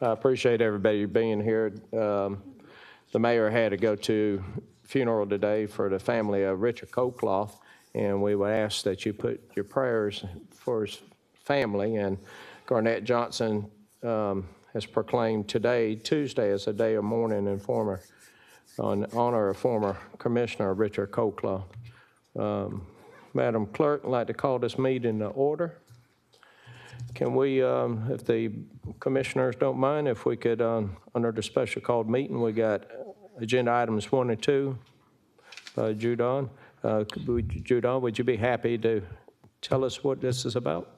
I appreciate everybody being here. The mayor had to go to funeral today for the family of Richard Colecloth, and we would ask that you put your prayers for his family. And Garnett Johnson has proclaimed today, Tuesday, as a day of mourning in honor of former Commissioner Richard Colecloth. Madam Clerk, I'd like to call this meeting to order. Can we, if the commissioners don't mind, if we could, under the special called meeting, we got agenda items 1 and 2. Judon, would you be happy to tell us what this is about?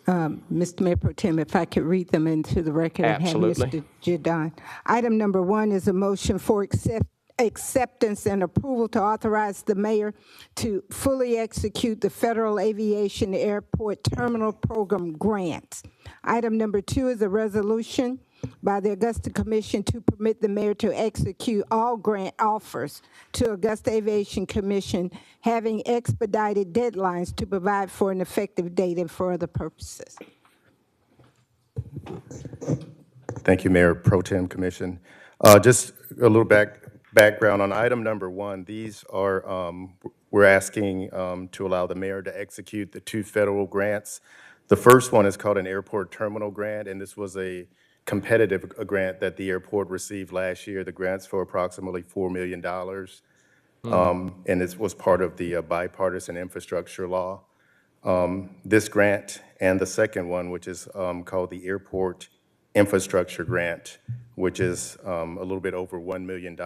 Mr. Mayor Pro Tem, if I could read them into the record. Absolutely. And have Mr. Judon. Item number 1 is a motion for acceptance and approval to authorize the mayor to fully execute the Federal Aviation Airport Terminal Program grants. Item number 2 is a resolution by the Augusta Commission to permit the mayor to execute all grant offers to Augusta Aviation Commission, having expedited deadlines to provide for an effective date and for other purposes. Thank you, Mayor Pro Tem Commission. Just a little background on item number 1. These are, we're asking to allow the mayor to execute the 2 federal grants. The first one is called an airport terminal grant, and this was a competitive grant that the airport received last year. The grant's for approximately $4 million, and it was part of the bipartisan infrastructure law. This grant and the second one, which is called the Airport Infrastructure Grant, which is a little bit over $1 million,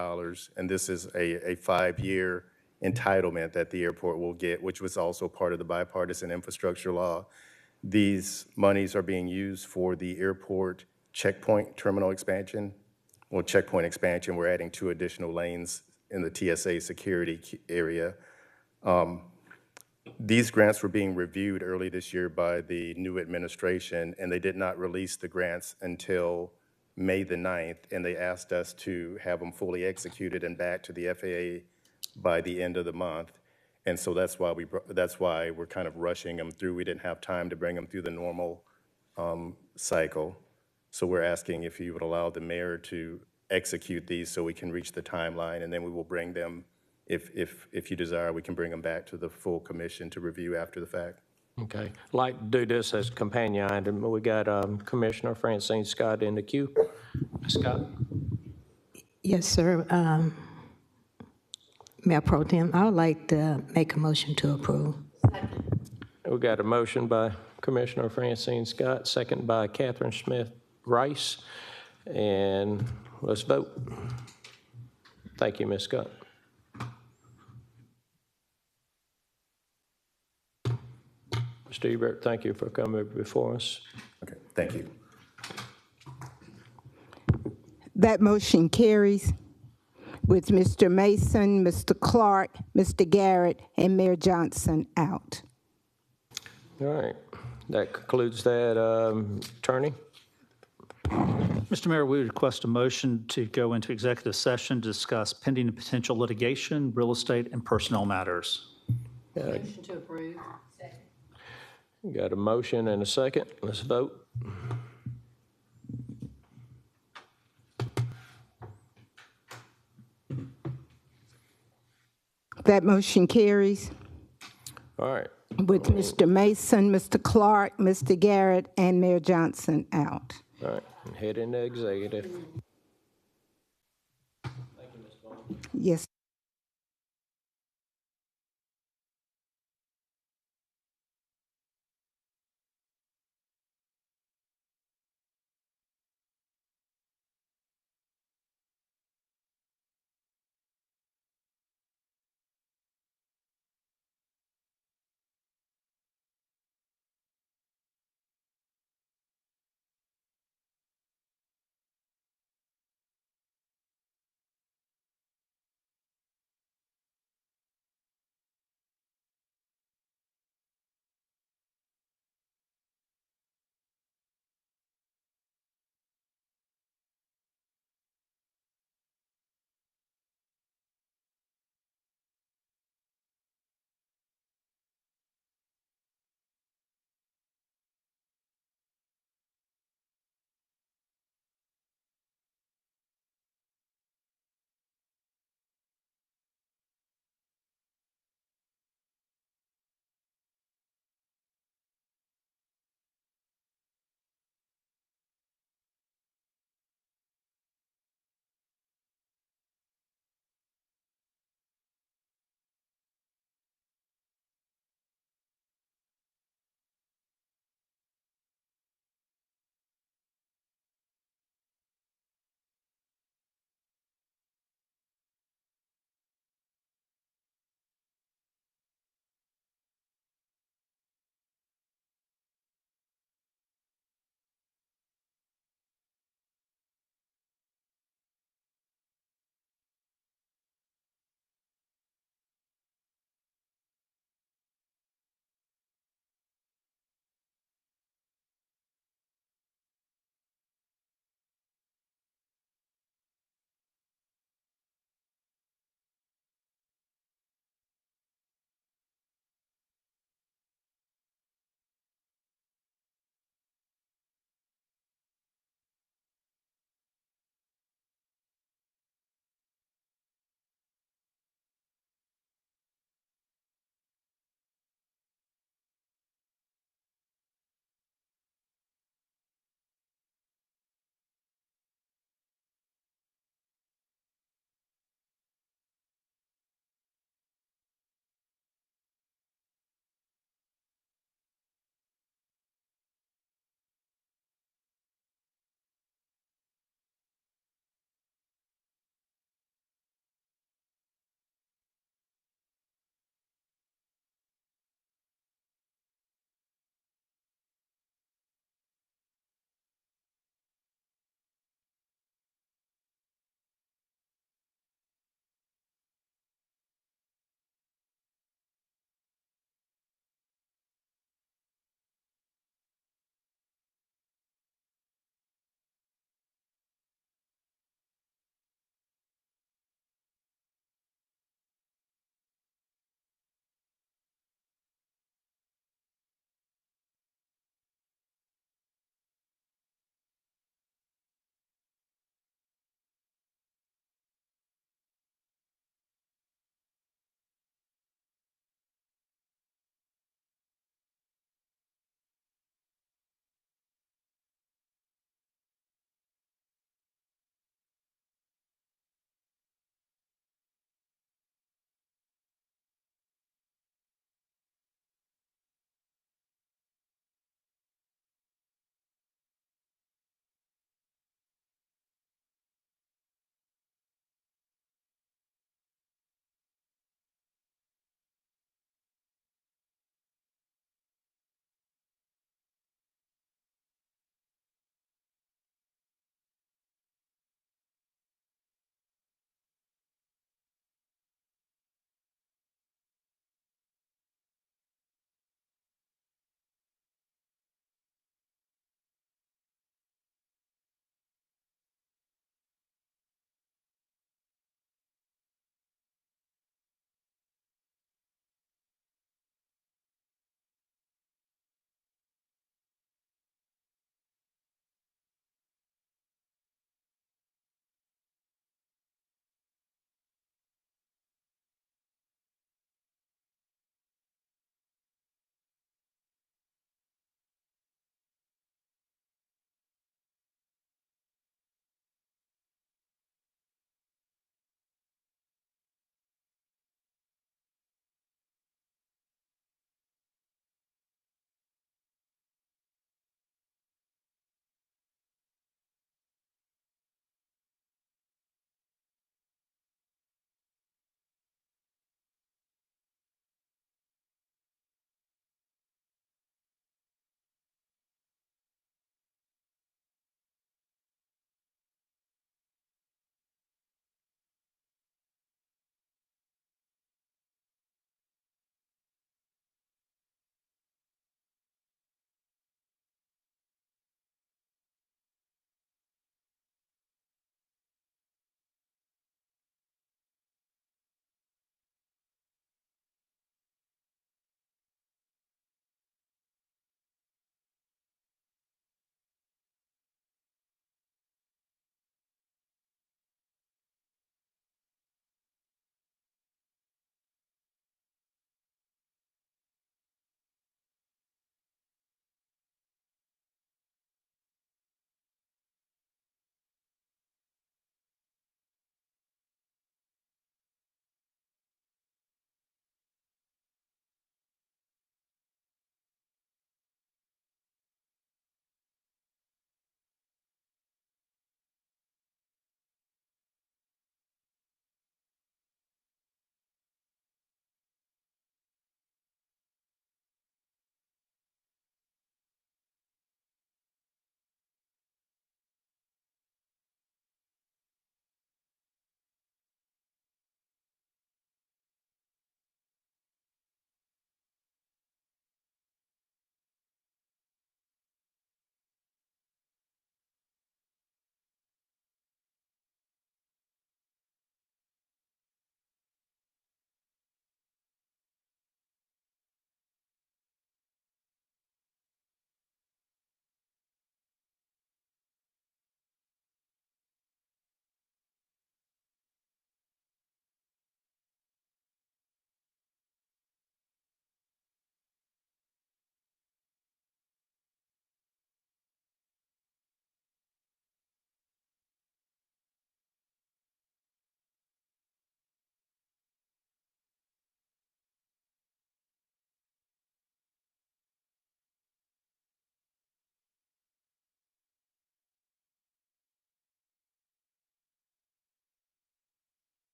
and this is a 5-year entitlement that the airport will get, which was also part of the bipartisan infrastructure law. These monies are being used for the airport checkpoint terminal expansion. Well, checkpoint expansion, we're adding 2 additional lanes in the TSA security area. These grants were being reviewed early this year by the new administration, and they did not release the grants until May the 9th, and they asked us to have them fully executed and back to the FAA by the end of the month. And so that's why we're kind of rushing them through. We didn't have time to bring them through the normal cycle. So we're asking if you would allow the mayor to execute these so we can reach the timeline, and then we will bring them, if you desire, we can bring them back to the full commission to review after the fact. Okay. I'd like to do this as a companion item. We got Commissioner Francine Scott in the queue. Scott? Yes, sir. Mayor Pro Tem, I would like to make a motion to approve. We got a motion by Commissioner Francine Scott, second by Catherine Smith Rice, and let's vote. Thank you, Ms. Scott. Mr. Ebert, thank you for coming before us. Okay, thank you. That motion carries with Mr. Mason, Mr. Clark, Mr. Garrett, and Mayor Johnson out. All right. That concludes that. Attorney? Mr. Mayor, we request a motion to go into executive session to discuss pending and potential litigation, real estate, and personnel matters. Motion to approve. Second. Got a motion and a second. Let's vote. That motion carries All right. with Mr. Mason, Mr. Clark, Mr. Garrett, and Mayor Johnson out. All right. Head into executive. Yes.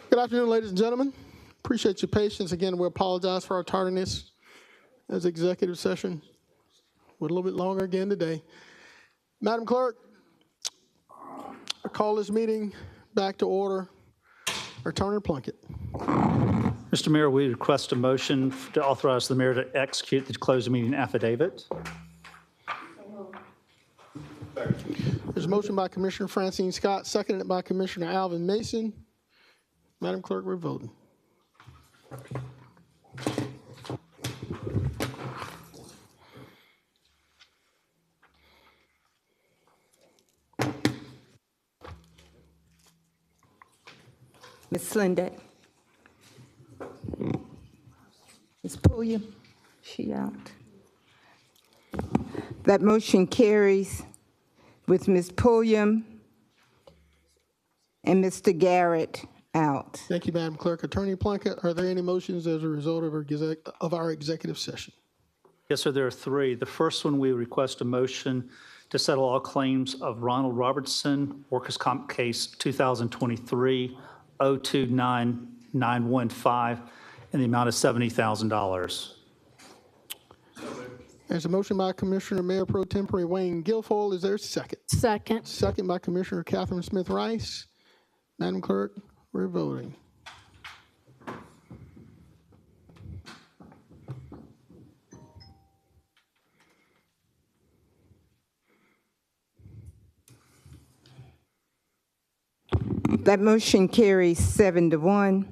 Good afternoon, ladies and gentlemen. Appreciate your patience. Again, we apologize for our tardiness as executive session. We're a little bit longer again today. Madam Clerk, I call this meeting back to order. Attorney Plunkett. Mr. Mayor, we request a motion to authorize the mayor to execute the closed meeting affidavit. There's a motion by Commissioner Francine Scott, seconded by Commissioner Alvin Mason. Madam Clerk, we're voting. Ms. Slindeck? Ms. Pulliam? She out. That motion carries with Ms. Pulliam and Mr. Garrett out. Thank you, Madam Clerk. Attorney Plunkett, are there any motions as a result of our executive session? Yes, sir, there are three. The first one, we request a motion to settle all claims of Ronald Robertson, workers' comp case 2023-029915, in the amount of $70,000. There's a motion by Commissioner Mayor Pro Tempore Wayne Guilfoyle. Is there a second? Second. Second by Commissioner Catherine Smith Rice. Madam Clerk, we're voting. That motion carries 7-1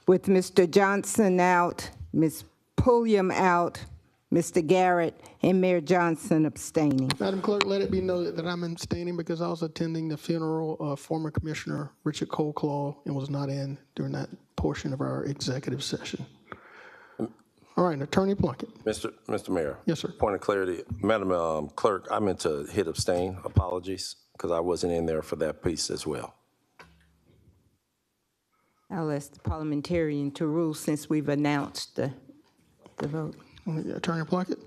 with Mr. Johnson out, Ms. Pulliam out, Mr. Garrett, and Mayor Johnson abstaining. Madam Clerk, let it be noted that I'm abstaining because I was attending the funeral of former Commissioner Richard Coleclaw and was not in during that portion of our executive session. All right, Attorney Plunkett. Mr. Mayor. Yes, sir. Point of clarity. Madam Clerk, I meant to hit abstain. Apologies, because I wasn't in there for that piece as well. I'll ask the parliamentarian to rule since we've announced the vote. Attorney Plunkett.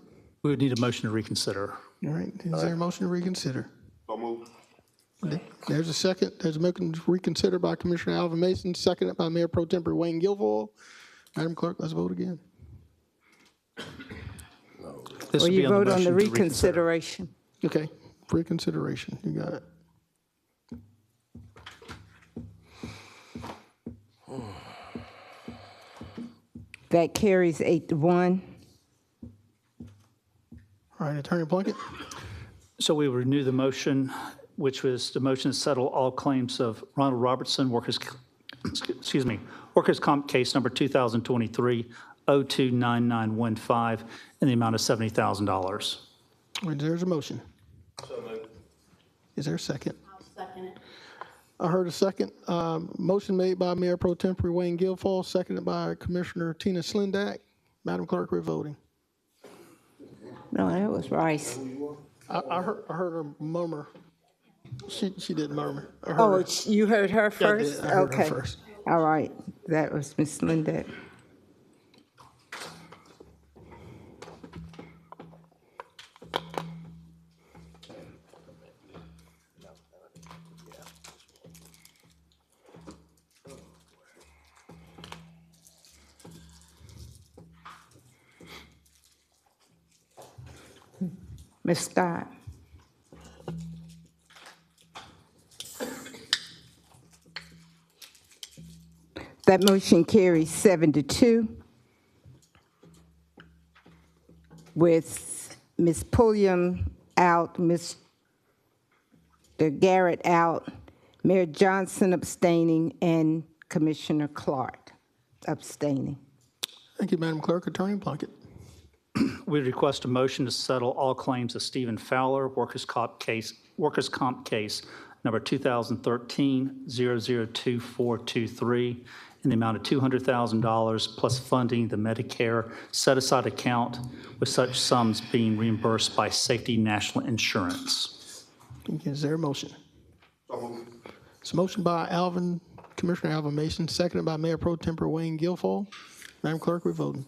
We would need a motion to reconsider. All right, is there a motion to reconsider? So moved. There's a second. There's a motion to reconsider by Commissioner Alvin Mason, seconded by Mayor Pro Tempore Wayne Guilfoyle. Madam Clerk, let's vote again. This Or would be you vote on motion the to reconsider. reconsideration. Okay, reconsideration, you got it. That carries 8-1. All right, Attorney Plunkett. So we renew the motion, which was the motion to settle all claims of Ronald Robertson, workers' comp case number 2023-029915, in the amount of $70,000. There's a motion. Is there a second? I'll second it. I heard a second. Motion made by Mayor Pro Tempore Wayne Guilfoyle, seconded by Commissioner Tina Slindeck. Madam Clerk, we're voting. No, that was Rice. I heard her murmur. She didn't murmur. I heard Oh, her. you heard her Yeah, I first? did. I heard her Okay. first. All right, that was Ms. Lindeck. Ms. Scott. That motion carries 7-2 with Ms. Pulliam out, Mr. Garrett out, Mayor Johnson abstaining, and Commissioner Clark abstaining. Thank you, Madam Clerk. Attorney Plunkett. We request a motion to settle all claims of Stephen Fowler, workers' comp case number 2013-002423, in the amount of $200,000 plus funding the Medicare set-aside account, with such sums being reimbursed by Safety National Insurance. Is there a motion? It's a motion by Commissioner Alvin Mason, seconded by Mayor Pro Tempore Wayne Guilfoyle. Madam Clerk, we're voting.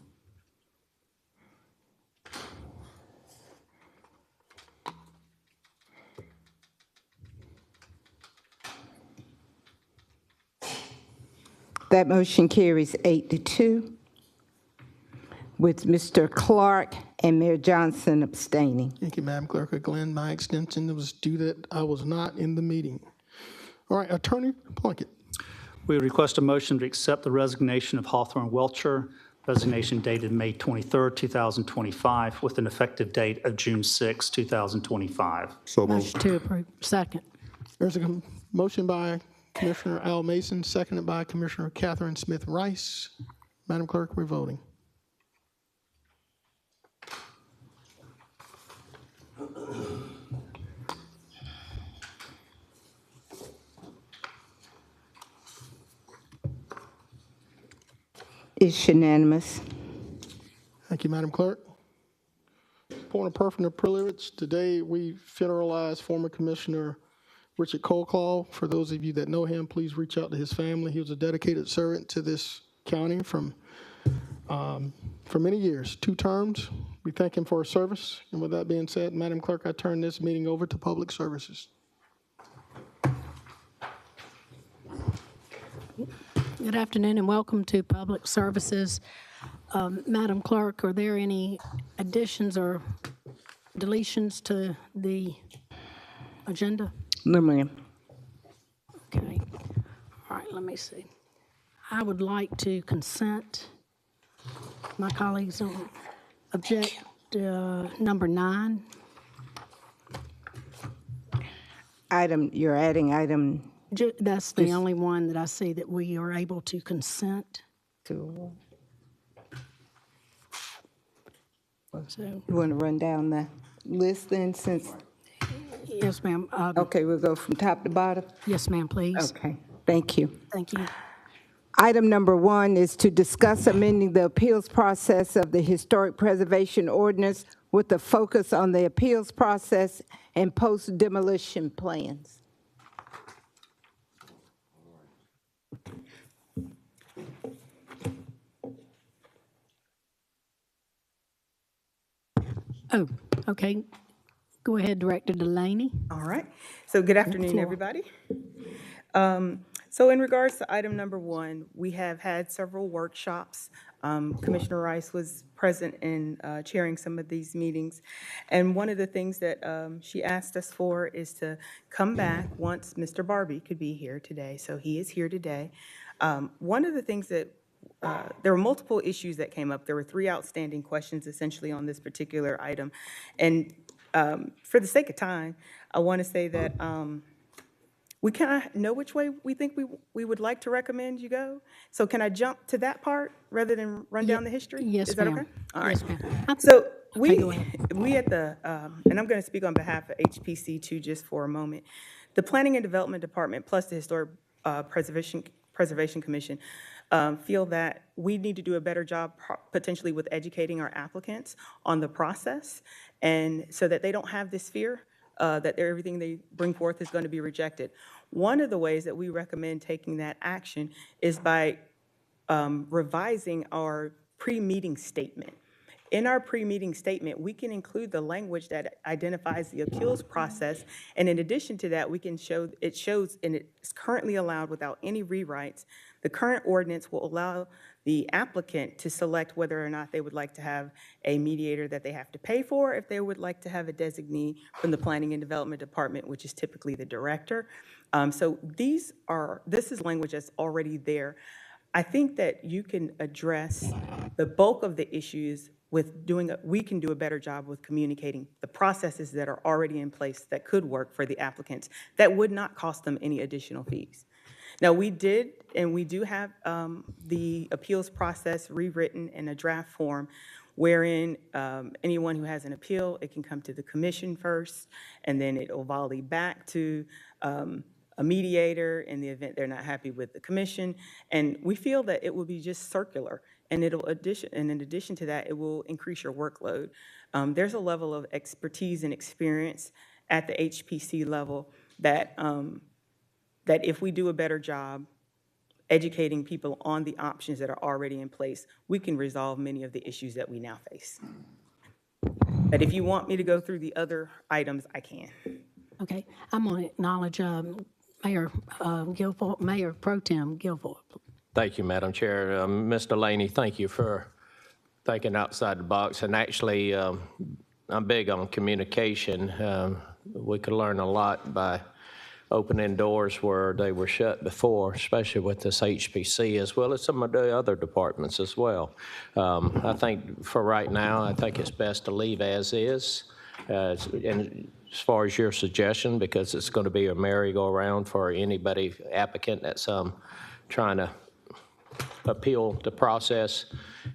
That motion carries 8-2, with Mr. Clark and Mayor Johnson abstaining. Thank you, Madam Clerk. Again, my extension was due that I was not in the meeting. All right, Attorney Plunkett. We request a motion to accept the resignation of Hawthorne Welcher, resignation dated May 23rd, 2025, with an effective date of June 6, 2025. So moved. Motion to approve. Second. There's a motion by Commissioner Al Mason, seconded by Commissioner Catherine Smith Rice. Madam Clerk, we're voting. It's unanimous. Thank you, Madam Clerk. Point of personal privilege, today we funeralized former Commissioner Richard Colclaw. For those of you that know him, please reach out to his family. He was a dedicated servant to this county for many years, 2 terms. We thank him for his service. And with that being said, Madam Clerk, I turn this meeting over to Public Services. Good afternoon and welcome to Public Services. Madam Clerk, are there any additions or deletions to the agenda? No, ma'am. Okay. All right, let me see. I would like to consent. My colleagues don't object. Number 9. You're adding item That's the only one that I see that we are able to consent. 2. So, You want to run down the list then, since, yes, ma'am. okay, we'll go from top to bottom? Yes, ma'am, please. Okay, thank you. Thank you. Item number 1 is to discuss amending the appeals process of the Historic Preservation Ordinance with a focus on the appeals process and post-demolition plans. Oh, okay. Go ahead, Director Delaney. All right. So good afternoon, floor. everybody. So in regards to item number 1, we have had several workshops. Commissioner Rice was present in chairing some of these meetings. And one of the things that she asked us for is to come back once Mr. Barbie could be here today. So he is here today. One of the things that there were multiple issues that came up. There were 3 outstanding questions essentially on this particular item. And for the sake of time, I want to say that we kind of know which way we think we would like to recommend you go. So can I jump to that part rather than run down the history? Yes, Is that ma'am. okay? All right. Yes, ma'am. So Okay, go ahead. we at the, and I'm going to speak on behalf of HPC too, just for a moment. The Planning and Development Department plus the Historic Preservation Commission feel that we need to do a better job potentially with educating our applicants on the process, and so that they don't have this fear that everything they bring forth is going to be rejected. One of the ways that we recommend taking that action is by revising our pre-meeting statement. In our pre-meeting statement, we can include the language that identifies the appeals process, and in addition to that, we can show, it shows, and it's currently allowed without any rewrites. The current ordinance will allow the applicant to select whether or not they would like to have a mediator that they have to pay for, if they would like to have a designee from the Planning and Development Department, which is typically the director. So this is language that's already there. I think that you can address the bulk of the issues with we can do a better job with communicating the processes that are already in place that could work for the applicants that would not cost them any additional fees. Now, we do have the appeals process rewritten in a draft form wherein anyone who has an appeal, it can come to the commission first, and then it will volley back to a mediator in the event they're not happy with the commission. And we feel that it will be just circular, and in addition to that, it will increase your workload. There's a level of expertise and experience at the HPC level that that if we do a better job educating people on the options that are already in place, we can resolve many of the issues that we now face. But if you want me to go through the other items, I can. Okay, I'm going to acknowledge Mayor Pro Tem Guilford. Thank you, Madam Chair. Mr. Laney, thank you for thinking outside the box. And actually, I'm big on communication. We could learn a lot by opening doors where they were shut before, especially with this HPC, as well as some of the other departments as well. I think for right now, I think it's best to leave as is. And as far as your suggestion, because it's going to be a merry-go-round for anybody applicant that's trying to appeal the process,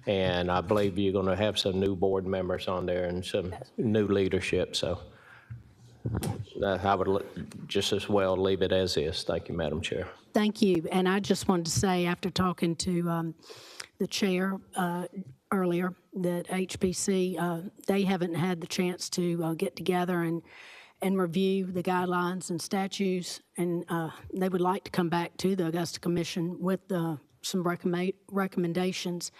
and I believe you're going to have some new board members on there and some new leadership, so I would just as well leave it as is. Thank you, Madam Chair. Thank you. And I just wanted to say, after talking to the chair earlier, that HPC, they haven't had the chance to get together and review the guidelines and statutes, and they would like to come back to the Augusta Commission with some recommendations.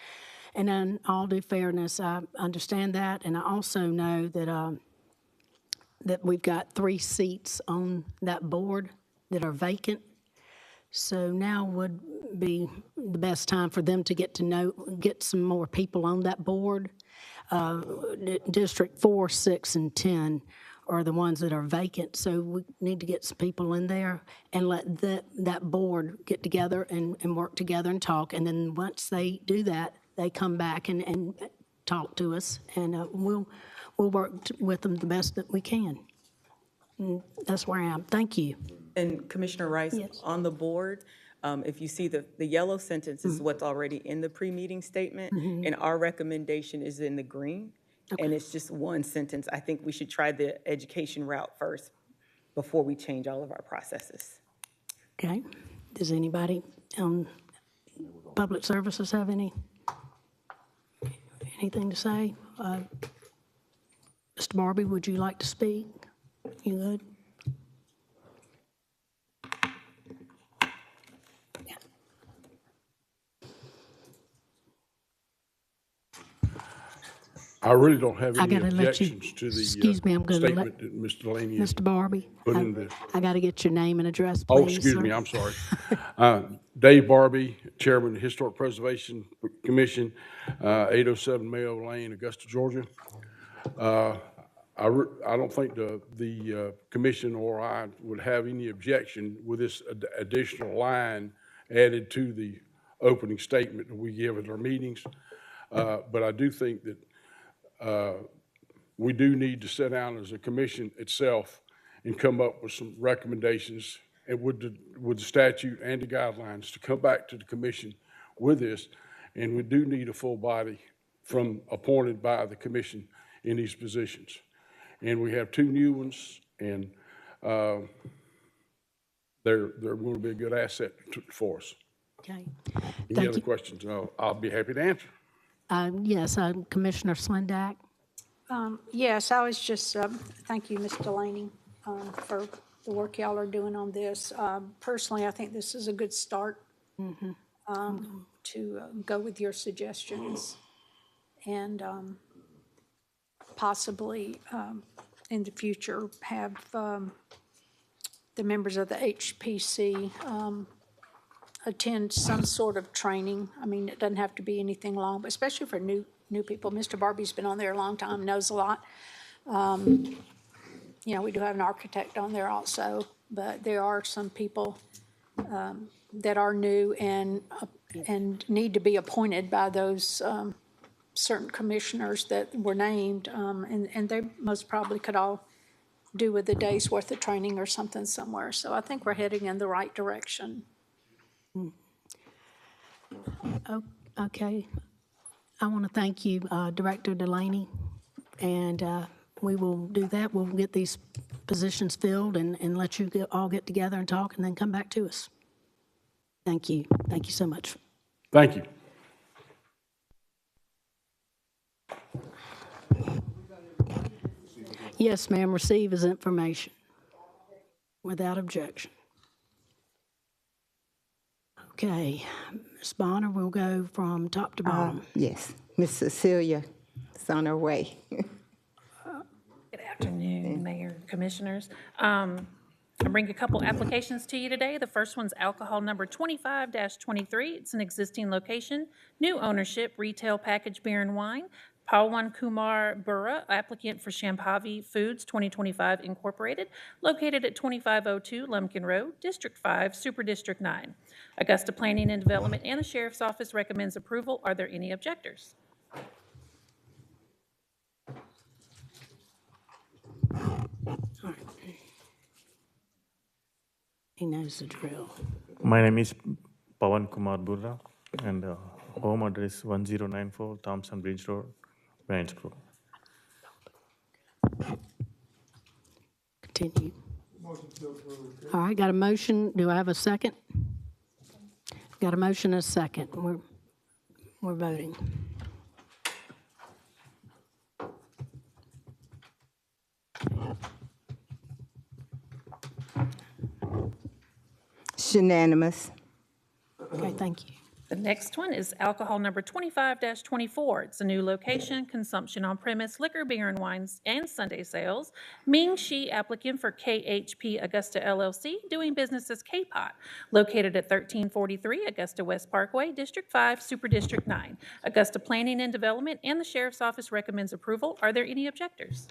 And in all due fairness, I understand that, and I also know that that we've got 3 seats on that board that are vacant. So now would be the best time for them to get some more people on that board. District 4, 6, and 10 are the ones that are vacant. So we need to get some people in there and let that board get together and work together and talk. And then once they do that, they come back and talk to us, and we'll work with them the best that we can. And that's where I am. Thank you. And Commissioner Rice, Yes. on the board, if you see the yellow sentence is what's already in the pre-meeting statement, and our recommendation is in the green, and it's just one sentence. I think we should try the education route first before we change all of our processes. Okay. Does anybody on Public Services have anything to say? Mr. Barbie, would you like to speak? You good? I really don't have I any gotta let you, objections to the excuse me, I'm gonna let statement that Mr. Delaney has Mr. Barbie, put in this. I got to get your name and address, please. Oh, excuse sir. me, I'm sorry. Dave Barbie, Chairman of the Historic Preservation Commission, 807 Mayo Lane, Augusta, Georgia. I don't think the commission or I would have any objection with this additional line added to the opening statement that we give at our meetings. But I do think that we do need to sit down as a commission itself and come up with some recommendations and with the statute and the guidelines to come back to the commission with this. And we do need a full body appointed by the commission in these positions. And we have 2 new ones, and they're going to be a good asset for us. Okay. Any other questions? I'll be happy to answer. Yes, Commissioner Slindack. Yes, I was just, thank you, Ms. Delaney, for the work y'all are doing on this. Personally, I think this is a good start to go with your suggestions and possibly in the future have the members of the HPC attend some sort of training. I mean, it doesn't have to be anything long, but especially for new people. Mr. Barbie's been on there a long time, knows a lot. You know, we do have an architect on there also, but there are some people that are new and need to be appointed by those certain commissioners that were named, and they most probably could all do with a day's worth of training or something somewhere. So I think we're heading in the right direction. Okay. I want to thank you, Director Delaney, and we will do that. We'll get these positions filled and let you all get together and talk and then come back to us. Thank you. Thank you so much. Thank you. Yes, ma'am, receive as information without objection. Okay, Ms. Bonner, we'll go from top to bottom. Yes, Miss Cecilia is on her way. Good afternoon, Mayor, Commissioners. I bring a couple applications to you today. The first one's alcohol number 25-23. It's an existing location, new ownership, retail packaged beer and wine. Pawan Kumar Burra, applicant for Shambhavi Foods 2025 Incorporated, located at 2502 Lumpkin Road, District 5, Super District 9. Augusta Planning and Development and the Sheriff's Office recommends approval. Are there any objectors? He knows the drill. My name is Pawan Kumar Burra, and home address 1094 Thompson Bridge Road, Waynesboro. Continue. All right, got a motion. Do I have a second? Got a motion and a second. We're voting. It's unanimous. Okay, thank you. The next one is alcohol number 25-24. It's a new location, consumption on premise, liquor, beer and wines, and Sunday sales. Ming Shi, applicant for KHP Augusta LLC, doing business as K-Pot, located at 1343 Augusta West Parkway, District 5, Super District 9. Augusta Planning and Development and the Sheriff's Office recommends approval. Are there any objectors?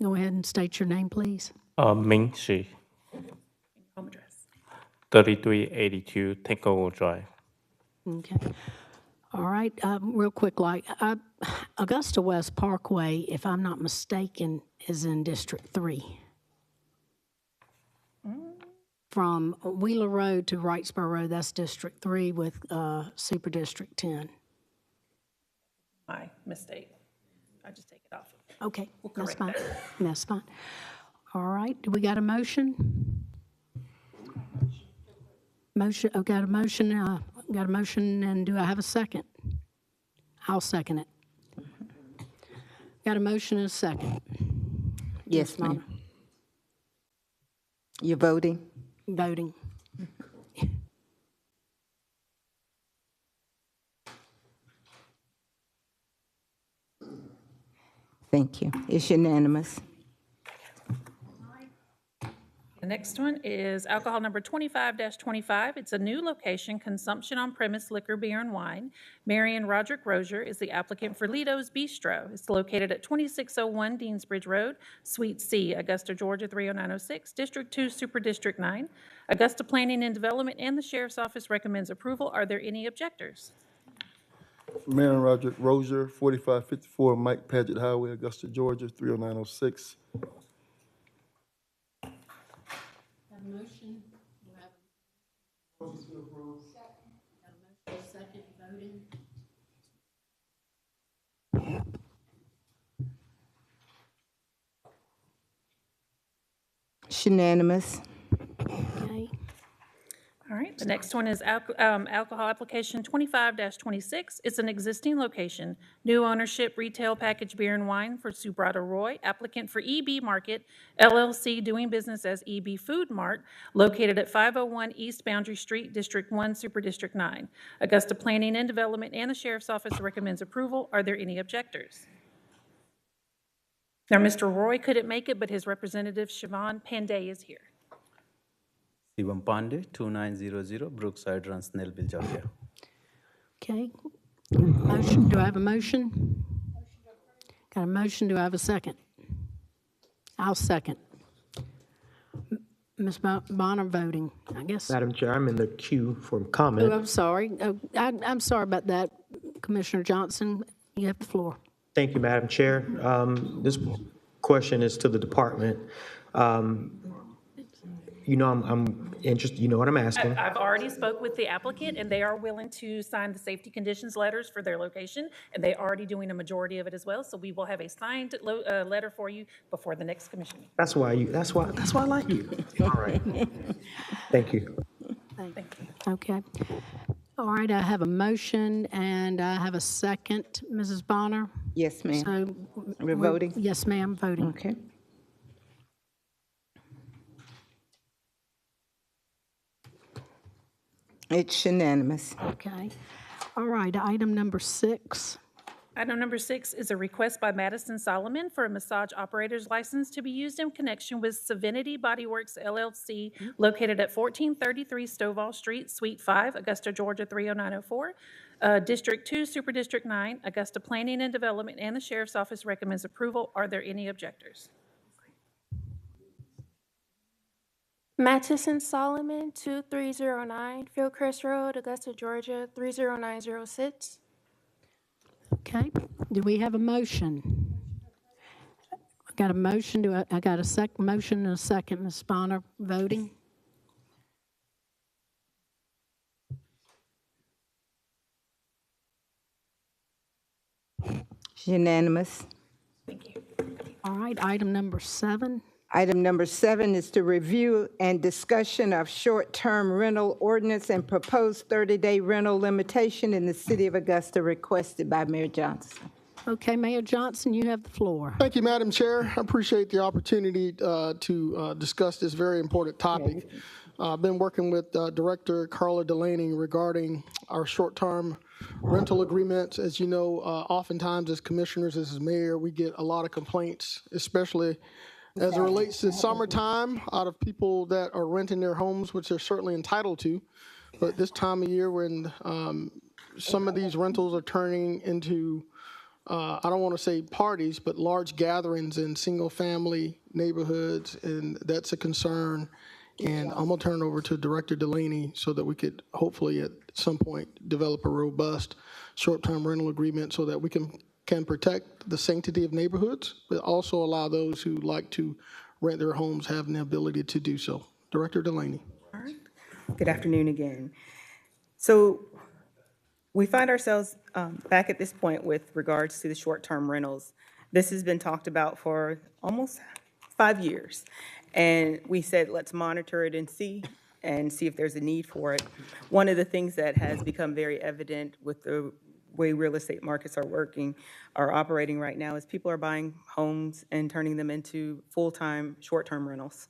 Go ahead and state your name, please. Ming Shi, Home address. 3382 Takeover Drive. Okay. All right, real quick, Augusta West Parkway, if I'm not mistaken, is in District 3. From Wheeler Road to Wrightsboro Road, that's District 3 with Super District 10. My mistake. I just take it off. Okay, We'll that's correct fine. that. That's fine. All right, do we got a motion? Motion, got a motion, and do I have a second? I'll second it. Got a motion and a second. Yes, ma'am. You're voting? Voting. Thank you. It's unanimous. The next one is alcohol number 25-25. It's a new location, consumption on premise, liquor, beer, and wine. Marion Roderick Rozier is the applicant for Lido's Bistro. It's located at 2601 Deansbridge Road, Suite C, Augusta, Georgia 30906, District 2, Super District 9. Augusta Planning and Development and the Sheriff's Office recommends approval. Are there any objectors? Marion Roderick Rozier, 4554 Mike Paget Highway, Augusta, Georgia, 30906. Motion. Motion to approve. Second, voting. It's unanimous. Okay. All right, the next one is alcohol application 25-26. It's an existing location, new ownership, retail packaged beer and wine for Subrata Roy, applicant for EB Market LLC, doing business as EB Food Mart, located at 501 East Boundary Street, District 1, Super District 9. Augusta Planning and Development and the Sheriff's Office recommends approval. Are there any objectors? Now, Mr. Roy couldn't make it, but his representative, Siobhan Panday, is here. Shivam Pandey, 2900 Brookside Run, Snellville, Georgia. Okay. Motion, do I have a motion? Got a motion, do I have a second? I'll second. Ms. Bonner voting, I guess. Madam Chair, I'm in the queue for Oh, comment. I'm sorry. I'm sorry about that. Commissioner Johnson, you have the floor. Thank you, Madam Chair. This question is to the department. I'm interested, you know what I'm asking. I've already spoke with the applicant, and they are willing to sign the safety conditions letters for their location, and they're already doing a majority of it as well. So we will have a signed letter for you before the next commission meeting. That's why I like you. All right. Thank you. Thank you. Okay. All right, I have a motion and I have a second. Mrs. Bonner? Yes, ma'am. So We're voting? Yes, ma'am, voting. Okay. It's unanimous. Okay. All right, item number 6. Item number 6 is a request by Madison Solomon for a massage operator's license to be used in connection with Savinity Body Works LLC located at 1433 Stovall Street, Suite 5, Augusta, Georgia 30904. District 2, Super District 9, Augusta Planning and Development, and the Sheriff's Office recommends approval. Are there any objectors? Mattison Solomon, 2309 Fieldcrest Road, Augusta, Georgia, 30906. Okay, do we have a motion? I got a motion, I got a motion and a second, Ms. Bonner voting? It's unanimous. All right, item number 7. Item number 7 is to review and discussion of short-term rental ordinance and proposed 30-day rental limitation in the city of Augusta, requested by Mayor Johnson. Okay, Mayor Johnson, you have the floor. Thank you, Madam Chair. I appreciate the opportunity to discuss this very important topic. I've been working with Director Carla Delaney regarding our short-term rental agreements. As you know, oftentimes as commissioners, as mayor, we get a lot of complaints, especially as it relates to summertime, out of people that are renting their homes, which they're certainly entitled to. But this time of year when some of these rentals are turning into, I don't want to say parties, but large gatherings in single-family neighborhoods, and that's a concern. And I'm going to turn it over to Director Delaney so that we could hopefully at some point develop a robust short-term rental agreement so that we can protect the sanctity of neighborhoods, but also allow those who like to rent their homes having the ability to do so. Director Delaney. All right. Good afternoon again. So we find ourselves back at this point with regards to the short-term rentals. This has been talked about for almost 5 years. And we said, let's monitor it and see if there's a need for it. One of the things that has become very evident with the way real estate markets are operating right now is people are buying homes and turning them into full-time, short-term rentals.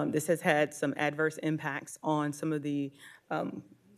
This has had some adverse impacts on some of the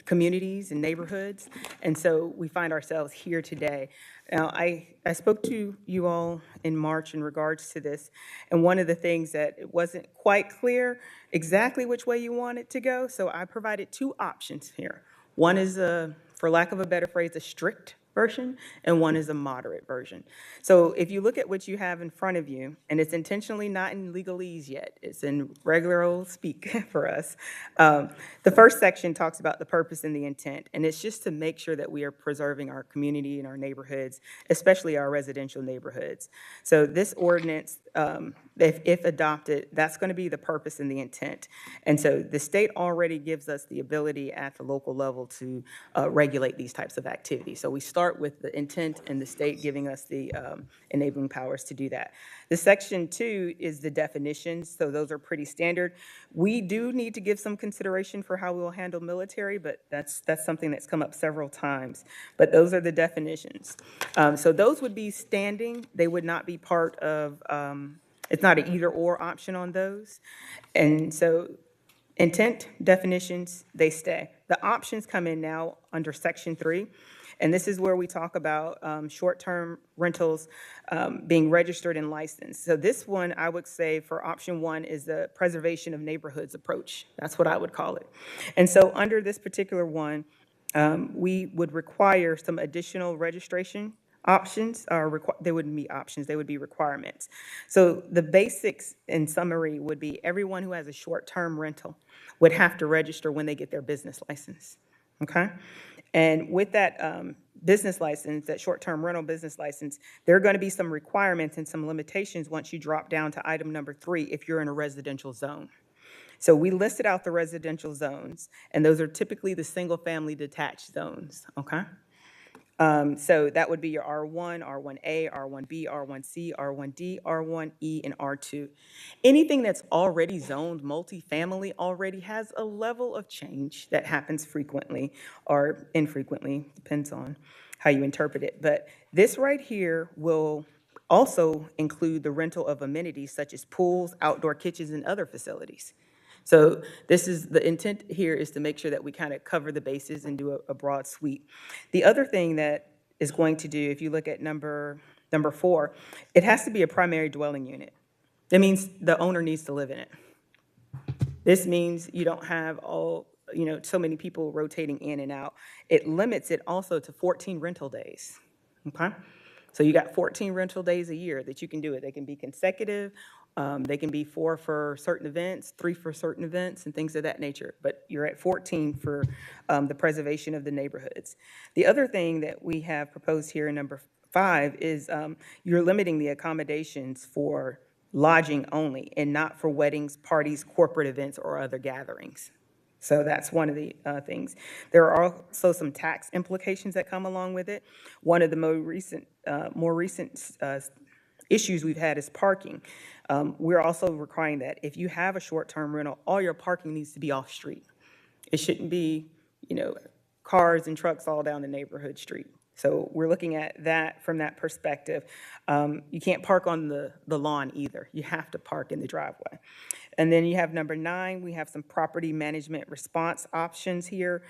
communities and neighborhoods, and so we find ourselves here today. Now, I spoke to you all in March in regards to this, and one of the things that it wasn't quite clear exactly which way you want it to go, so I provided 2 options here. One is, for lack of a better phrase, a strict version, and one is a moderate version. So if you look at what you have in front of you, and it's intentionally not in legalese yet, it's in regular old speak for us. The first section talks about the purpose and the intent, and it's just to make sure that we are preserving our community and our neighborhoods, especially our residential neighborhoods. So this ordinance, if adopted, that's going to be the purpose and the intent. And so the state already gives us the ability at the local level to regulate these types of activities. So we start with the intent and the state giving us the enabling powers to do that. The section 2 is the definitions, so those are pretty standard. We do need to give some consideration for how we will handle military, but that's something that's come up several times. But those are the definitions. So those would be standing. They would not be part of, it's not an either or option on those. And so intent, definitions, they stay. The options come in now under section 3. And this is where we talk about short-term rentals being registered and licensed. So this one, I would say for option 1 is the preservation of neighborhoods approach. That's what I would call it. And so under this particular one, we would require some additional registration options. They wouldn't be options, they would be requirements. So the basics in summary would be everyone who has a short-term rental would have to register when they get their business license, okay? And with that business license, that short-term rental business license, there are going to be some requirements and some limitations once you drop down to item number 3 if you're in a residential zone. So we listed out the residential zones, and those are typically the single-family detached zones, okay? So that would be your R1, R1A, R1B, R1C, R1D, R1E, and R2. Anything that's already zoned multifamily already has a level of change that happens frequently or infrequently, depends on how you interpret it. But this right here will also include the rental of amenities such as pools, outdoor kitchens, and other facilities. So this is, the intent here is to make sure that we kind of cover the bases and do a broad sweep. The other thing that is going to do, if you look at number 4, it has to be a primary dwelling unit. That means the owner needs to live in it. This means you don't have so many people rotating in and out. It limits it also to 14 rental days, okay? So you got 14 rental days a year that you can do it. They can be consecutive, they can be 4 for certain events, 3 for certain events, and things of that nature. But you're at 14 for the preservation of the neighborhoods. The other thing that we have proposed here in number 5 is you're limiting the accommodations for lodging only and not for weddings, parties, corporate events, or other gatherings. So that's one of the things. There are also some tax implications that come along with it. One of the more recent issues we've had is parking. We're also requiring that if you have a short-term rental, all your parking needs to be off-street. It shouldn't be, cars and trucks all down the neighborhood street. So we're looking at that from that perspective. You can't park on the lawn either. You have to park in the driveway. And then you have number 9, we have some property management response options here.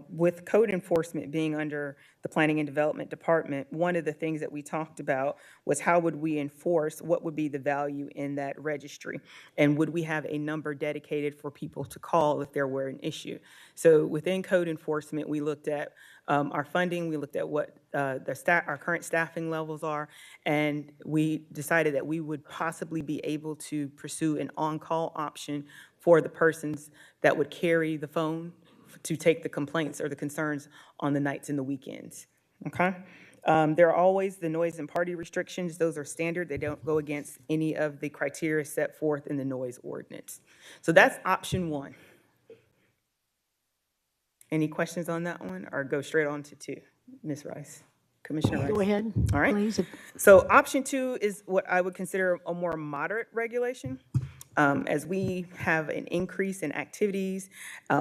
With code enforcement being under the Planning and Development Department, one of the things that we talked about was how would we enforce, what would be the value in that registry? And would we have a number dedicated for people to call if there were an issue? So within code enforcement, we looked at our funding, we looked at what our current staffing levels are, and we decided that we would possibly be able to pursue an on-call option for the persons that would carry the phone to take the complaints or the concerns on the nights and the weekends, okay? There are always the noise and party restrictions. Those are standard. They don't go against any of the criteria set forth in the noise ordinance. So that's option 1. Any questions on that one, or go straight on to 2? Ms. Rice, Commissioner Rice. Go ahead, All right. please. So option 2 is what I would consider a more moderate regulation. As we have an increase in activities,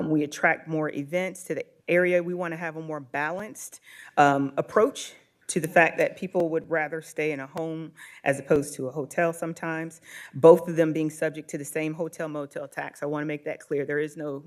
we attract more events to the area. We want to have a more balanced approach to the fact that people would rather stay in a home as opposed to a hotel sometimes, both of them being subject to the same hotel motel tax. I want to make that clear. There is no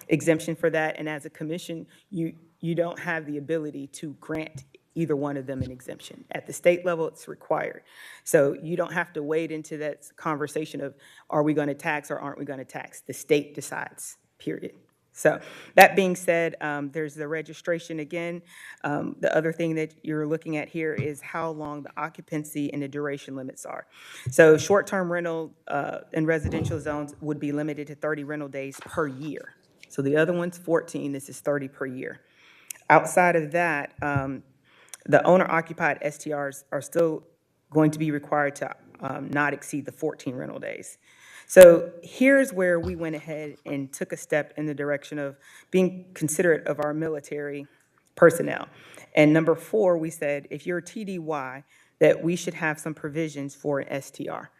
exemption for that, and as a commission, you don't have the ability to grant either one of them an exemption. At the state level, it's required. So you don't have to wade into that conversation of, are we going to tax or aren't we going to tax? The state decides, period. So that being said, there's the registration again. The other thing that you're looking at here is how long the occupancy and the duration limits are. So short-term rental in residential zones would be limited to 30 rental days per year. So the other one's 14, this is 30 per year. Outside of that, the owner-occupied STRs are still going to be required to not exceed the 14 rental days. So here's where we went ahead and took a step in the direction of being considerate of our military personnel. And number 4, we said, if you're a TDY, that we should have some provisions for an STR.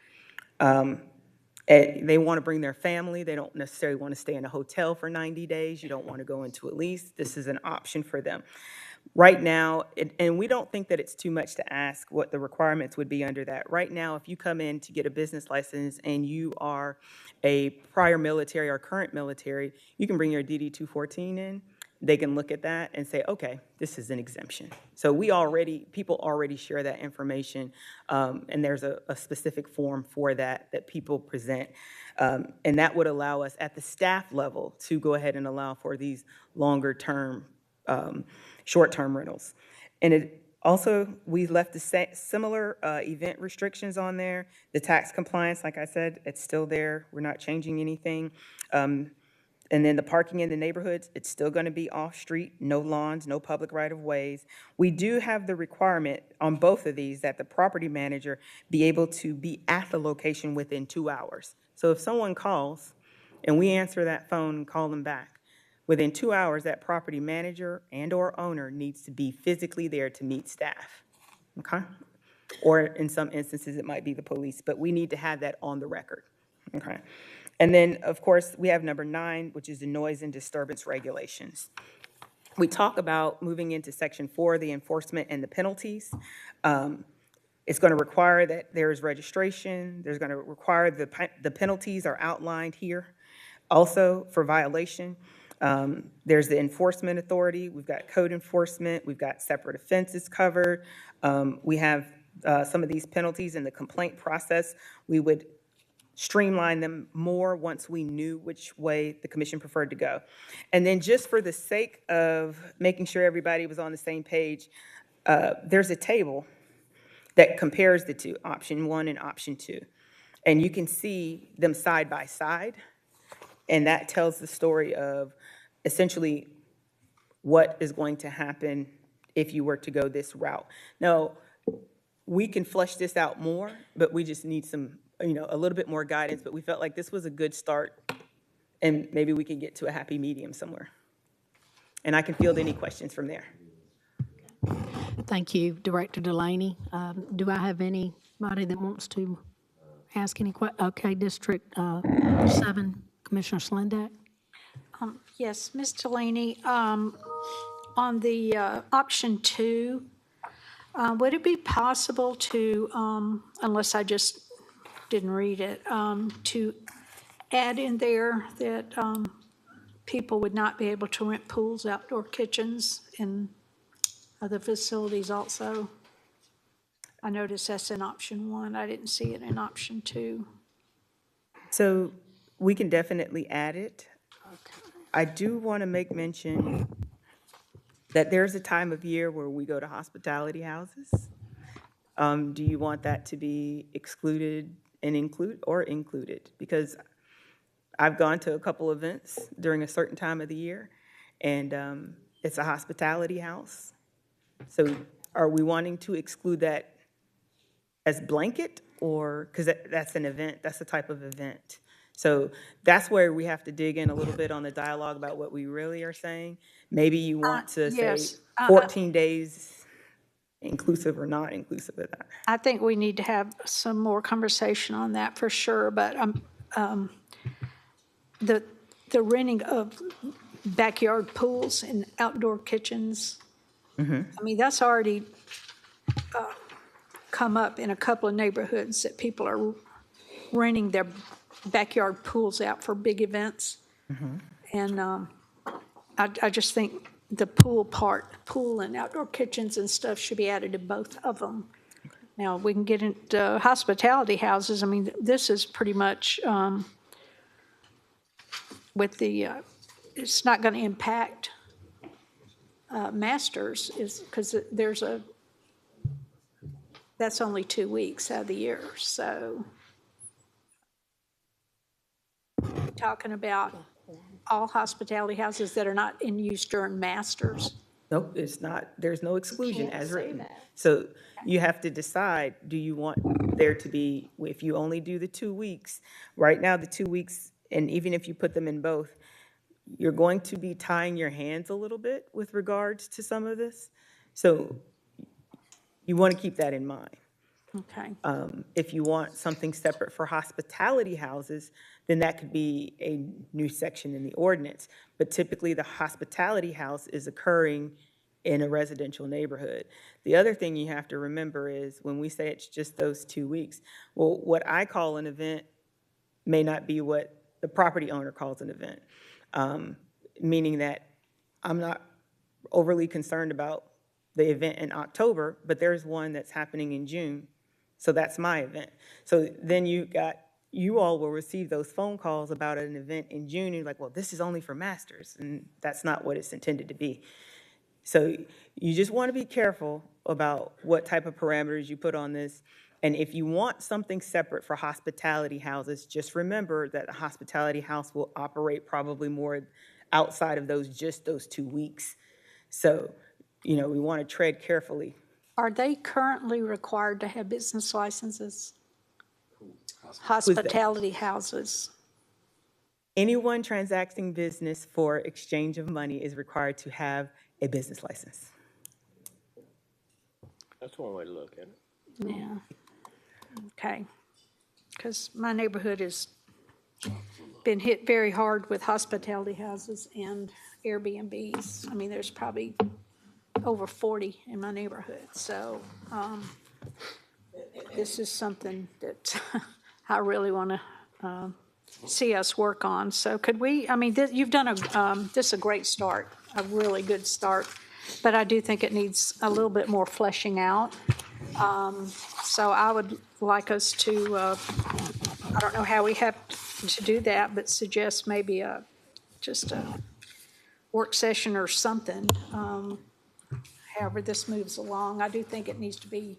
They want to bring their family. They don't necessarily want to stay in a hotel for 90 days. You don't want to go into a lease. This is an option for them. Right now, and we don't think that it's too much to ask what the requirements would be under that. Right now, if you come in to get a business license and you are a prior military or current military, you can bring your DD-214 in. They can look at that and say, okay, this is an exemption. So people already share that information, and there's a specific form for that people present. And that would allow us at the staff level to go ahead and allow for these longer term short-term rentals. And we left the similar event restrictions on there. The tax compliance, like I said, it's still there. We're not changing anything. And then the parking in the neighborhoods, it's still going to be off-street, no lawns, no public right-of-ways. We do have the requirement on both of these that the property manager be able to be at the location within 2 hours. So if someone calls and we answer that phone and call them back, within 2 hours, that property manager and or owner needs to be physically there to meet staff, okay? Or in some instances, it might be the police, but we need to have that on the record, okay? And then, of course, we have number 9, which is the noise and disturbance regulations. We talk about moving into section 4, the enforcement and the penalties. It's going to require that there is registration. There's going to require the penalties are outlined here. Also, for violation, There's the enforcement authority. We've got code enforcement. We've got separate offenses covered. We have some of these penalties in the complaint process. We would streamline them more once we knew which way the commission preferred to go. And then just for the sake of making sure everybody was on the same page, there's a table that compares the two, option 1 and option 2. And you can see them side by side. And that tells the story of essentially what is going to happen if you were to go this route. Now, we can flesh this out more, but we just need some, a little bit more guidance. But we felt like this was a good start, and maybe we can get to a happy medium somewhere. And I can field any questions from there. Thank you, Director Delaney. Do I have anybody that wants to ask any questions? Okay, District 7, Commissioner Slendak. Yes, Ms. Delaney, on the option 2, would it be possible to, unless I just didn't read it, to add in there that people would not be able to rent pools, outdoor kitchens, and other facilities also? I noticed that's in option 1. I didn't see it in option 2. So we can definitely add it. I do want to make mention that there's a time of year where we go to hospitality houses. Do you want that to be excluded and included? Because I've gone to a couple events during a certain time of the year, and it's a hospitality house. So are we wanting to exclude that as blanket, or, because that's an event, that's a type of event. So that's where we have to dig in a little bit on the dialogue about what we really are saying. Maybe you want to say 14 days inclusive or not inclusive of that. I think we need to have some more conversation on that for sure, but the renting of backyard pools and outdoor kitchens, I mean, that's already come up in a couple of neighborhoods that people are renting their backyard pools out for big events. And I just think the pool and outdoor kitchens and stuff should be added to both of them. Now, we can get into hospitality houses. I mean, this is pretty much with the, it's not going to impact masters, is because there's that's only 2 weeks out of the year. So talking about all hospitality houses that are not in use during masters. Nope, it's not. There's no exclusion as written. So you have to decide, do you want there to be, if you only do the 2 weeks, right now the 2 weeks, and even if you put them in both, you're going to be tying your hands a little bit with regards to some of this. So you want to keep that in mind. Okay. If you want something separate for hospitality houses, then that could be a new section in the ordinance. But typically, the hospitality house is occurring in a residential neighborhood. The other thing you have to remember is when we say it's just those 2 weeks, well, what I call an event may not be what the property owner calls an event, meaning that I'm not overly concerned about the event in October, but there's one that's happening in June. So that's my event. So then you all will receive those phone calls about an event in June. And you're like, well, this is only for masters. And that's not what it's intended to be. So you just want to be careful about what type of parameters you put on this. And if you want something separate for hospitality houses, just remember that a hospitality house will operate probably more outside of just those 2 weeks. So, we want to tread carefully. Are they currently required to have business licenses? Hospitality houses. Anyone transacting business for exchange of money is required to have a business license. That's one way to look at it. Yeah. Okay. Because my neighborhood has been hit very hard with hospitality houses and Airbnbs. I mean, there's probably over 40 in my neighborhood. So this is something that I really want to see us work on. So could we, I mean, you've done this is a great start, a really good start, but I do think it needs a little bit more fleshing out. So I would like us to, I don't know how we have to do that, but suggest maybe just a work session or something, however this moves along. I do think it needs to be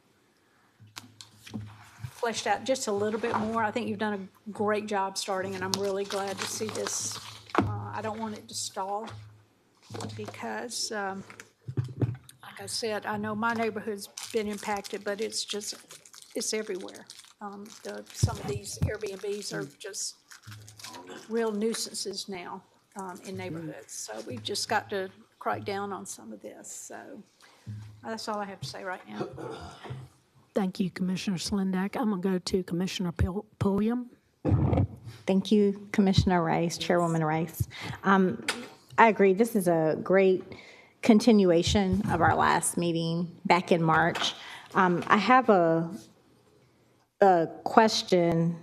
fleshed out just a little bit more. I think you've done a great job starting, and I'm really glad to see this. I don't want it to stall because, like I said, I know my neighborhood's been impacted, but it's everywhere. Some of these Airbnbs are just real nuisances now in neighborhoods. So we've just got to crack down on some of this. So that's all I have to say right now. Thank you, Commissioner Slindak. I'm going to go to Commissioner Pulliam. Thank you, Commissioner Rice, Chairwoman Rice. I agree. This is a great continuation of our last meeting back in March. I have a question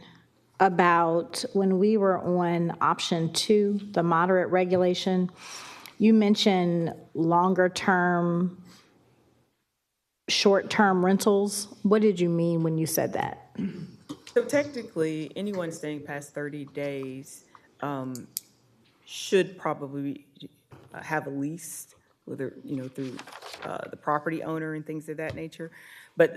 about when we were on option 2, the moderate regulation. You mentioned longer-term, short-term rentals. What did you mean when you said that? So technically, anyone staying past 30 days should probably have a lease, whether, through the property owner and things of that nature. But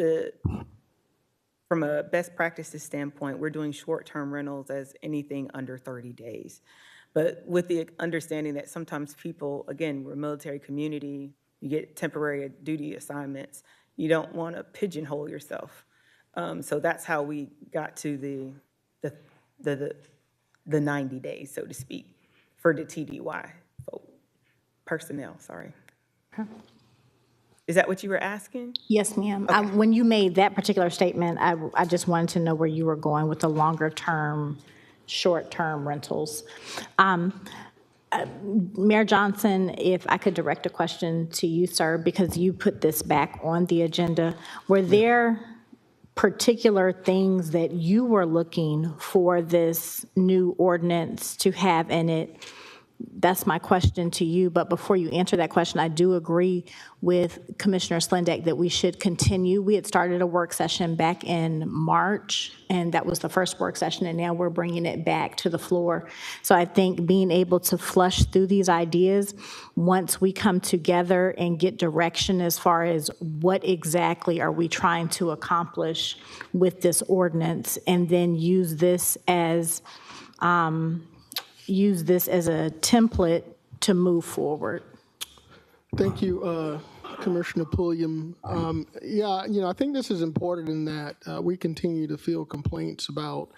from a best practices standpoint, we're doing short-term rentals as anything under 30 days. But with the understanding that sometimes people, again, we're a military community, you get temporary duty assignments, you don't want to pigeonhole yourself. So that's how we got to the 90 days, so to speak, for the TDY personnel, sorry. Is that what you were asking? Yes, ma'am. Okay. When you made that particular statement, I just wanted to know where you were going with the longer-term, short-term rentals. Mayor Johnson, if I could direct a question to you, sir, because you put this back on the agenda. Were there particular things that you were looking for this new ordinance to have in it? That's my question to you. But before you answer that question, I do agree with Commissioner Slindak that we should continue. We had started a work session back in March, and that was the first work session, and now we're bringing it back to the floor. So I think being able to flush through these ideas, once we come together and get direction as far as what exactly are we trying to accomplish with this ordinance, and then use this as a template to move forward. Thank you, Commissioner Pulliam. Yeah, I think this is important in that we continue to field complaints about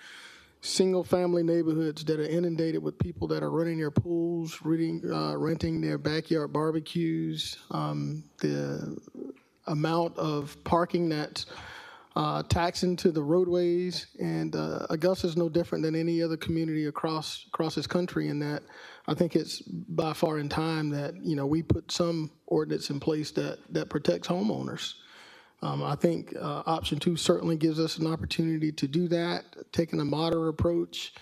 single-family neighborhoods that are inundated with people that are running their pools, renting their backyard barbecues, the amount of parking that's taxing to the roadways, and Augusta is no different than any other community across this country in that I think it's by far in time that, we put some ordinance in place that protects homeowners. I think option 2 certainly gives us an opportunity to do that, taking a moderate approach,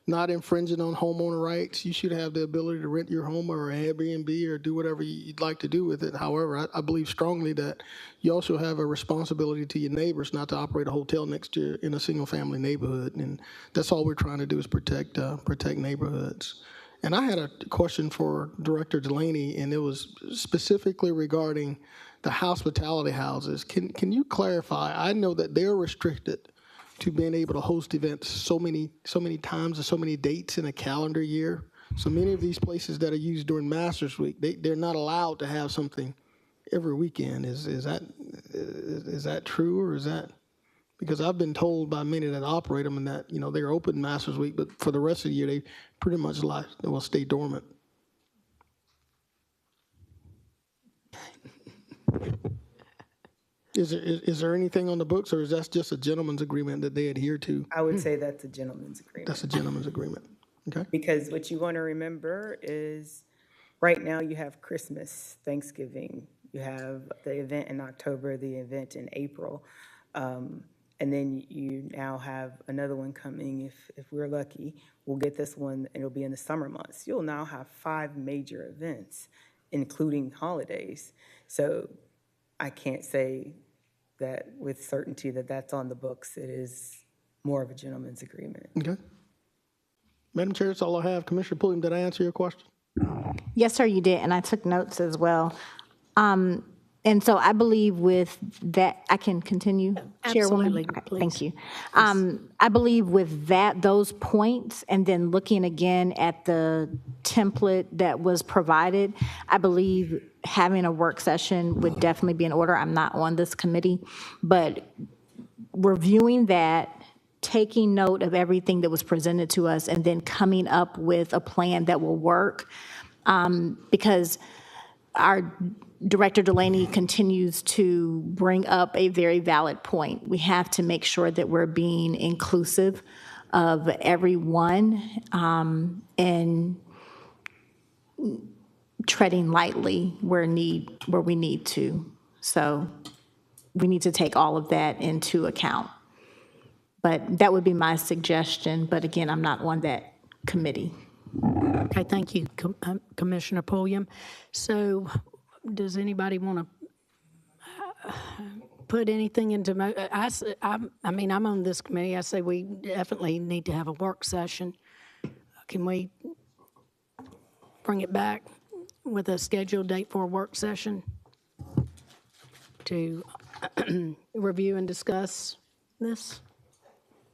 not infringing on homeowner rights. You should have the ability to rent your home or Airbnb or do whatever you'd like to do with it. However, I believe strongly that you also have a responsibility to your neighbors not to operate a hotel next to you in a single-family neighborhood, and that's all we're trying to do is protect neighborhoods. And I had a question for Director Delaney, and it was specifically regarding the hospitality houses. Can you clarify? I know that they're restricted to being able to host events so many times and so many dates in a calendar year. So many of these places that are used during Masters Week, they're not allowed to have something every weekend. Is that true, or is that, because I've been told by many that operate them and that they're open Masters Week, but for the rest of the year they pretty much will stay dormant. Is there anything on the books, or is that just a gentleman's agreement that they adhere to? I would say that's a gentleman's agreement. That's a gentleman's agreement. Okay. Because what you want to remember is right now you have Christmas, Thanksgiving, you have the event in October, the event in April. And then you now have another one coming, if we're lucky, we'll get this one, and it'll be in the summer months. You'll now have 5 major events, including holidays. So I can't say that with certainty that that's on the books. It is more of a gentleman's agreement. Okay. Madam Chair, that's all I have. Commissioner Pulliam, did I answer your question? Yes, sir, you did, and I took notes as well. And so I believe with that, I can continue, Chairwoman? Absolutely, Okay, thank you. I believe with that, those points, and then looking again at the template that was provided, I believe having a work session would definitely be in order. I'm not on this committee, but reviewing that, taking note of everything that was presented to us, and then coming up with a plan that will work, because our Director Delaney continues to bring up a very valid point. We have to make sure that we're being inclusive of everyone, and treading lightly where we need to. So we need to take all of that into account. But that would be my suggestion. But again, I'm not on that committee. Okay, thank you, Commissioner Pulliam. So does anybody want to put anything into, I mean, I'm on this committee. I say we definitely need to have a work session. Can we bring it back with a scheduled date for a work session to review and discuss this?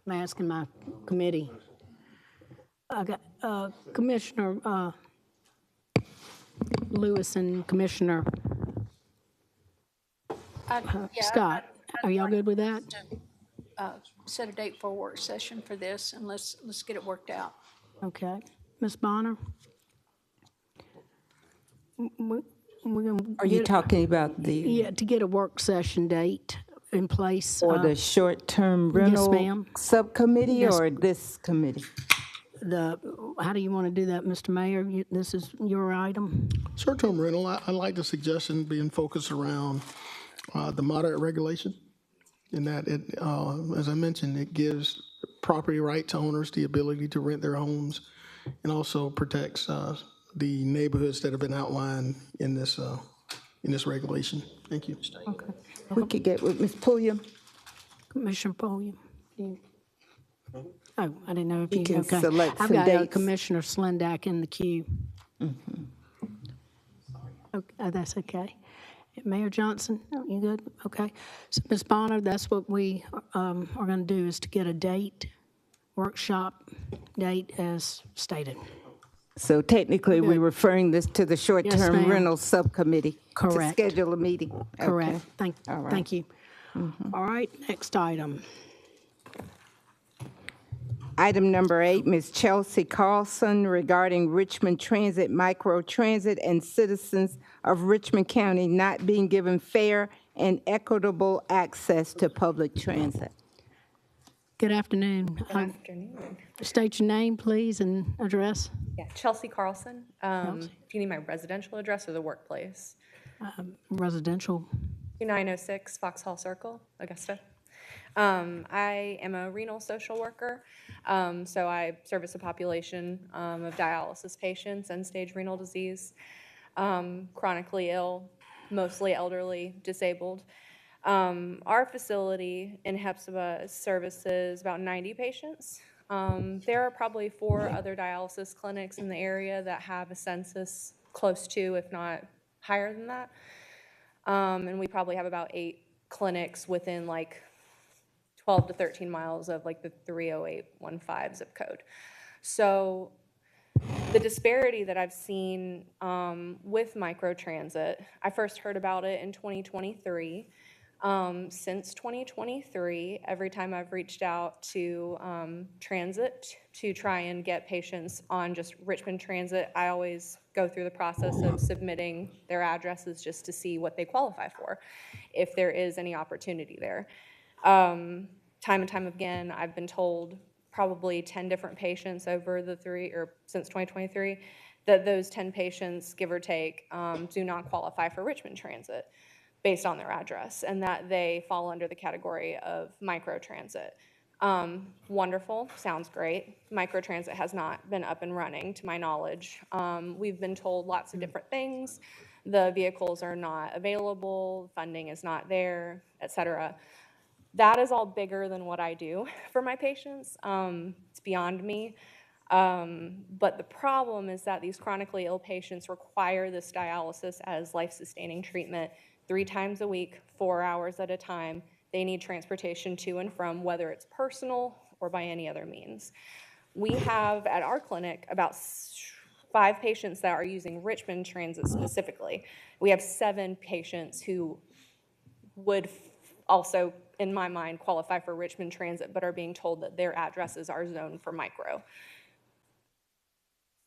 I'm asking my committee. I got Commissioner Lewis and Commissioner Scott. Are y'all good with that? Set a date for a work session for this, and let's get it worked out. Okay. Ms. Bonner? Are you talking about the? Yeah, to get a work session date in place. Or the short-term rental ma'am. subcommittee, Yes. or this committee? How do you want to do that, Mr. Mayor? This is your item. Short-term rental, I like the suggestion being focused around the moderate regulation, in that it, as I mentioned, it gives property rights owners the ability to rent their homes, and also protects the neighborhoods that have been outlined in this regulation. Thank you. Okay. We could get with Ms. Pulliam. Commissioner Pulliam. Oh, I didn't know if you can okay. select I've some got dates. Commissioner Slendak in the queue. Okay, that's okay. Mayor Johnson, you good? Okay. So, Ms. Bonner, that's what we are going to do, is to get a date, workshop date as stated. So technically, we're referring this to the short-term ma'am. rental subcommittee. Correct. To schedule a meeting. Correct. Okay. All right. Thank you. All right, next item. Item number 8, Ms. Chelsea Carlson, regarding Richmond Transit Microtransit and citizens of Richmond County not being given fair and equitable access to public transit. Good afternoon. Good afternoon. State your name, please, and address. Yeah, Chelsea Carlson. Do you need my residential address or the workplace? Residential. 2906 Foxhall Circle, Augusta. I am a renal social worker, so I service a population of dialysis patients, end-stage renal disease, chronically ill, mostly elderly, disabled. Our facility in Hepzibah services about 90 patients. There are probably 4 other dialysis clinics in the area that have a census close to, if not higher than that. And we probably have about 8 clinics within like 12 to 13 miles of like the 30815 zip code. So the disparity that I've seen with microtransit, I first heard about it in 2023. Since 2023, every time I've reached out to transit to try and get patients on just Richmond Transit, I always go through the process of submitting their addresses just to see what they qualify for, if there is any opportunity there. Time and time again, I've been told probably 10 different patients over the since 2023, that those 10 patients, give or take, do not qualify for Richmond Transit. based on their address, and that they fall under the category of microtransit. Wonderful, sounds great. Microtransit has not been up and running, to my knowledge. We've been told lots of different things. The vehicles are not available, funding is not there, et cetera. That is all bigger than what I do for my patients. It's beyond me. But the problem is that these chronically ill patients require this dialysis as life-sustaining treatment 3 times a week, 4 hours at a time. They need transportation to and from, whether it's personal or by any other means. We have at our clinic about 5 patients that are using Richmond Transit specifically. We have 7 patients who would also, in my mind, qualify for Richmond Transit, but are being told that their addresses are zoned for micro.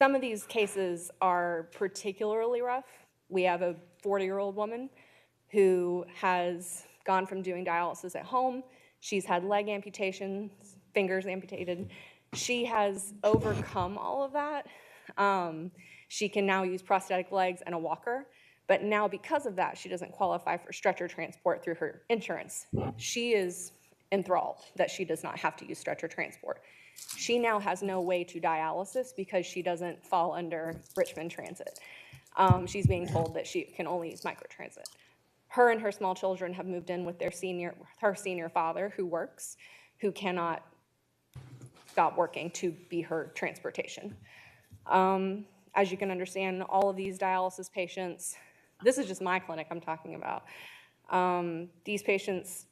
Some of these cases are particularly rough. We have a 40-year-old woman who has gone from doing dialysis at home. She's had leg amputations, fingers amputated. She has overcome all of that. She can now use prosthetic legs and a walker, but now because of that, she doesn't qualify for stretcher transport through her insurance. She is enthralled that she does not have to use stretcher transport. She now has no way to dialysis because she doesn't fall under Richmond Transit. She's being told that she can only use microtransit. Her and her small children have moved in with her senior father who works, who cannot stop working to be her transportation. As you can understand, all of these dialysis patients, this is just my clinic I'm talking about. These patients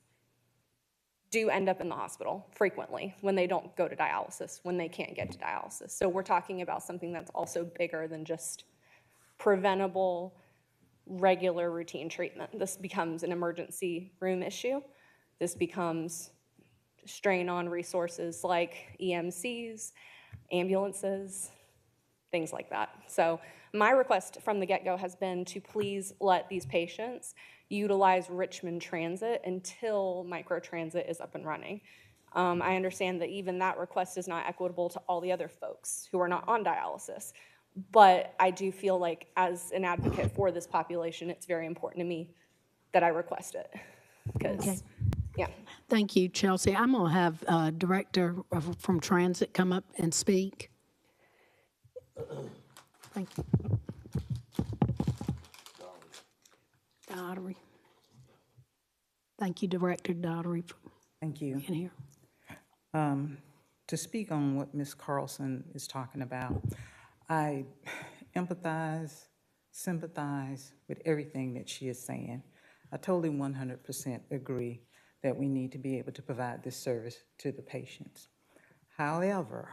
do end up in the hospital frequently when they don't go to dialysis, when they can't get to dialysis. So we're talking about something that's also bigger than just preventable, regular routine treatment. This becomes an emergency room issue. This becomes strain on resources like EMCs, ambulances, things like that. So my request from the get-go has been to please let these patients utilize Richmond Transit until microtransit is up and running. I understand that even that request is not equitable to all the other folks who are not on dialysis, but I do feel like as an advocate for this population, it's very important to me that I request it, because, yeah. Thank you, Chelsea. I'm going to have Director from Transit come up and speak. Thank you. Daughtery. Thank you, Director Daughtery, for Thank you. being here. To speak on what Ms. Carlson is talking about, I empathize, sympathize with everything that she is saying. I totally 100% agree that we need to be able to provide this service to the patients. However,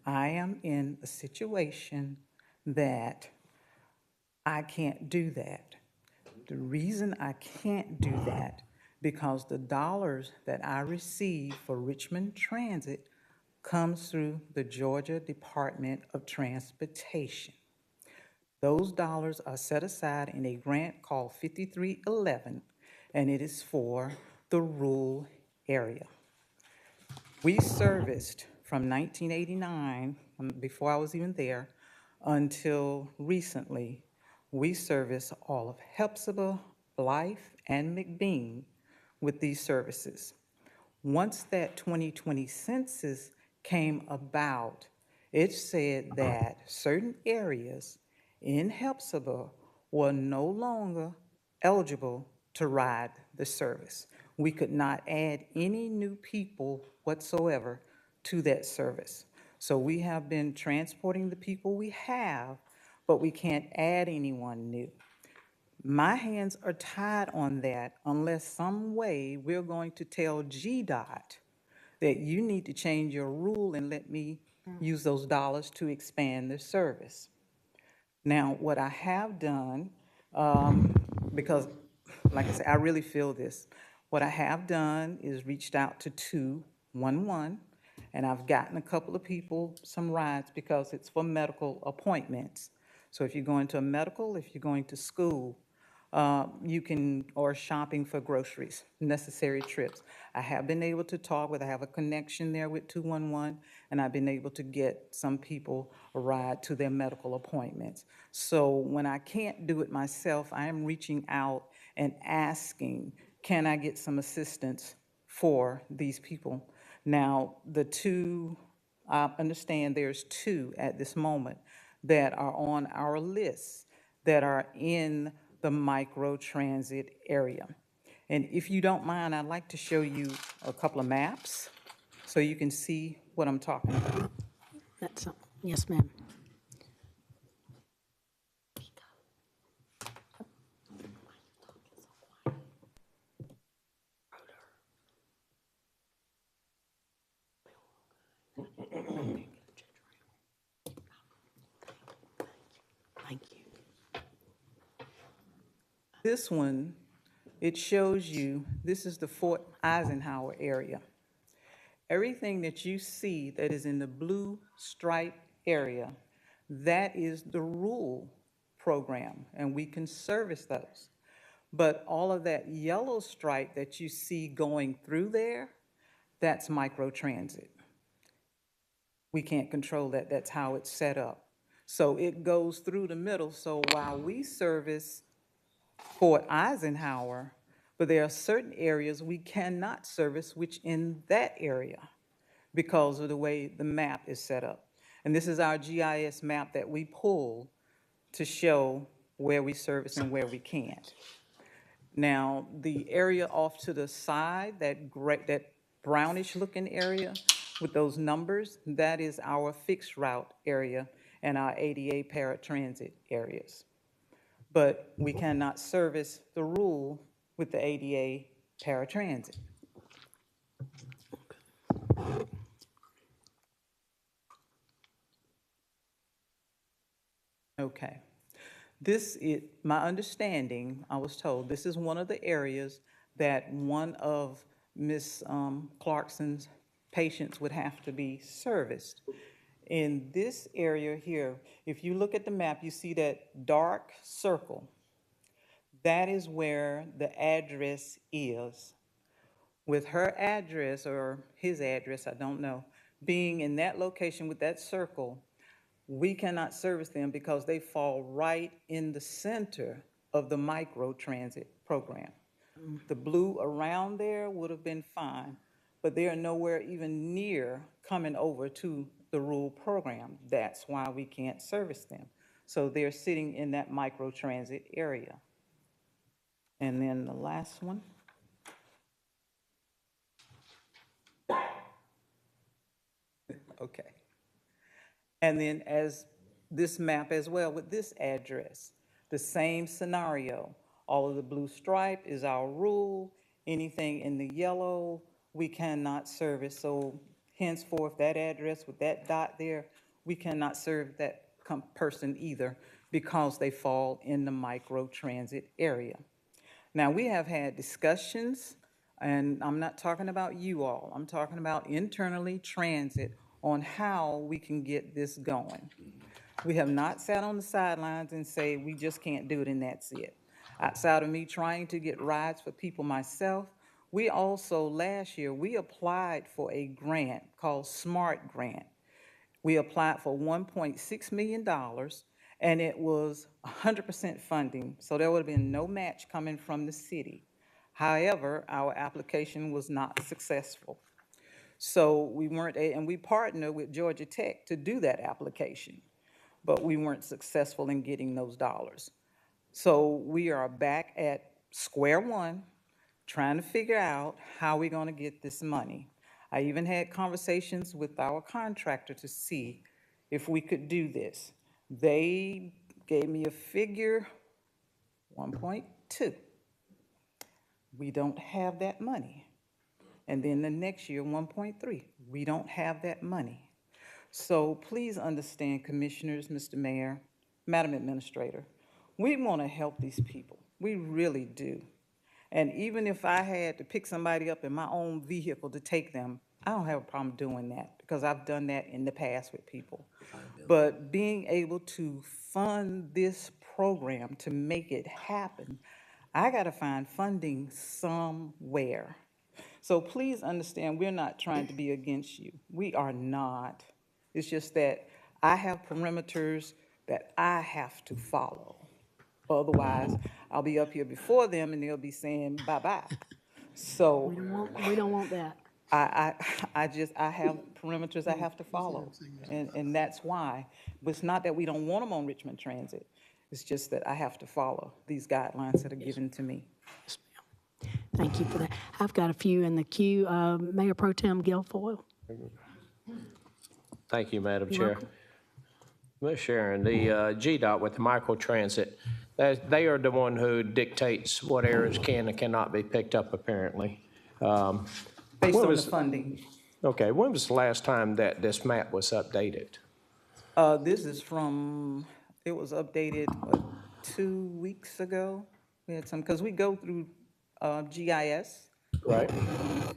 I am in a situation that I can't do that. The reason I can't do that, because the dollars that I receive for Richmond Transit comes through the Georgia Department of Transportation. Those dollars are set aside in a grant called 5311, and it is for the rural area. We serviced from 1989, before I was even there, until recently, we service all of Hepzibah, Blythe, and McBean with these services. Once that 2020 census came about, it said that certain areas in Hepzibah were no longer eligible to ride the service. We could not add any new people whatsoever to that service. So we have been transporting the people we have, but we can't add anyone new. My hands are tied on that unless some way we're going to tell GDOT that you need to change your rule and let me use those dollars to expand the service. Now, what I have done, because like I said, I really feel this, what I have done is reached out to 211, and I've gotten a couple of people some rides because it's for medical appointments. So if you're going to a medical, if you're going to school, or shopping for groceries, necessary trips. I have been able to talk with, I have a connection there with 211, and I've been able to get some people a ride to their medical appointments. So when I can't do it myself, I am reaching out and asking, can I get some assistance for these people? Now, I understand there's two at this moment that are on our list that are in the micro-transit area. And if you don't mind, I'd like to show you a couple of maps so you can see what I'm talking about. That's, yes, ma'am. Thank you. This one, it shows you, this is the Fort Eisenhower area. Everything that you see that is in the blue stripe area, that is the rural program, and we can service those. But all of that yellow stripe that you see going through there, that's microtransit. We can't control that. That's how it's set up. So it goes through the middle. So while we service Fort Eisenhower, but there are certain areas we cannot service, which in that area, because of the way the map is set up. And this is our GIS map that we pull to show where we service and where we can't. Now, the area off to the side, that brownish looking area with those numbers, that is our fixed route area and our ADA paratransit areas. But we cannot service the rural with the ADA paratransit. Okay. This is, my understanding, I was told, this is one of the areas that one of Ms. Clarkson's patients would have to be serviced. In this area here, if you look at the map, you see that dark circle. That is where the address is. With her address, or his address, I don't know, being in that location with that circle, we cannot service them because they fall right in the center of the micro-transit program. The blue around there would have been fine, but they are nowhere even near coming over to the rural program. That's why we can't service them. So they're sitting in that micro-transit area. And then the last one. Okay. And then as this map as well with this address, the same scenario. All of the blue stripe is our rule. Anything in the yellow, we cannot service. So henceforth, that address with that dot there, we cannot serve that person either because they fall in the micro-transit area. Now, we have had discussions, and I'm not talking about you all. I'm talking about internally transit on how we can get this going. We have not sat on the sidelines and say, we just can't do it and that's it. Outside of me trying to get rides for people myself, we also, last year, we applied for a grant called SMART Grant. We applied for $1.6 million, and it was 100% funding, so there would have been no match coming from the city. However, our application was not successful. So we weren't, and we partnered with Georgia Tech to do that application, but we weren't successful in getting those dollars. So we are back at square one, trying to figure out how we're going to get this money. I even had conversations with our contractor to see if we could do this. They gave me a figure, 1.2. We don't have that money. And then the next year, 1.3. We don't have that money. So please understand, commissioners, Mr. Mayor, Madam Administrator, we want to help these people. We really do. And even if I had to pick somebody up in my own vehicle to take them, I don't have a problem doing that because I've done that in the past with people. But being able to fund this program to make it happen, I got to find funding somewhere. So please understand, we're not trying to be against you. We are not. It's just that I have perimeters that I have to follow. Otherwise, I'll be up here before them and they'll be saying bye-bye. So We don't want that. I have perimeters I have to follow. And that's why. But it's not that we don't want them on Richmond Transit. It's just that I have to follow these guidelines that are given to me. Thank you for that. I've got a few in the queue. Mayor Pro Tem Guilfoyle. Thank you, Madam You're Chair. welcome. Ms. Sharon, the GDOT with the microtransit, they are the one who dictates what areas can and cannot be picked up, apparently. Based on the funding. Okay, when was the last time that this map was updated? This is from, it was updated, what, 2 weeks ago? We had some, because we go through GIS. Right.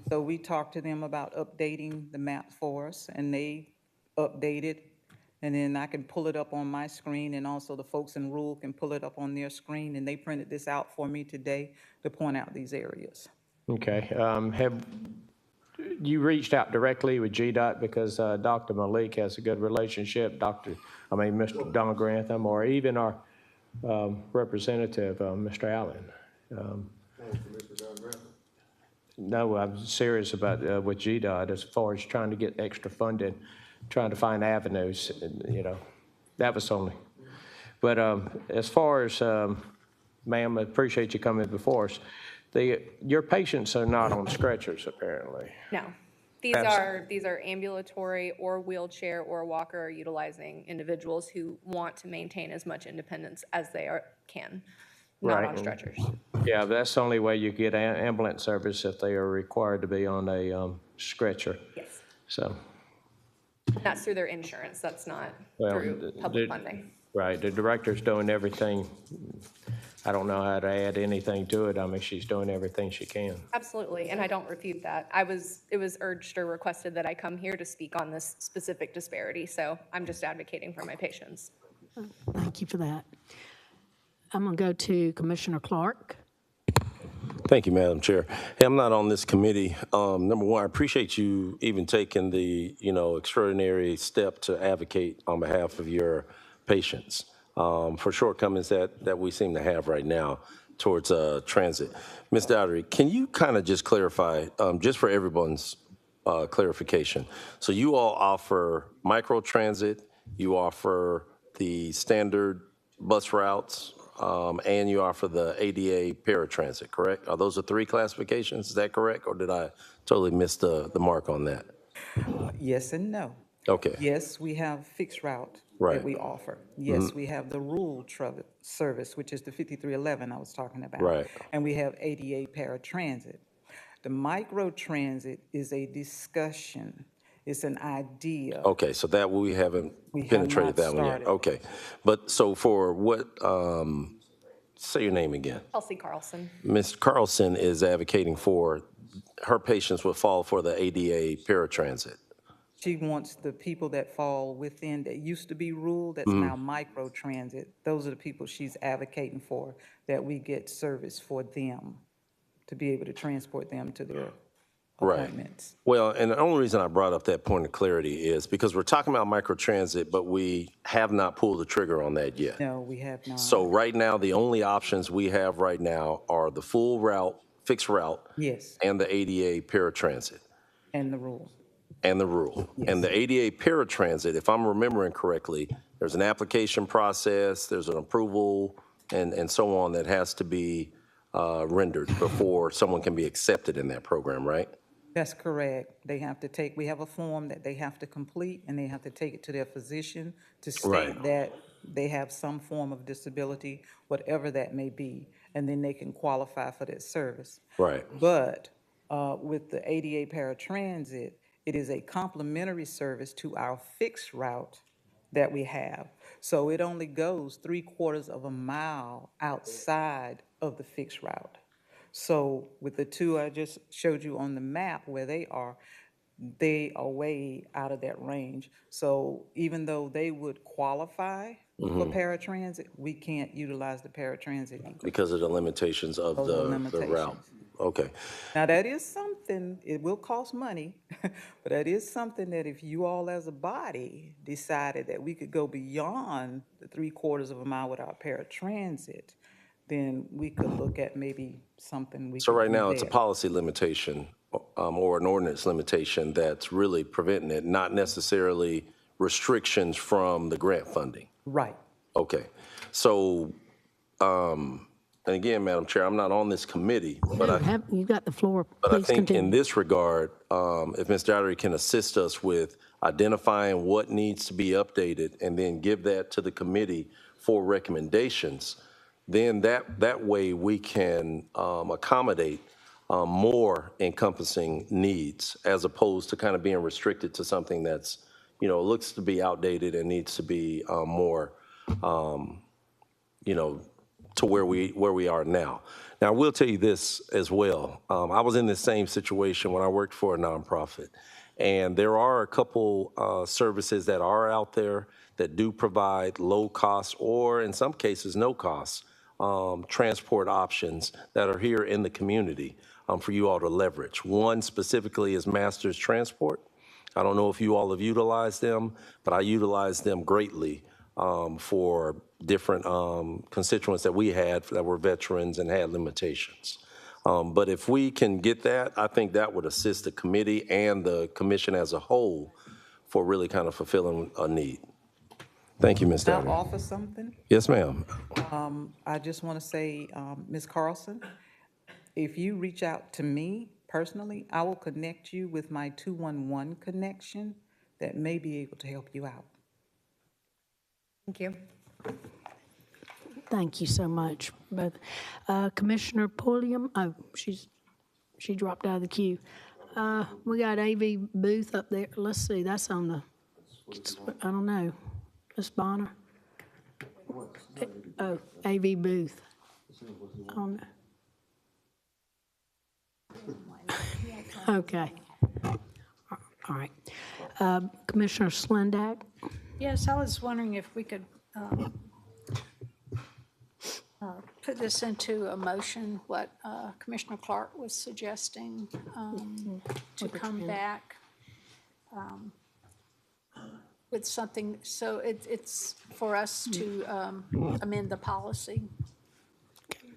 So we talked to them about updating the map for us, and they updated. And then I can pull it up on my screen, and also the folks in rural can pull it up on their screen, and they printed this out for me today to point out these areas. Okay. Have you reached out directly with GDOT because Dr. Malik has a good relationship, Mr. Don Grantham, or even our representative, Mr. Allen? No, I'm serious about with GDOT as far as trying to get extra funding, trying to find avenues, that was only. But as far as, ma'am, I appreciate you coming before us. Your patients are not on stretchers, apparently. No. These are ambulatory or wheelchair or walker utilizing individuals who want to maintain as much independence as they can, not Right. on stretchers. Yeah, but that's the only way you get ambulance service if they are required to be on a stretcher. Yes. So. That's through their insurance. That's not Well, through public funding. Right, the director's doing everything. I don't know how to add anything to it. I mean, she's doing everything she can. Absolutely, and I don't refute that. It was urged or requested that I come here to speak on this specific disparity, so I'm just advocating for my patients. Thank you for that. I'm going to go to Commissioner Clark. Thank you, Madam Chair. Hey, I'm not on this committee. Number one, I appreciate you even taking the, extraordinary step to advocate on behalf of your patients for shortcomings that we seem to have right now towards transit. Ms. Dowdery, can you kind of just clarify, just for everyone's clarification? So you all offer microtransit, you offer the standard bus routes, and you offer the ADA paratransit, correct? Are those the three classifications? Is that correct? Or did I totally miss the mark on that? Yes and no. Okay. Yes, we have fixed route Right. that we offer. Yes, we have the rural service, which is the 5311 I was talking about. Right. And we have ADA paratransit. The microtransit is a discussion. It's an idea. Okay, so that we haven't We have penetrated not that one yet. started. Okay. But so for what, say your name again. Chelsea Carlson. Ms. Carlson is advocating for, her patients would fall for the ADA paratransit. She wants the people that fall within, that used to be rural, that's now microtransit. Those are the people she's advocating for, that we get service for them, to be able to transport them to their appointments. Well, and the only reason I brought up that point of clarity is because we're talking about microtransit, but we have not pulled the trigger on that yet. No, we have not. So right now, the only options we have right now are the full route, fixed route, Yes, and the ADA paratransit. and the rural. And the rural. And the ADA paratransit, if I'm remembering correctly, there's an application process, there's an approval, and so on that has to be rendered before someone can be accepted in that program, right? That's correct. They have to take, we have a form that they have to complete, and they have to take it to their physician to state Right. that they have some form of disability, whatever that may be, and then they can qualify for that service. Right. But with the ADA paratransit, it is a complementary service to our fixed route that we have. So it only goes 3/4 of a mile outside of the fixed route. So with the two I just showed you on the map where they are, they are way out of that range. So even though they would qualify for paratransit, we can't utilize the paratransit either. Because of the limitations of Those are the route. limitations. Okay. Now, that is something, it will cost money, but that is something that if you all as a body decided that we could go beyond the 3/4 of a mile without paratransit, then we could look at maybe something we So could right do now, it's a there. policy limitation or an ordinance limitation that's really preventing it, not necessarily restrictions from the grant funding. Right. Okay. So, and again, Madam Chair, I'm not on this committee, but You got the floor. But I Please think in continue. this regard, if Ms. Dowdery can assist us with identifying what needs to be updated and then give that to the committee for recommendations, then that way we can accommodate more encompassing needs as opposed to kind of being restricted to something that's, looks to be outdated and needs to be more, to where we are now. Now, I will tell you this as well. I was in the same situation when I worked for a nonprofit, and there are a couple services that are out there that do provide low cost or in some cases no cost transport options that are here in the community for you all to leverage. One specifically is Masters Transport. I don't know if you all have utilized them, but I utilize them greatly for different constituents that we had that were veterans and had limitations. But if we can get that, I think that would assist the committee and the commission as a whole for really kind of fulfilling a need. Thank you, Ms. Can I Dowdery. offer something? Yes, ma'am. I just want to say, Ms. Carlson, if you reach out to me personally, I will connect you with my 211 connection that may be able to help you out. Thank you. Thank you so much. But Commissioner Pulliam, she dropped out of the queue. We got AV Booth up there. Let's see, that's on the, I don't know. Ms. Bonner? Oh, AV Booth. I don't know. Okay. All right. Commissioner Slendak? Yes, I was wondering if we could put this into a motion, what Commissioner Clark was suggesting, to come back with something, so it's for us to amend the policy.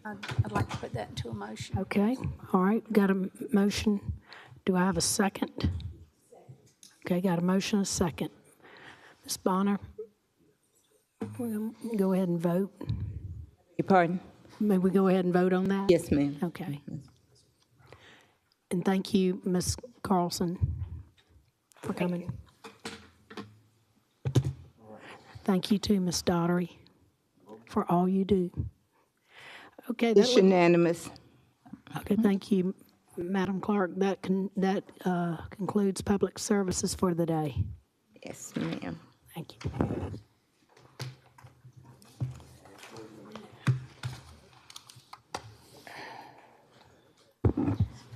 I'd like to put that into a motion. Okay, all right, got a motion. Do I have a second? Okay, got a motion, a second. Ms. Bonner, we'll go ahead and vote. Your pardon? May we go ahead and vote on that? Yes, ma'am. Okay. And thank you, Ms. Carlson, for coming. Thank you too, Ms. Daughtery, for all you do. Okay. It's unanimous. Okay, thank you, Madam Clerk. That concludes public services for the day. Yes, ma'am. Thank you.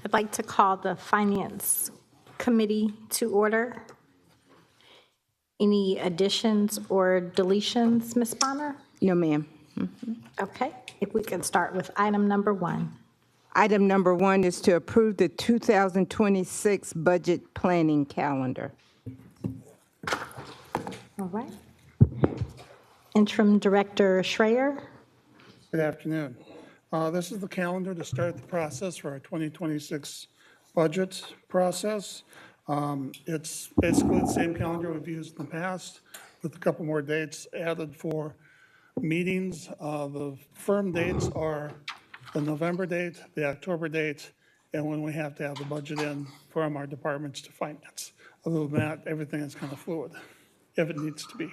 I'd like to call the Finance Committee to order. Any additions or deletions, Ms. Bonner? No, ma'am. Okay, if we can start with item number 1. Item number 1 is to approve the 2026 budget planning calendar. All right. Interim Director Schreier. Good afternoon. This is the calendar to start the process for our 2026 budget process. It's basically the same calendar we've used in the past with a couple more dates added for meetings. The firm dates are the November date, the October date, and when we have to have the budget in from our departments to finance. Other than that, everything is kind of fluid, if it needs to be.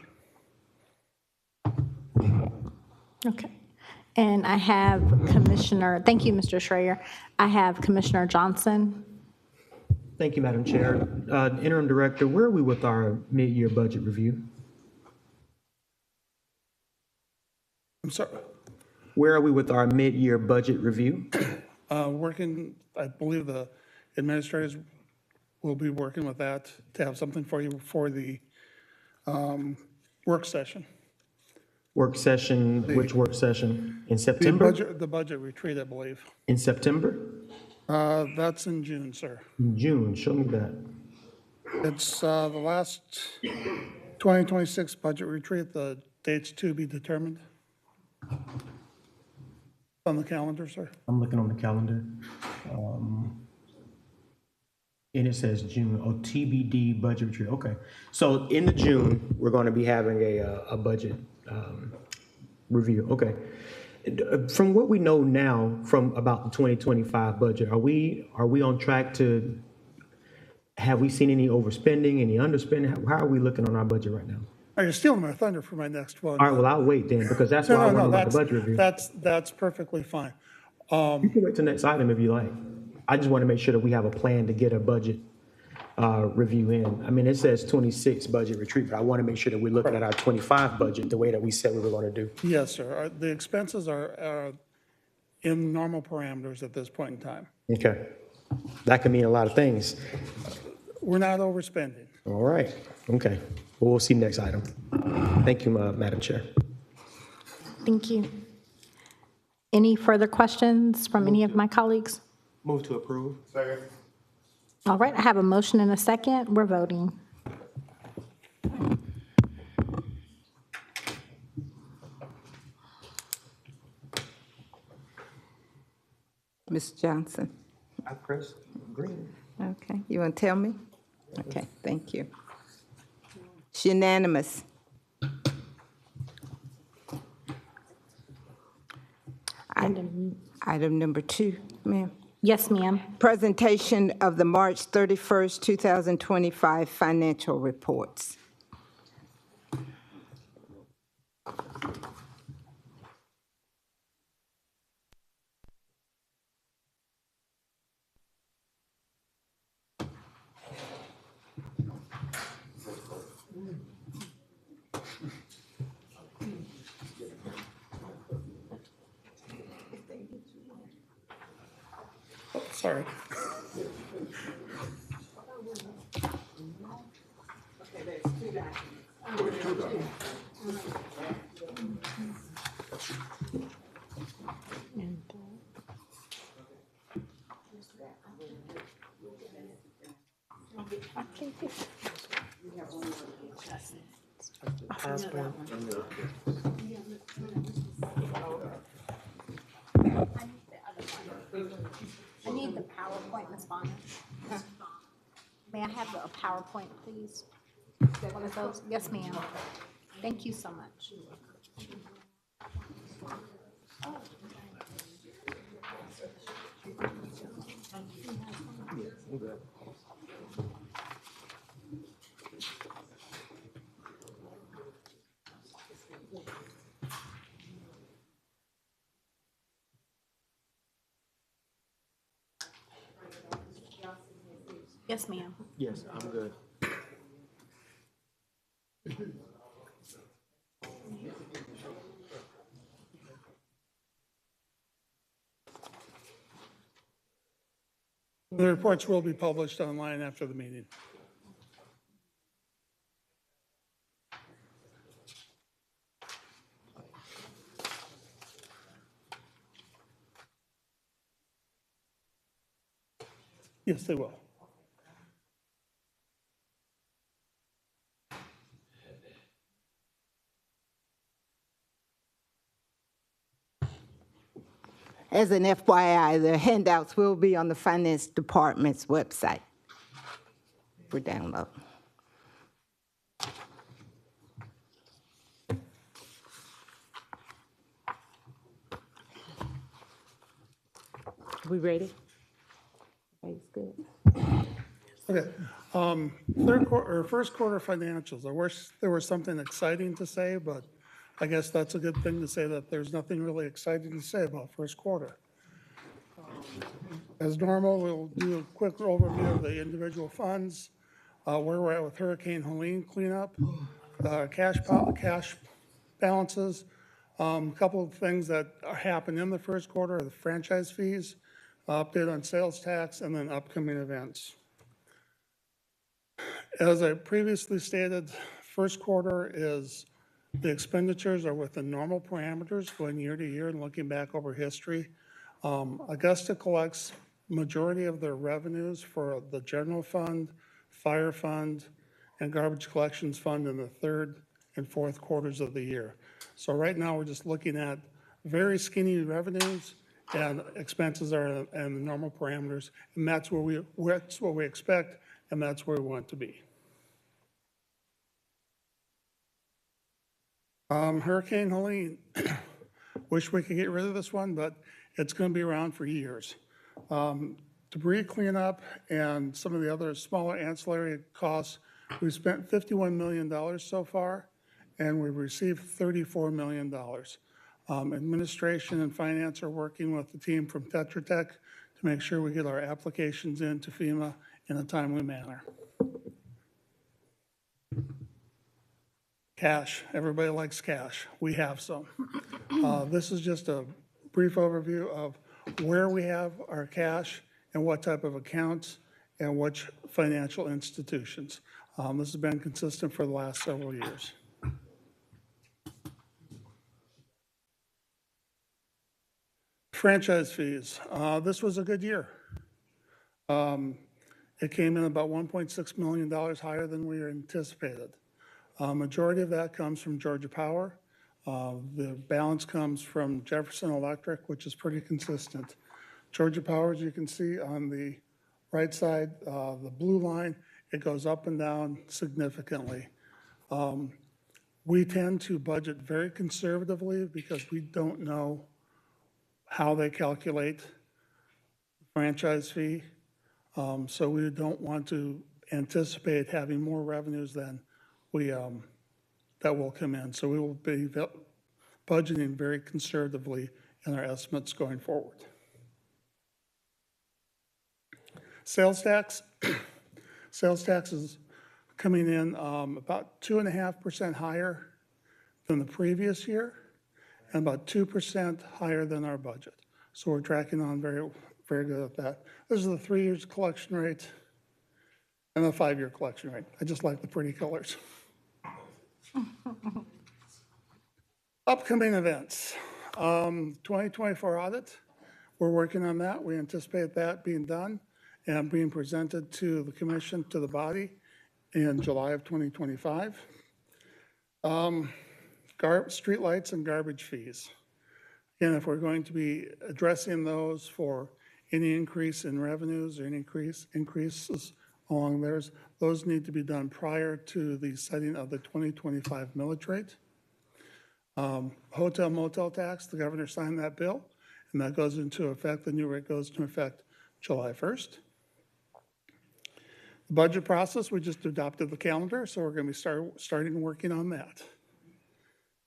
Okay. And I have Commissioner, thank you, Mr. Schreier. I have Commissioner Johnson. Thank you, Madam Chair. Interim Director, where are we with our mid-year budget review? I'm sorry. Where are we with our mid-year budget review? Working, I believe the administrator's we'll be working with that to have something for you for the work session. Work session, which work session? In The September? budget retreat, I believe. In September? That's in June, sir. In June, show me that. It's the last 2026 budget retreat, the dates to be determined. On the calendar, sir. I'm looking on the calendar. And it says June, oh, TBD budget retreat, okay. So in the June, we're going to be having a budget review, okay. From what we know now from about the 2025 budget, are we on track to, have we seen any overspending, any underspending? How are we looking on our budget right now? Are you stealing my thunder for my next one? All right, well, I'll wait then, because that's why I want to look at the budget review. That's perfectly fine. You can wait till next item if you like. I just want to make sure that we have a plan to get a budget review in. I mean, it says 26 budget retreat, but I want to make sure that we're looking at our 25 budget the way that we said we were going to do. Yes, sir. The expenses are in normal parameters at this point in time. Okay. That can mean a lot of things. We're not overspending. All right. Okay. Well, we'll see next item. Thank you, Madam Chair. Thank you. Any further questions from any of my colleagues? Move to approve. Second. All right, I have a motion and a second. We're voting. Ms. Johnson? I press green. Okay, you want to tell me? Okay, thank you. It's unanimous. Item number 2, ma'am. Yes, ma'am. Presentation of the March 31st, 2025 financial reports. Sorry. I need the PowerPoint, Ms. Bonner. May I have the PowerPoint, please? Is that one of those? Yes, ma'am. Thank you so much. Yes, ma'am. Yes, I'm good. The reports will be published online after the meeting. Yes, they will. As an FYI, the handouts will be on the Finance Department's website for download. We ready? Everybody's good. Okay. First quarter financials. I wish there was something exciting to say, but I guess that's a good thing to say that there's nothing really exciting to say about first quarter. As normal, we'll do a quick overview of the individual funds, where we're at with Hurricane Helene cleanup, cash balances, a couple of things that happened in the first quarter are the franchise fees, update on sales tax, and then upcoming events. As I previously stated, first quarter is, the expenditures are within normal parameters going year to year and looking back over history. Augusta collects majority of their revenues for the general fund, fire fund, and garbage collections fund in the third and fourth quarters of the year. So right now, we're just looking at very skinny revenues, and expenses are in the normal parameters, and that's what we expect, and that's where we want to be. Hurricane Helene, wish we could get rid of this one, but it's going to be around for years. Debris cleanup and some of the other smaller ancillary costs, we've spent $51 million so far, and we've received $34 million. Administration and finance are working with the team from Tetra Tech to make sure we get our applications into FEMA in a timely manner. Cash, everybody likes cash. We have some. This is just a brief overview of where we have our cash and what type of accounts and which financial institutions. This has been consistent for the last several years. Franchise fees. This was a good year. It came in about $1.6 million higher than we anticipated. Majority of that comes from Georgia Power. The balance comes from Jefferson Electric, which is pretty consistent. Georgia Power, as you can see on the right side, the blue line, it goes up and down significantly. We tend to budget very conservatively because we don't know how they calculate the franchise fee. So we don't want to anticipate having more revenues than that will come in. So we will be budgeting very conservatively in our estimates going forward. Sales tax. Sales tax is coming in about 2.5% higher than the previous year and about 2% higher than our budget. So we're tracking on very, very good at that. This is the 3 years collection rate and the 5-year collection rate. I just like the pretty colors. Upcoming events. 2024 audit. We're working on that. We anticipate that being done and being presented to the commission, to the body, in July of 2025. Street lights and garbage fees. Again, if we're going to be addressing those for any increase in revenues or any increases along theirs, those need to be done prior to the setting of the 2025 millage rate. Hotel motel tax, the governor signed that bill, and that goes into effect, the new rate goes into effect July 1st. The budget process, we just adopted the calendar, so we're going to be starting working on that.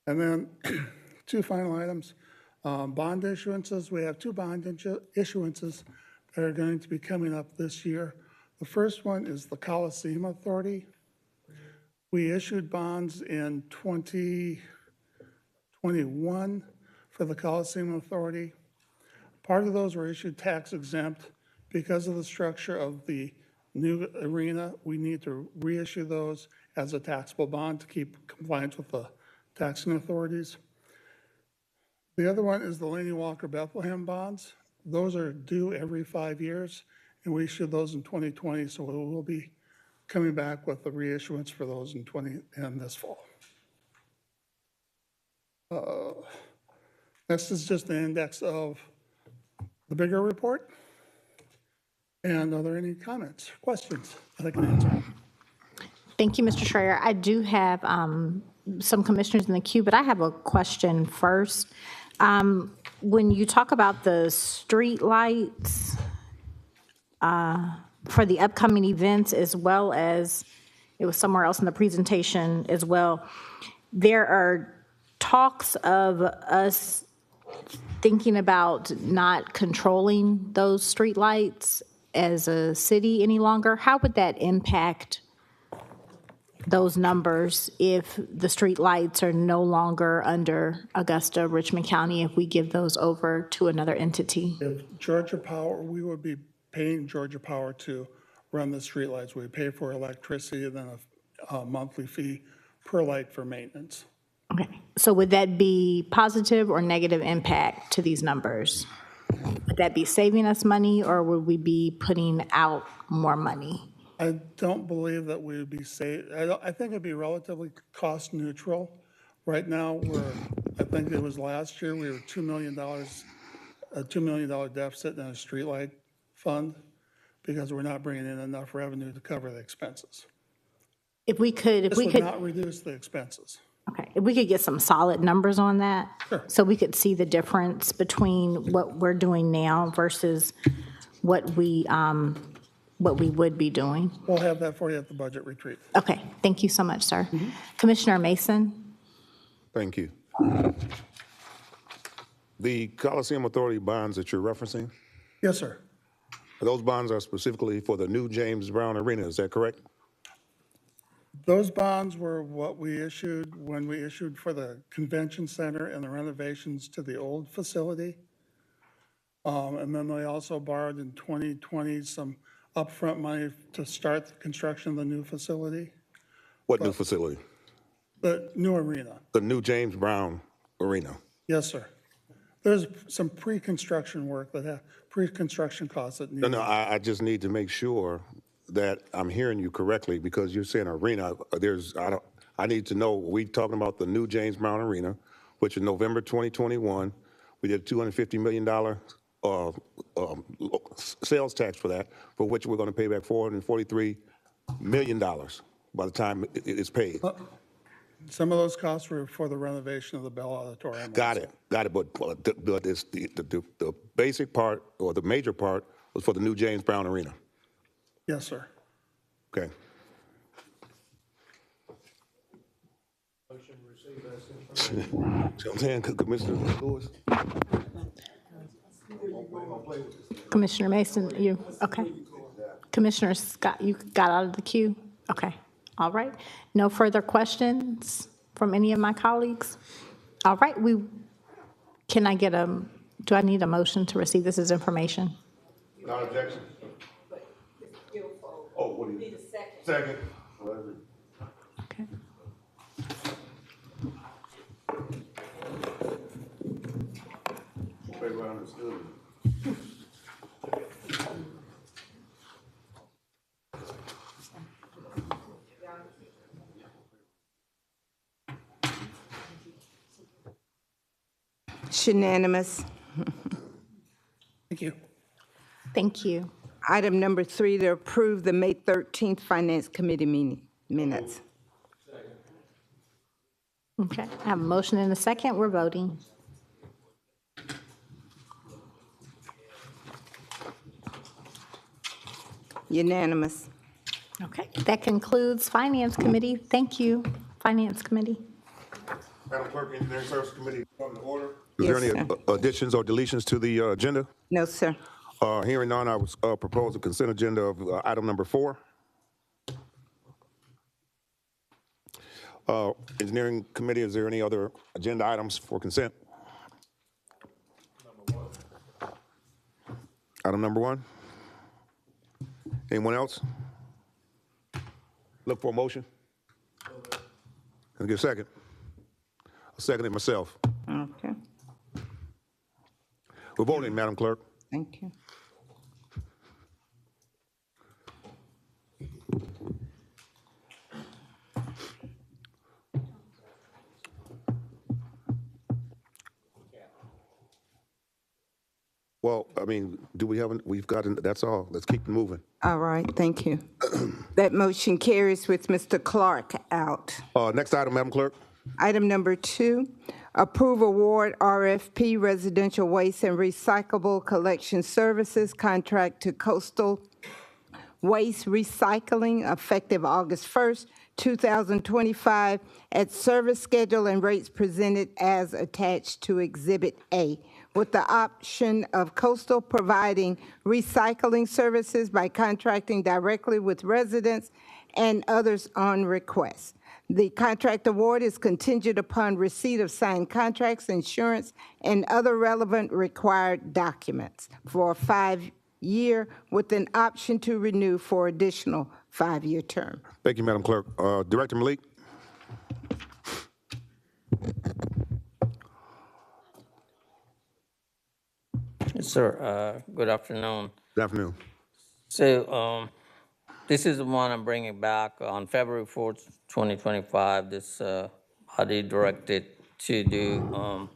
And then 2 final items. Bond issuances, we have 2 bond issuances that are going to be coming up this year. The first one is the Coliseum Authority. We issued bonds in 2021 for the Coliseum Authority. Part of those were issued tax exempt. Because of the structure of the new arena, we need to reissue those as a taxable bond to keep compliance with the taxing authorities. The other one is the Laney Walker Bethlehem bonds. Those are due every 5 years, and we issued those in 2020, so we will be coming back with the reissuance for those in this fall. This is just an index of the bigger report. And are there any comments, questions that I can answer? Thank you, Mr. Schreier. I do have some commissioners in the queue, but I have a question first. When you talk about the street lights for the upcoming events, as well as, it was somewhere else in the presentation as well, there are talks of us thinking about not controlling those street lights as a city any longer. How would that impact those numbers if the street lights are no longer under Augusta, Richmond County, if we give those over to another entity? If Georgia Power, we would be paying Georgia Power to run the streetlights. We pay for electricity and then a monthly fee per light for maintenance. Okay, so would that be positive or negative impact to these numbers? Would that be saving us money, or would we be putting out more money? I don't believe that we would be I think it'd be relatively cost neutral. Right now, I think it was last year, we were $2 million, a $2 million deficit in a streetlight fund because we're not bringing in enough revenue to cover the expenses. If we could, This would not reduce the expenses. okay, if we could get some solid numbers on that, so we could see the difference between what we're doing now versus what we would be doing. We'll have that for you at the budget retreat. Okay, thank you so much, sir. Commissioner Mason? Thank you. The Coliseum Authority bonds that you're referencing, Yes, sir. those bonds are specifically for the new James Brown Arena, is that correct? Those bonds were what we issued when we issued for the convention center and the renovations to the old facility. And then they also borrowed in 2020 some upfront money to start the construction of the new facility, What new facility? the new arena. The new James Brown Arena. Yes, sir. There's some pre-construction work pre-construction costs that need. No, I just need to make sure that I'm hearing you correctly because you're saying arena. I need to know, we talking about the new James Brown Arena, which in November 2021, we did $250 million sales tax for that, for which we're going to pay back $443 million by the time it's paid. Some of those costs were for the renovation of the Bell Auditorium. Got it. But the basic part or the major part was for the new James Brown Arena. Yes, sir. Okay. See what I'm saying, Commissioner Lewis? Commissioner Mason, you, okay. Commissioner Scott, you got out of the queue? Okay, all right. No further questions from any of my colleagues? All right, do I need a motion to receive this as information? Without objection. Oh, what do you? Second. Okay. It's unanimous. Thank you. Thank you. Item number 3, to approve the May 13th Finance Committee minutes. Okay, I have a motion and a second. We're voting. Unanimous. Okay, that concludes Finance Committee. Thank you, Finance Committee. Madam Clerk, Engineering Services Committee, come to order. Yes, Is there any additions or deletions to the agenda? No, sir. Hearing none, I would propose a consent agenda of item number 4. Engineering Committee, is there any other agenda items for consent? Item number 1. Anyone else? Look for a motion. Can I get a second? I'll second it myself. Okay, We're voting, Madam Clerk. thank you. Well, I mean, we've gotten, that's all. Let's keep moving. All right, thank you. That motion carries with Mr. Clark out. Next item, Madam Clerk. Item number 2, approve award RFP Residential Waste and Recyclable Collection Services contract to Coastal Waste Recycling effective August 1st, 2025 at service schedule and rates presented as attached to Exhibit A, with the option of Coastal providing recycling services by contracting directly with residents and others on request. The contract award is contingent upon receipt of signed contracts, insurance, and other relevant required documents for a year with an option to renew for additional 5-year term. Thank you, Madam Clerk. Director Malik? Yes, sir. Good afternoon. Good afternoon. So this is the one I'm bringing back on February 4th, 2025. This body directed to do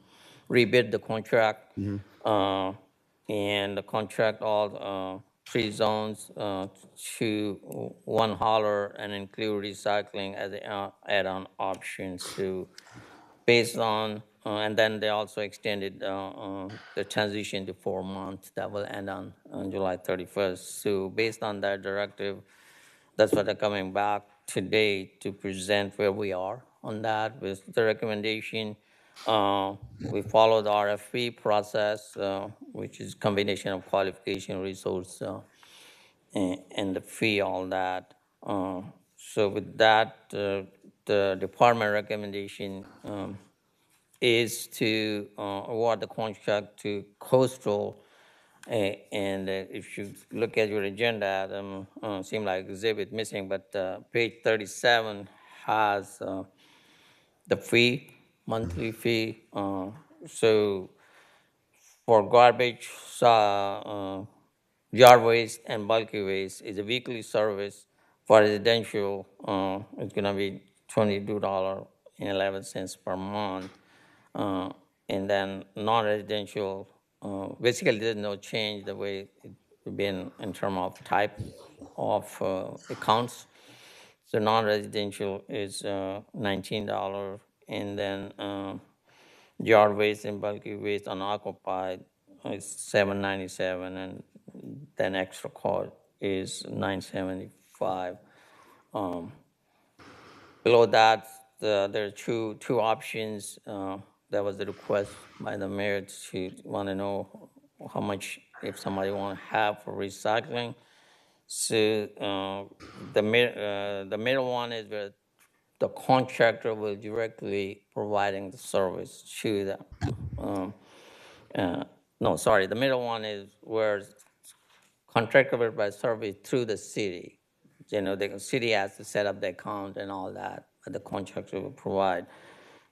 rebid the contract and the contract all 3 zones to one hauler and include recycling as an add-on option. So based on, and then they also extended the transition to 4 months that will end on July 31st. So based on that directive, that's what they're coming back today to present where we are on that with the recommendation. We follow the RFP process, which is combination of qualification, resource, and the fee, all that. So with that, the department recommendation is to award the contract to Coastal. And if you look at your agenda, Adam, seem like exhibit missing, but page 37 has the fee, monthly fee. So for garbage, yard waste, and bulky waste is a weekly service. For residential, it's gonna be $22.11 per month. And then non-residential, basically there's no change the way it's been in terms of type of accounts. So non-residential is $19, and then yard waste and bulky waste unoccupied is $7.97, and then extra cost is $9.75. Below that, there are two options. That was the request by the mayor to want to know how much if somebody want to have for recycling. So the middle one is where the contractor will directly providing the service to them. No, sorry, the middle one is where contractor will provide service through the city. You know, the city has to set up the account and all that, but the contractor will provide.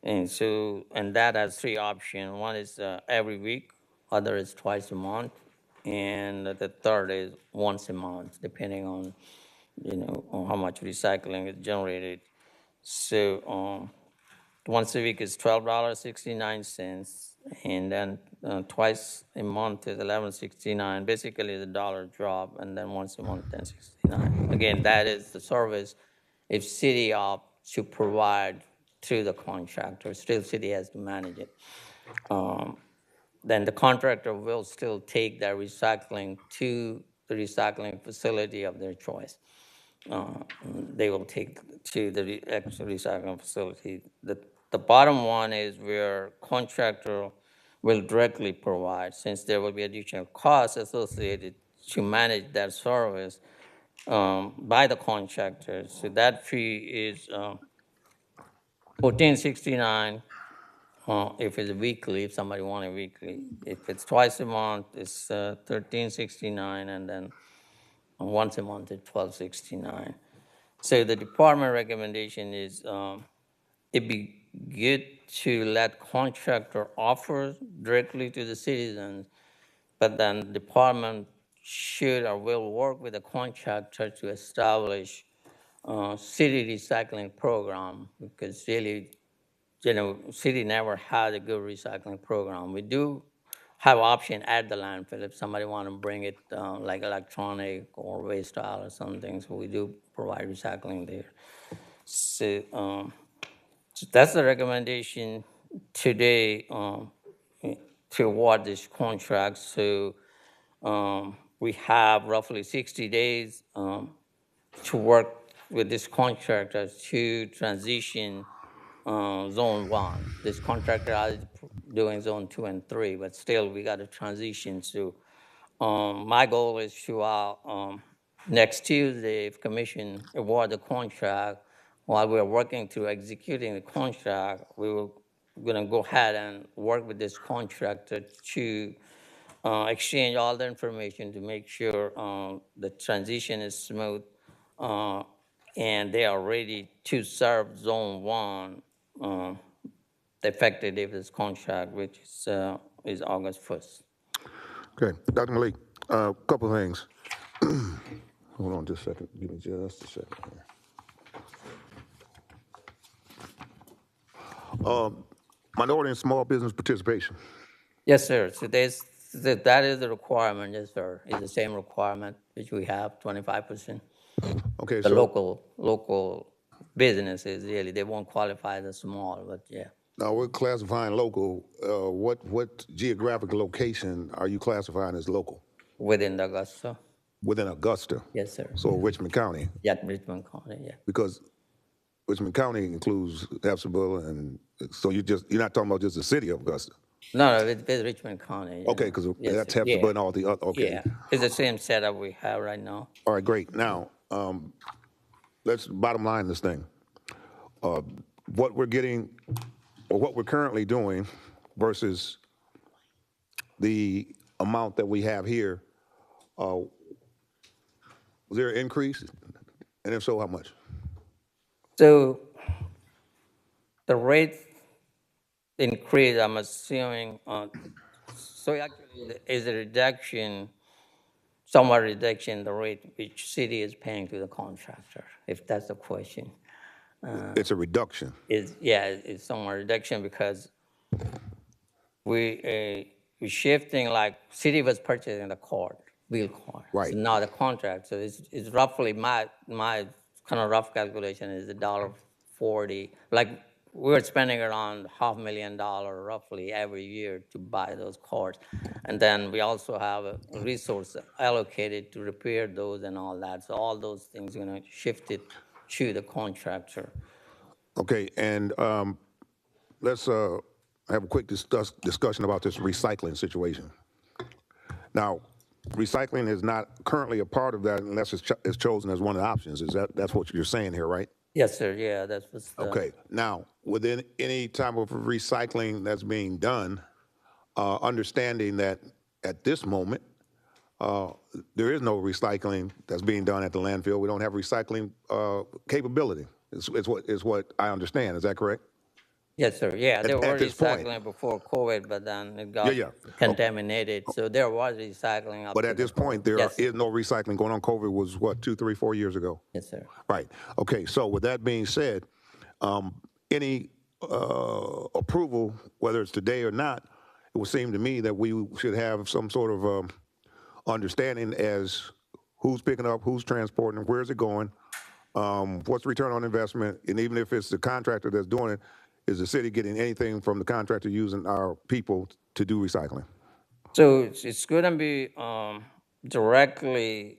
And so, and that has 3 options. One is every week, other is twice a month, and the third is once a month, depending on, on how much recycling is generated. So once a week is $12.69, and then twice a month is $11.69. Basically, it's $1 drop, and then once a month, $10.69. Again, that is the service if city opt to provide through the contractor. Still, city has to manage it. Then the contractor will still take that recycling to the recycling facility of their choice. They will take to the actual recycling facility. The bottom one is where contractor will directly provide, since there will be additional costs associated to manage that service by the contractor. So that fee is $14.69 if it's weekly, if somebody wants it weekly. If it's twice a month, it's $13.69, and then once a month, it's $12.69. So the department recommendation is it'd be good to let contractor offer directly to the citizens, but then the department should or will work with the contractor to establish city recycling program, because really, city never had a good recycling program. We do have option at the landfill if somebody want to bring it like electronic or waste oil or something. So we do provide recycling there. So that's the recommendation today to award this contract. So we have roughly 60 days to work with this contractor to transition zone 1. This contractor is doing zone 2 and 3, but still we got to transition. So my goal is to next Tuesday, if commission award the contract, while we're working through executing the contract, we're going to go ahead and work with this contractor to exchange all the information to make sure the transition is smooth, and they are ready to serve Zone 1, the effective date of this contract, which is August 1st. Okay, Dr. Malik, a couple of things. Hold on just a second. Give me just a second here. Minority and small business participation. Yes, sir. So that is the requirement, yes, sir. It's the same requirement which we have, 25%. Okay, The so local businesses, really, they won't qualify as small, but yeah. now we're classifying local. What geographic location are you classifying as local? Within the Augusta. Within Augusta. Yes, sir. So Richmond County. Yeah, Richmond County, yeah. Because Richmond County includes Epsonville, and so you're not talking about just the city of Augusta. No, with Richmond County. Okay, because that's sir. Epsonville and all the other. Okay. Yeah, it's the same setup we have right now. All right, great. Now, let's bottom line this thing. What we're getting, or what we're currently doing versus the amount that we have here, was there an increase? And if so, how much? So the rate increase, I'm assuming, so actually is a reduction, somewhat reduction in the rate which city is paying to the contractor, if that's the question. It's a reduction. It's somewhat reduction because we're shifting, like city was purchasing the car, wheel car. Right. So now the contract, so it's roughly, my kind of rough calculation is $1.40. Like we were spending around $500,000 roughly every year to buy those cars. And then we also have a resource allocated to repair those and all that. So all those things are gonna shift it to the contractor. Okay, and let's have a quick discussion about this recycling situation. Now, recycling is not currently a part of that unless it's chosen as one of the options. That's what you're saying here, right? Yes, sir. Yeah, that's what's the... Okay. Now, within any type of recycling that's being done, understanding that at this moment, there is no recycling that's being done at the landfill. We don't have recycling capability. Is what I understand. Is that correct? Yes, sir. Yeah, they were At this point. recycling before COVID, but then it got contaminated. So there was recycling. But at this point, there Yes, is no recycling going on. COVID was what, 2, 3, 4 years ago? Yes, sir. Right. Okay. So with that being said, any approval, whether it's today or not, it would seem to me that we should have some sort of understanding as who's picking up, who's transporting, where is it going, what's the return on investment, and even if it's the contractor that's doing it, is the city getting anything from the contractor using our people to do recycling? So it's going to be directly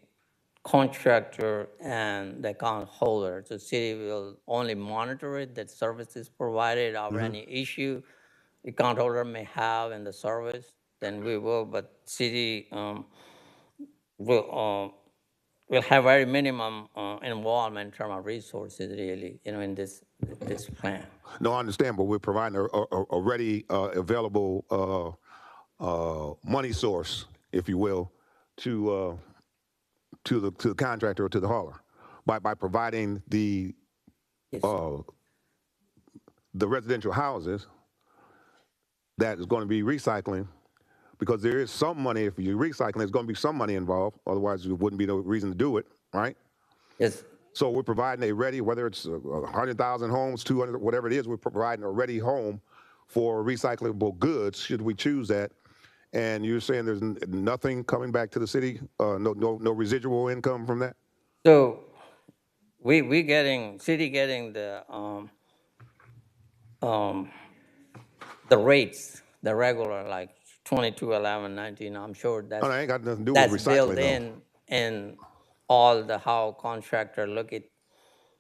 contractor and the account holder. The city will only monitor it, that service is provided, or any issue the account holder may have in the service, then we will, but city will have very minimum involvement in terms of resources, really, in this plan. No, I understand, but we're providing a ready, available money source, if you will, to the contractor or to the hauler by providing the residential houses that is going to be recycling, because there is some money, if you're recycling, there's going to be some money involved. Otherwise, there wouldn't be no reason to do it, right? Yes. So we're providing a ready, whether it's 100,000 homes, 200, whatever it is, we're providing a ready home for recyclable goods, should we choose that. And you're saying there's nothing coming back to the city, no residual income from that? So city getting the rates, the regular, like 22, 11, 19, I'm sure that's, that ain't got nothing to do with recycling, built in all the how contractor look at,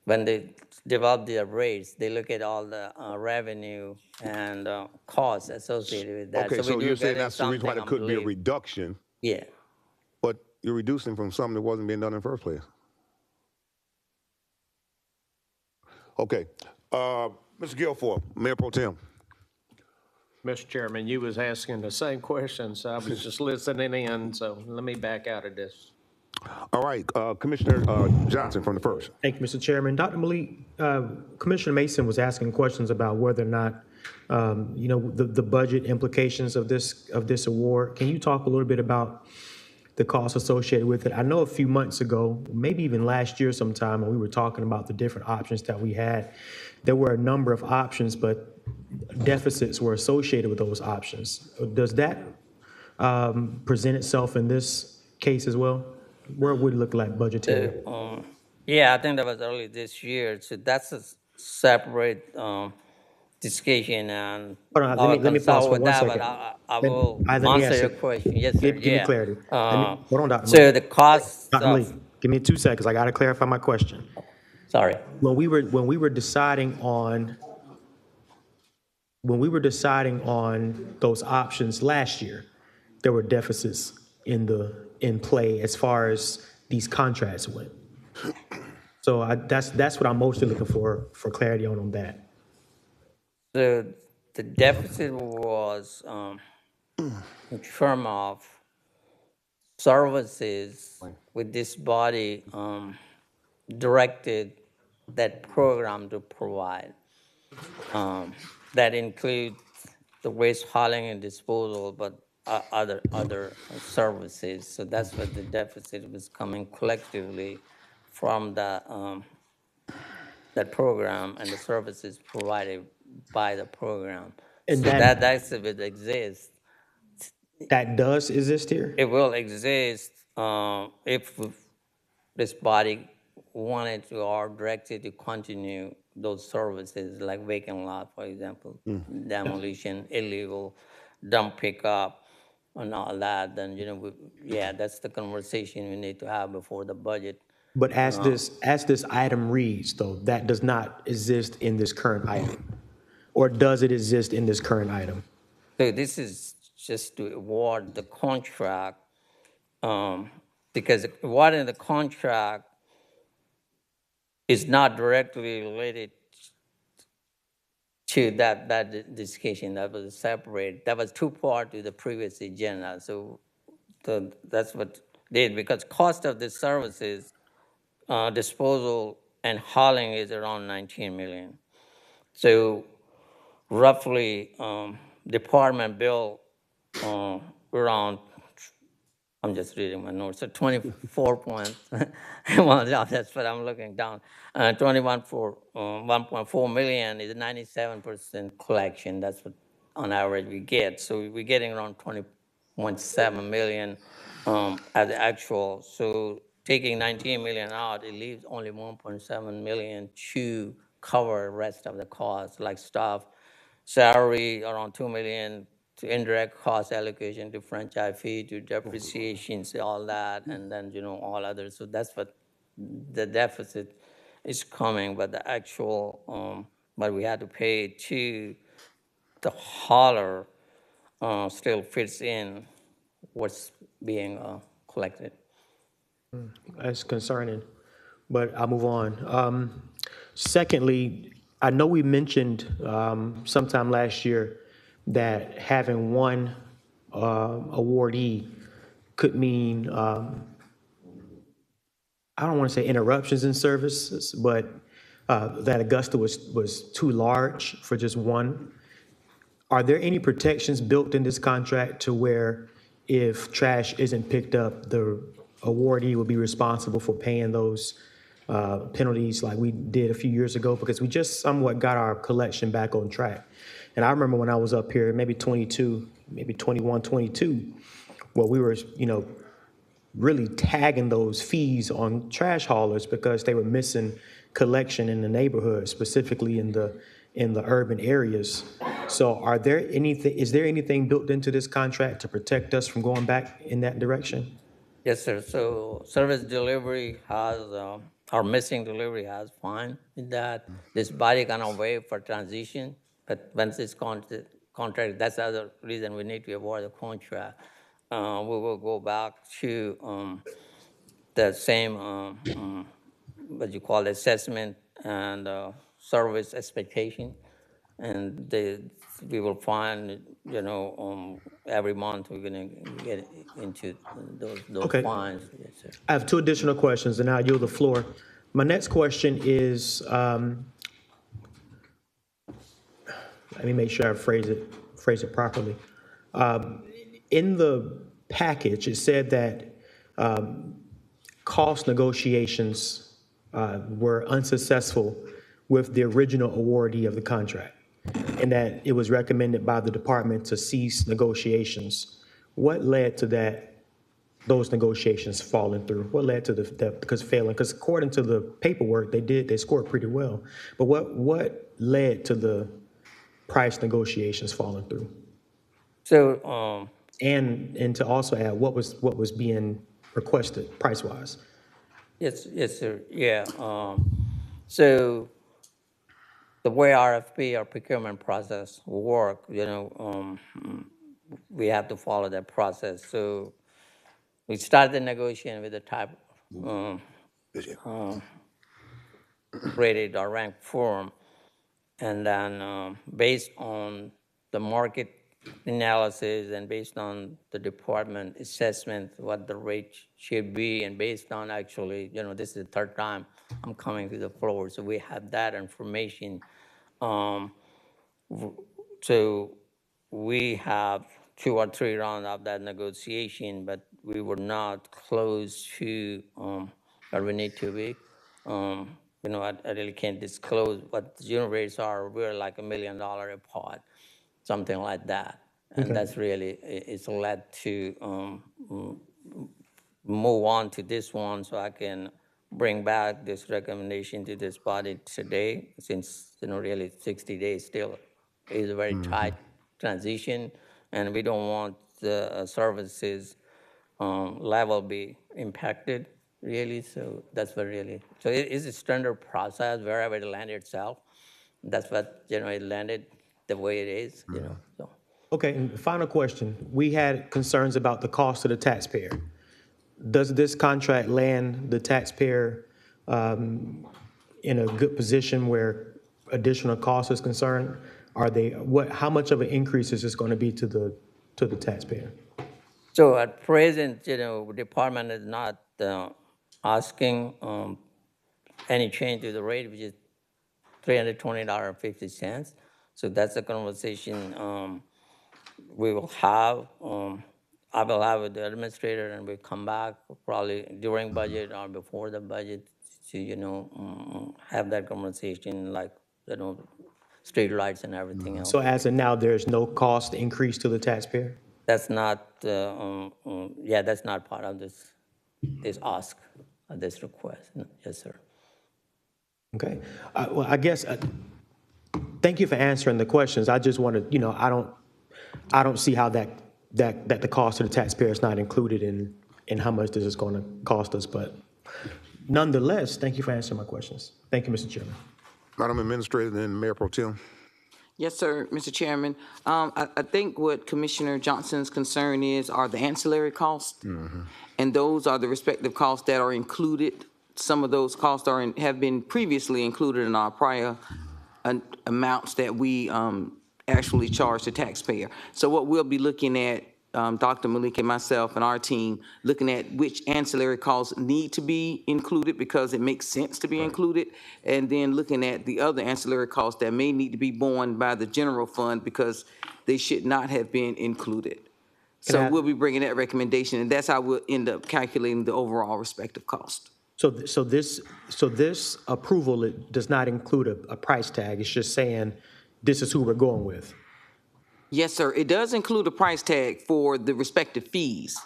when they develop their rates, they look at all the revenue and costs associated with that. Okay, so we you're do saying getting that's the reason why there something, could be a reduction. Yeah. But you're reducing from something that wasn't being done in the first place. Okay. Mr. Guilfoyle, Mayor Pro Tem. Mr. Chairman, you was asking the same questions. I was just listening in, so let me back out of this. All right, Commissioner Johnson from the first. Thank you, Mr. Chairman. Dr. Malik, Commissioner Mason was asking questions about whether or not, the budget implications of this award. Can you talk a little bit about the costs associated with it? I know a few months ago, maybe even last year sometime, when we were talking about the different options that we had, there were a number of options, but deficits were associated with those options. Does that present itself in this case as well? Where would it look like budgetary? Yeah, I think that was early this year. So that's a separate discussion, and Hold on, let me pause consult for with 1 that. second. But I will Let me answer ask your you. question. Yes, sir. Give me Yeah. clarity. Hold on, Dr. So Malik. the cost Dr. of Malik, give me 2 seconds. I got to clarify my question. sorry. When we were deciding on those options last year, there were deficits in play as far as these contracts went. So that's what I'm mostly looking for clarity on that. The deficit was in terms of services with this body directed that program to provide. That includes the waste hauling and disposal, but other services. So that's what the deficit was coming collectively from that program and the services provided by the program. And so that deficit exists. That does exist here? It will exist if this body wanted to or directed to continue those services like vacant lot, for example, demolition, illegal dump pickup, and all that. Then that's the conversation we need to have before the budget. But as this item reads, though, that does not exist in this current item, or does it exist in this current item? So this is just to award the contract, because awarding the contract is not directly related to that discussion. That was separate. That was two parts to the previous agenda. So that's what did, because cost of the services, disposal and hauling is around 19 million. So roughly, department bill around, I'm just reading my notes, so 24 points. Well, that's what I'm looking down. 1.4 million is 97% collection. That's what on average we get. So we're getting around 20.7 million as the actual. So taking 19 million out, it leaves only 1.7 million to cover the rest of the costs, like staff, salary around 2 million, to indirect cost allocation, to franchise fee, to depreciations, all that, and then all others. So that's what the deficit is coming, but the actual, but we had to pay to the hauler still fits in what's being collected. That's concerning, but I'll move on. Secondly, I know we mentioned sometime last year that having one awardee could mean, I don't want to say interruptions in services, but that Augusta was too large for just one. Are there any protections built in this contract to where if trash isn't picked up, the awardee will be responsible for paying those penalties like we did a few years ago? Because we just somewhat got our collection back on track. And I remember when I was up here, maybe 22, maybe 21, 22, where we were, really tagging those fees on trash haulers because they were missing collection in the neighborhood, specifically in the urban areas. So is there anything built into this contract to protect us from going back in that direction? Yes, sir. So service delivery has, or missing delivery has fine in that. This body cannot wait for transition, but once this contract, that's the other reason we need to award the contract. We will go back to the same, what you call assessment and service expectation. and we will find, every month we're gonna get into those Okay. fines. Yes, sir. I have two additional questions, and now I yield the floor. My next question is, let me make sure I phrase it properly. In the package, it said that cost negotiations were unsuccessful with the original awardee of the contract, and that it was recommended by the department to cease negotiations. What led to those negotiations falling through? What led to failing? Because according to the paperwork, they scored pretty well. But what led to the price negotiations falling through? So, And to also add, what was being requested price-wise? yes, sir. Yeah. So the way RFP or procurement process work, we have to follow that process. So we started the negotiation with the type rated or ranked firm, and then based on the market analysis and based on the department assessment what the rate should be, and based on actually, this is the third time I'm coming to the floor, so we have that information. So we have 2 or 3 rounds of that negotiation, but we were not close to where we need to be. I really can't disclose what the unit rates are. We're like $1 million apart, something like that. And Okay. that's really, it's led to move on to this one, so I can bring back this recommendation to this body today, since, really 60 days still is a very tight transition, and we don't want the services level be impacted, really. So that's what really, so it is a standard process wherever it landed itself. That's what, it landed the way it is, so. Okay, and final question. We had concerns about the cost to the taxpayer. Does this contract land the taxpayer in a good position where additional cost is concerned? How much of an increase is this going to be to the taxpayer? So at present, department is not asking any change to the rate, which is $320.50. So that's a conversation we will have. I will have with the administrator, and we'll come back probably during budget or before the budget to, have that conversation, like, street lights and everything else. So as of now, there's no cost increase to the taxpayer? That's not, that's not part of this ask, this request. Yes, sir. Okay. Well, I guess, thank you for answering the questions. I just want to, I don't see how that the cost to the taxpayer is not included in how much this is going to cost us. But nonetheless, thank you for answering my questions. Thank you, Mr. Chairman. Madam Administrator and Mayor Pro Tem. Yes, sir, Mr. Chairman. I think what Commissioner Johnson's concern are the ancillary costs, and those are the respective costs that are included. Some of those costs have been previously included in our prior amounts that we actually charge the taxpayer. So what we'll be looking at, Dr. Malik and myself and our team, looking at which ancillary costs need to be included because it makes sense to be included, and then looking at the other ancillary costs that may need to be borne by the general fund because they should not have been included. So we'll be bringing that recommendation, and that's how we'll end up calculating the overall respective cost. So this approval, it does not include a price tag. It's just saying this is who we're going with. Yes, sir. It does include a price tag for the respective fees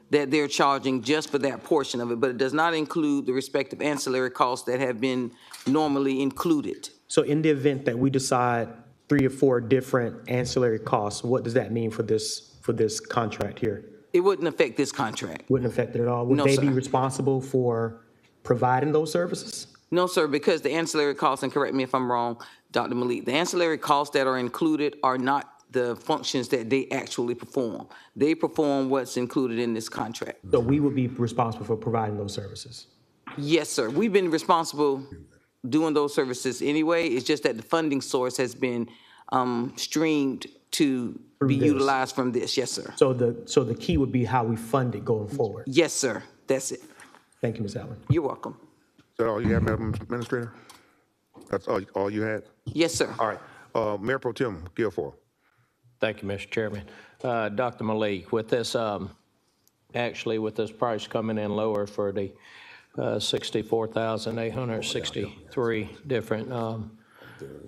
that they're charging just for that portion of it, but it does not include the respective ancillary costs that have been normally included. So in the event that we decide 3 or 4 different ancillary costs, what does that mean for this contract here? It wouldn't affect this contract. Wouldn't affect it at all? Would No, they sir. be responsible for providing those services? No, sir, because the ancillary costs, and correct me if I'm wrong, Dr. Malik, the ancillary costs that are included are not the functions that they actually perform. They perform what's included in this contract. So we would be responsible for providing those services? Yes, sir. We've been responsible doing those services anyway. It's just that the funding source has been streamed to be this. utilized from this. Yes, sir. So the key would be how we fund it going forward. Yes, sir. That's it. Thank you, Ms. Allen. You're welcome. Is that all you have, Madam Administrator? That's all you had? Yes, sir. All right. Mayor Pro Tem Guilfoyle. Thank you, Mr. Chairman. Dr. Malik, with this, actually with this price coming in lower for the 64,863 different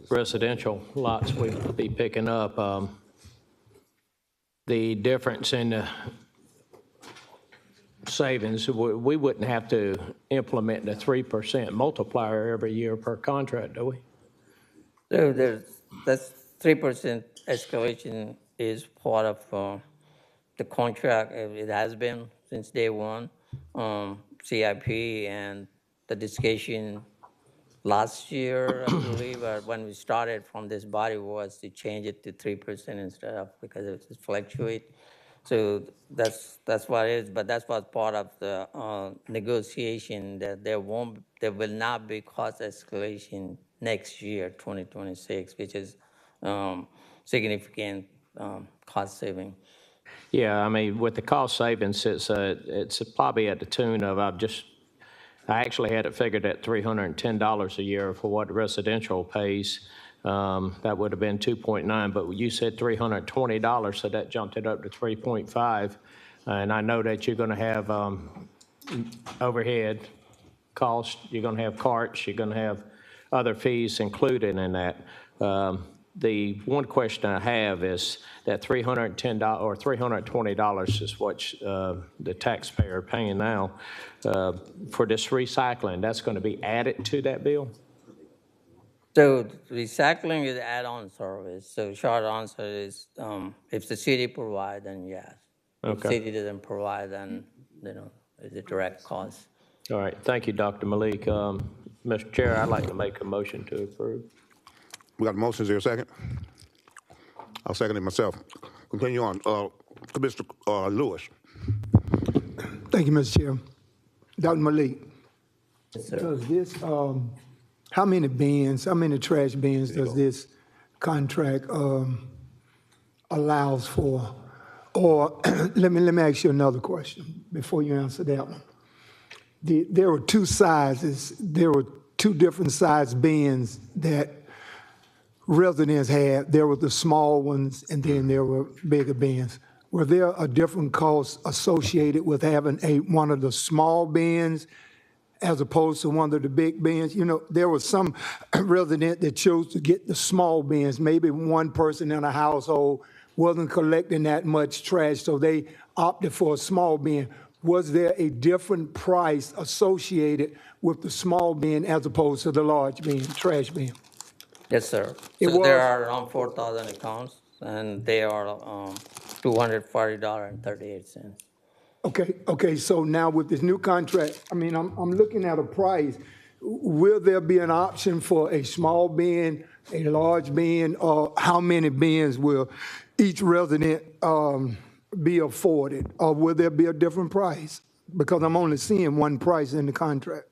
residential lots we'll be picking up, the difference in the savings, we wouldn't have to implement the 3% multiplier every year per contract, do we? So that's 3% escalation is part of the contract. It has been since day one. CIP and the discussion last year, I believe, when we started from this body was to change it to 3% instead of, because it fluctuates. So that's what it is, but that's what part of the negotiation, that there will not be cost escalation next year, 2026, which is significant cost saving. Yeah, I mean, with the cost savings, it's probably at the tune of, I actually had it figured at $310 a year for what residential pays. That would have been 2.9, but you said $320, so that jumped it up to 3.5. And I know that you're going to have overhead costs, you're going to have carts, you're going to have other fees included in that. The one question I have is that $310 or $320 is what the taxpayer paying now for this recycling. That's going to be added to that bill? So recycling is add-on service. So short answer is if the city provides, then yes. If the city doesn't provide, then it's a direct cost. All right. Thank you, Dr. Malik. Mr. Chair, I'd like to make a motion to approve. We got a motion. Is there a second? I'll second it myself. Continue on. Commissioner Lewis. Thank you, Mr. Chair. Dr. Malik. Yes, sir. Does this, how many trash bins does this contract allows for? Or let me ask you another question before you answer that one. There were two sizes. There were two different size bins that residents had. There were the small ones, and then there were bigger bins. Were there a different cost associated with having one of the small bins as opposed to one of the big bins? You know, there was some resident that chose to get the small bins. Maybe one person in a household wasn't collecting that much trash, so they opted for a small bin. Was there a different price associated with the small bin as opposed to the large bin, trash bin? Yes, sir. So there are around 4,000 accounts, and they are $240.38. Okay. So now with this new contract, I mean, I'm looking at a price. Will there be an option for a small bin, a large bin, or how many bins will each resident be afforded, or will there be a different price? Because I'm only seeing one price in the contract.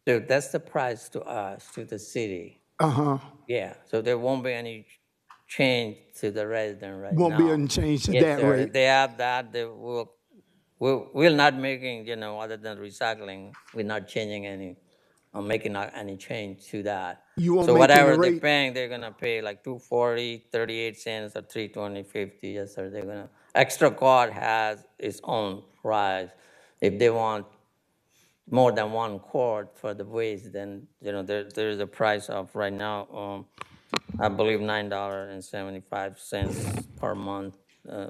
So that's the price to us, to the city. Yeah, so there won't be any change to the resident right now. Won't be any change to that sir. rate. If they have that, we're not making, other than recycling, we're not changing any, making any change to that. You won't so make whatever any they're rate. paying, they're gonna pay like $2.40, 38 or $3.20, yes, sir. They're gonna, extra card has its own price. If they want more than one quart for the waste, then there is a price of right now, I believe $9.75 per month,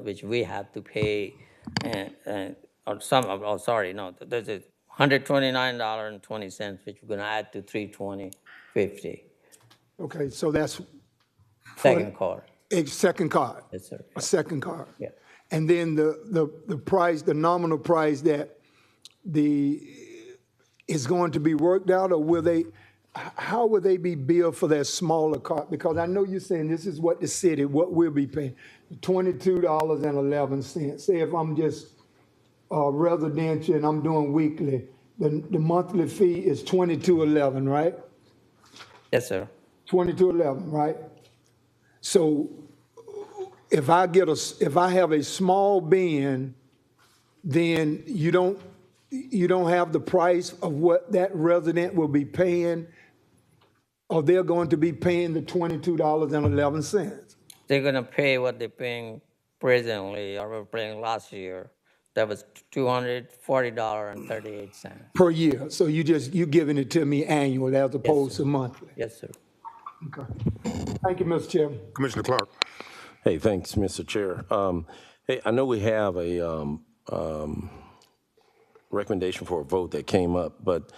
which we have to pay, there's a $129.20, which we're gonna add to $320.50. Okay, so that's Second card. a second card. Yes, sir. A second card. Yeah. And then the price, the nominal price that is going to be worked out, or how will they be billed for that smaller card? Because I know you're saying this is what we'll be paying, $22.11. Say if I'm just residential and I'm doing weekly, the monthly fee is $22.11, right? Yes, sir. $22.11, right? So if I have a small bin, then you don't have the price of what that resident will be paying, or they're going to be paying the $22.11 They're gonna pay what they're paying presently or were paying last year. That was $240.38. per year. So you're giving it to me annual as opposed to monthly. Yes, sir. Okay. Thank you, Mr. Chairman. Commissioner Clark. Hey, thanks, Mr. Chair. Hey, I know we have a recommendation for a vote that came up, but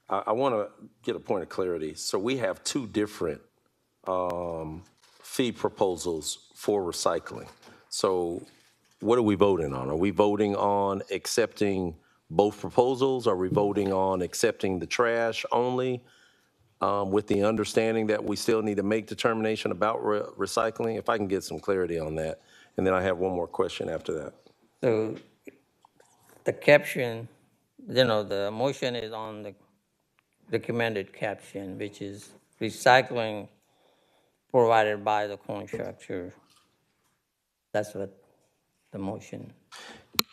I want to get a point of clarity. So we have two different fee proposals for recycling. So what are we voting on? Are we voting on accepting both proposals? Are we voting on accepting the trash only with the understanding that we still need to make determination about recycling? If I can get some clarity on that. And then I have one more question after that. So the caption, the motion is on the recommended caption, which is recycling provided by the contractor. That's what the motion.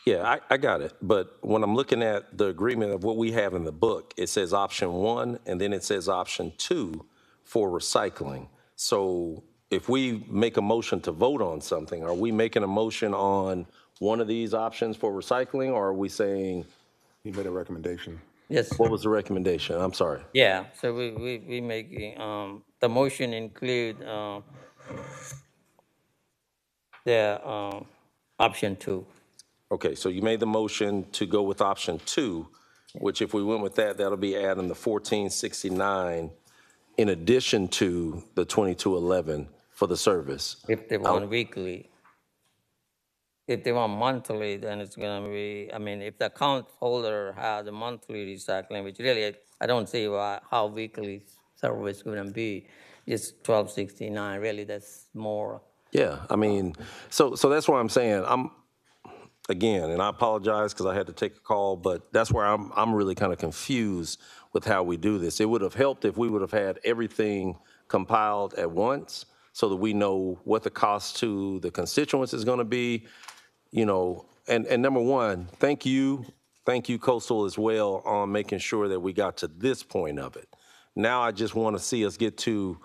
Yeah, I got it. But when I'm looking at the agreement of what we have in the book, it says option 1, and then it says option 2 for recycling. So if we make a motion to vote on something, are we making a motion on one of these options for recycling, or are we saying? He made a recommendation. Yes. What was the recommendation? I'm sorry. Yeah, so we making, the motion include the option 2. Okay, so you made the motion to go with option 2, which if we went with that, that'll be adding the $14.69 in addition to the $22.11 for the service. If they want weekly. If they want monthly, then it's gonna be, if the account holder has a monthly recycling, which really, I don't see how weekly service is gonna be. It's $12.69, really, that's more. Yeah, so that's why I'm saying, again, and I apologize because I had to take a call, but that's where I'm really kind of confused with how we do this. It would have helped if we would have had everything compiled at once so that we know what the cost to the constituents is going to be, and number one, thank you, Coastal, as well, on making sure that we got to this point of it. Now I just want to see us get to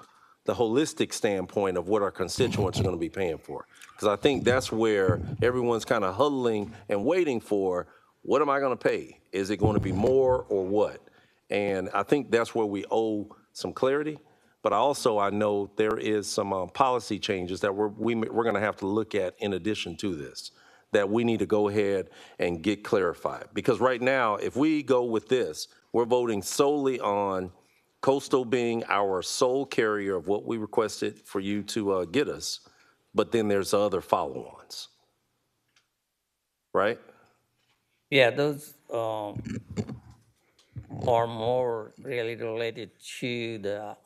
the holistic standpoint of what our constituents are going to be paying for. Because I think that's where everyone's kind of huddling and waiting for, what am I going to pay? Is it going to be more or what? And I think that's where we owe some clarity. But I know there is some policy changes that we're going to have to look at in addition to this, that we need to go ahead and get clarified. Because right now, if we go with this, we're voting solely on Coastal being our sole carrier of what we requested for you to get us, but then there's other follow-ons, right? Yeah, those are more really related to the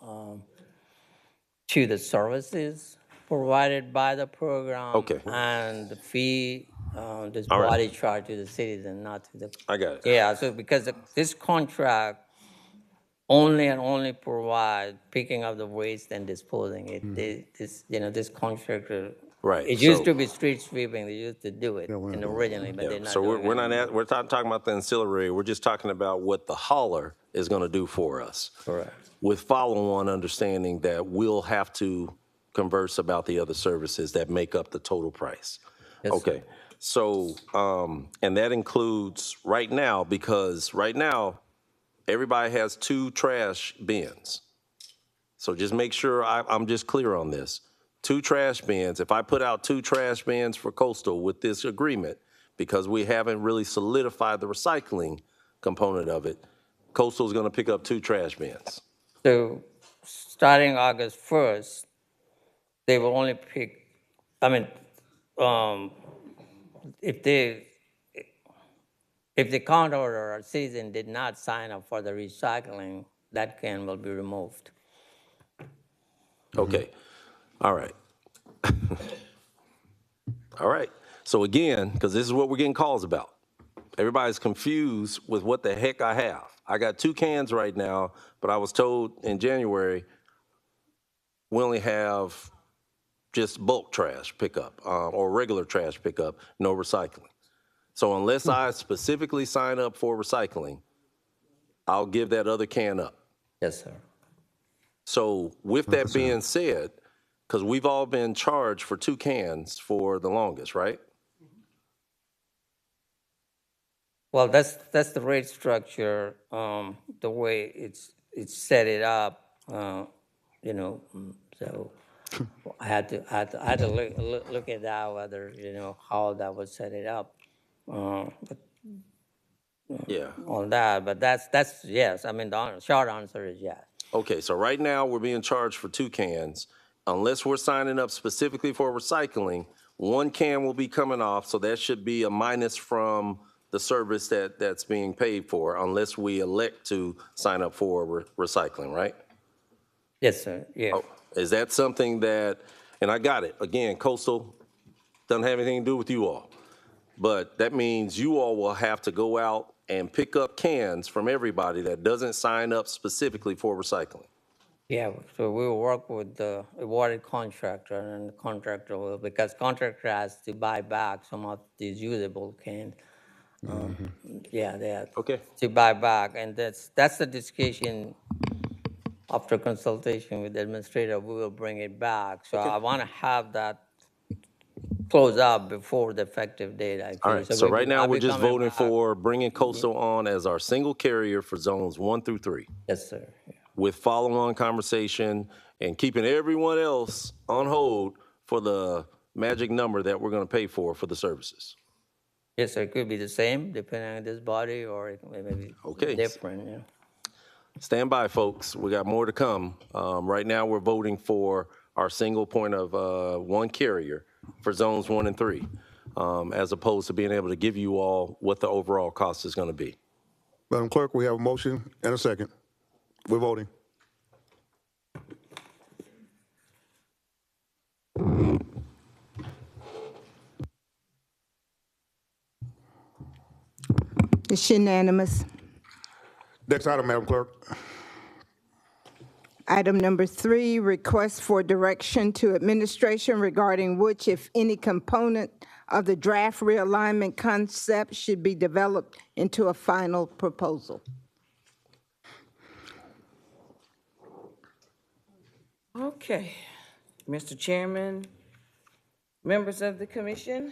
services provided by the program. Okay. And the fee, this All right. body charge to the citizen, not to the. I got it. Yeah, so because this contract only provide picking up the waste and disposing it. This contractor. Right. It used to be street sweeping. They used to do it originally, but they're not. So doing it. we're not talking about the ancillary. We're just talking about what the hauler is going to do for us. Correct. With follow-on understanding that we'll have to converse about the other services that make up the total price. Yes, okay. So, and that includes right now, because right now, everybody has 2 trash bins. So just make sure I'm just clear on this. 2 trash bins. If I put out 2 trash bins for Coastal with this agreement, because we haven't really solidified the recycling component of it, Coastal is going to pick up 2 trash bins. So starting August 1st, they will only pick, if the counter or citizen did not sign up for the recycling, that can will be removed. Okay. All right. All right. So again, because this is what we're getting calls about. Everybody's confused with what the heck I have. I got 2 cans right now, but I was told in January we only have just bulk trash pickup or regular trash pickup, no recycling. So unless I specifically sign up for recycling, I'll give that other can up. Yes, sir. So with that being said, because we've all been charged for 2 cans for the longest, right? Well, that's the rate structure, the way it's set it up, you know, so I had to look at that, whether, you know, how that would set it up. But Yeah. on that, but that's yes. I mean, the short answer is yes. Okay, so right now we're being charged for 2 cans. Unless we're signing up specifically for recycling, 1 can will be coming off, so that should be a minus from the service that's being paid for, unless we elect to sign up for recycling, right? Yes, sir. Yeah. Oh, is that something that, and I got it, again, Coastal doesn't have anything to do with you all, but that means you all will have to go out and pick up cans from everybody that doesn't sign up specifically for recycling. Yeah, so we will work with the awarded contractor, and the contractor will, because contractor has to buy back some of these usable cans. Yeah, they have to buy back, and that's the discussion. After consultation with the administrator, we will bring it back. So I want to have that close up before the effective date, actually. All right, so right now I'll we're be just coming voting back. for bringing Coastal on as our single carrier for zones 1 through 3. Yes, sir. Yeah. With follow-on conversation and keeping everyone else on hold for the magic number that we're going to pay for the services. Yes, sir. It could be the same depending on this body, or it may be different. Yeah. Stand by, folks. We got more to come. Right now, we're voting for our single point of 1 carrier for zones 1 and 3, as opposed to being able to give you all what the overall cost is going to be. Madam Clerk, we have a motion and a second. We're voting. It's unanimous. Next item, Madam Clerk. Item number 3, request for direction to administration regarding which, if any, component of the draft realignment concept should be developed into a final proposal. Okay, Mr. Chairman, members of the commission.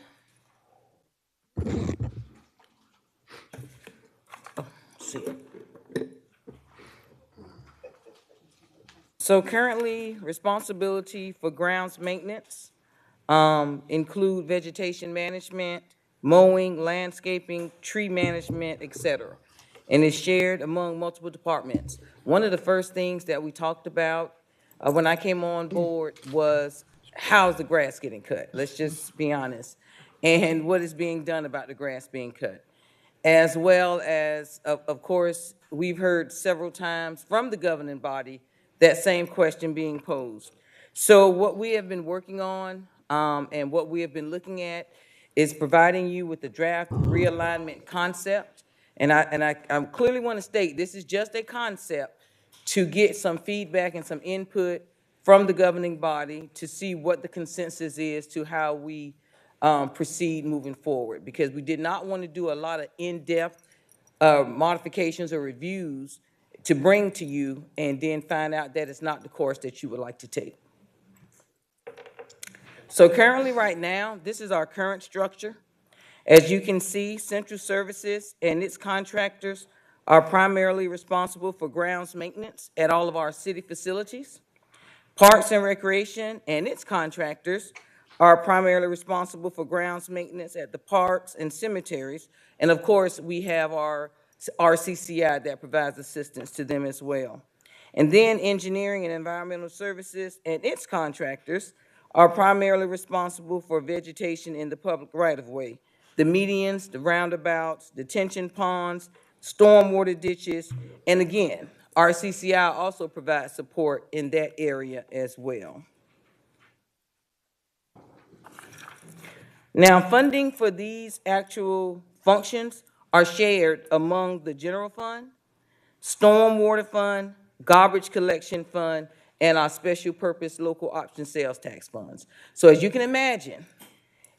See. So currently, responsibility for grounds maintenance include vegetation management, mowing, landscaping, tree management, et cetera, and is shared among multiple departments. One of the first things that we talked about when I came on board was, how's the grass getting cut? Let's just be honest. And what is being done about the grass being cut? As well as, of course, we've heard several times from the governing body that same question being posed. So what we have been working on and what we have been looking at is providing you with the draft realignment concept. And I clearly want to state, this is just a concept to get some feedback and some input from the governing body to see what the consensus is to how we proceed moving forward. Because we did not want to do a lot of in-depth modifications or reviews to bring to you and then find out that it's not the course that you would like to take. So currently right now, this is our current structure. As you can see, Central Services and its contractors are primarily responsible for grounds maintenance at all of our city facilities. Parks and Recreation and its contractors are primarily responsible for grounds maintenance at the parks and cemeteries. And of course, we have our RCCI that provides assistance to them as well. And then Engineering and Environmental Services and its contractors are primarily responsible for vegetation in the public right-of-way, the medians, the roundabouts, detention ponds, stormwater ditches, and again, RCCI also provides support in that area as well. Now, funding for these actual functions are shared among the general fund, stormwater fund, garbage collection fund, and our special purpose local option sales tax funds. So as you can imagine,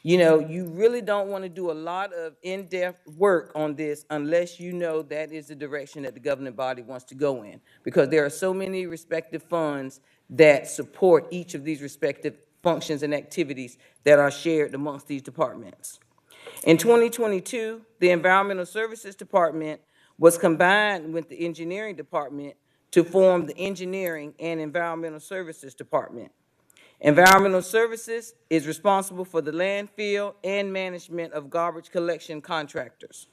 you really don't want to do a lot of in-depth work on this unless you know that is the direction that the governing body wants to go in, because there are so many respective funds that support each of these respective functions and activities that are shared amongst these departments. In 2022, the Environmental Services Department was combined with the Engineering Department to form the Engineering and Environmental Services Department. Environmental Services is responsible for the landfill and management of garbage collection contractors.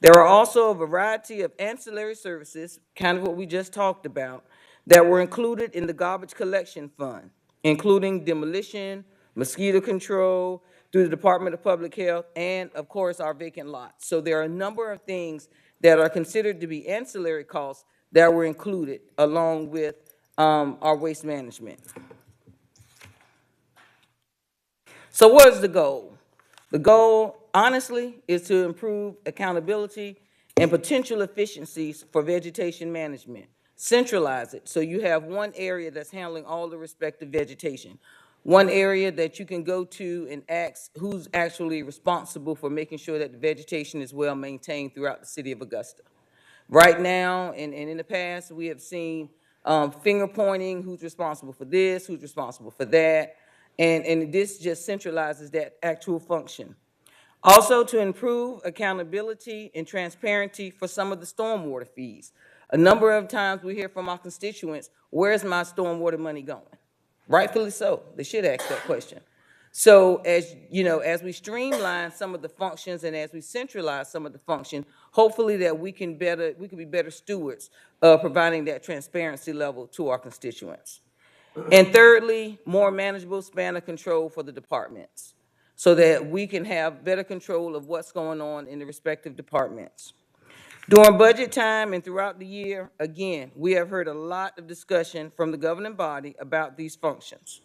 There are also a variety of ancillary services, kind of what we just talked about, that were included in the garbage collection fund, including demolition, mosquito control, through the Department of Public Health, and of course, our vacant lots. So there are a number of things that are considered to be ancillary costs that were included along with our waste management. So what is the goal? The goal, honestly, is to improve accountability and potential efficiencies for vegetation management. Centralize it so you have one area that's handling all the respective vegetation. One area that you can go to and ask who's actually responsible for making sure that the vegetation is well maintained throughout the city of Augusta. Right now, and in the past, we have seen finger pointing, who's responsible for this, who's responsible for that. And this just centralizes that actual function. Also, to improve accountability and transparency for some of the stormwater fees. A number of times we hear from our constituents, where's my stormwater money going? Rightfully so, they should ask that question. So as we streamline some of the functions and as we centralize some of the function, hopefully that we can be better stewards of providing that transparency level to our constituents. And thirdly, more manageable span of control for the departments so that we can have better control of what's going on in the respective departments. During budget time and throughout the year, again, we have heard a lot of discussion from the governing body about these functions.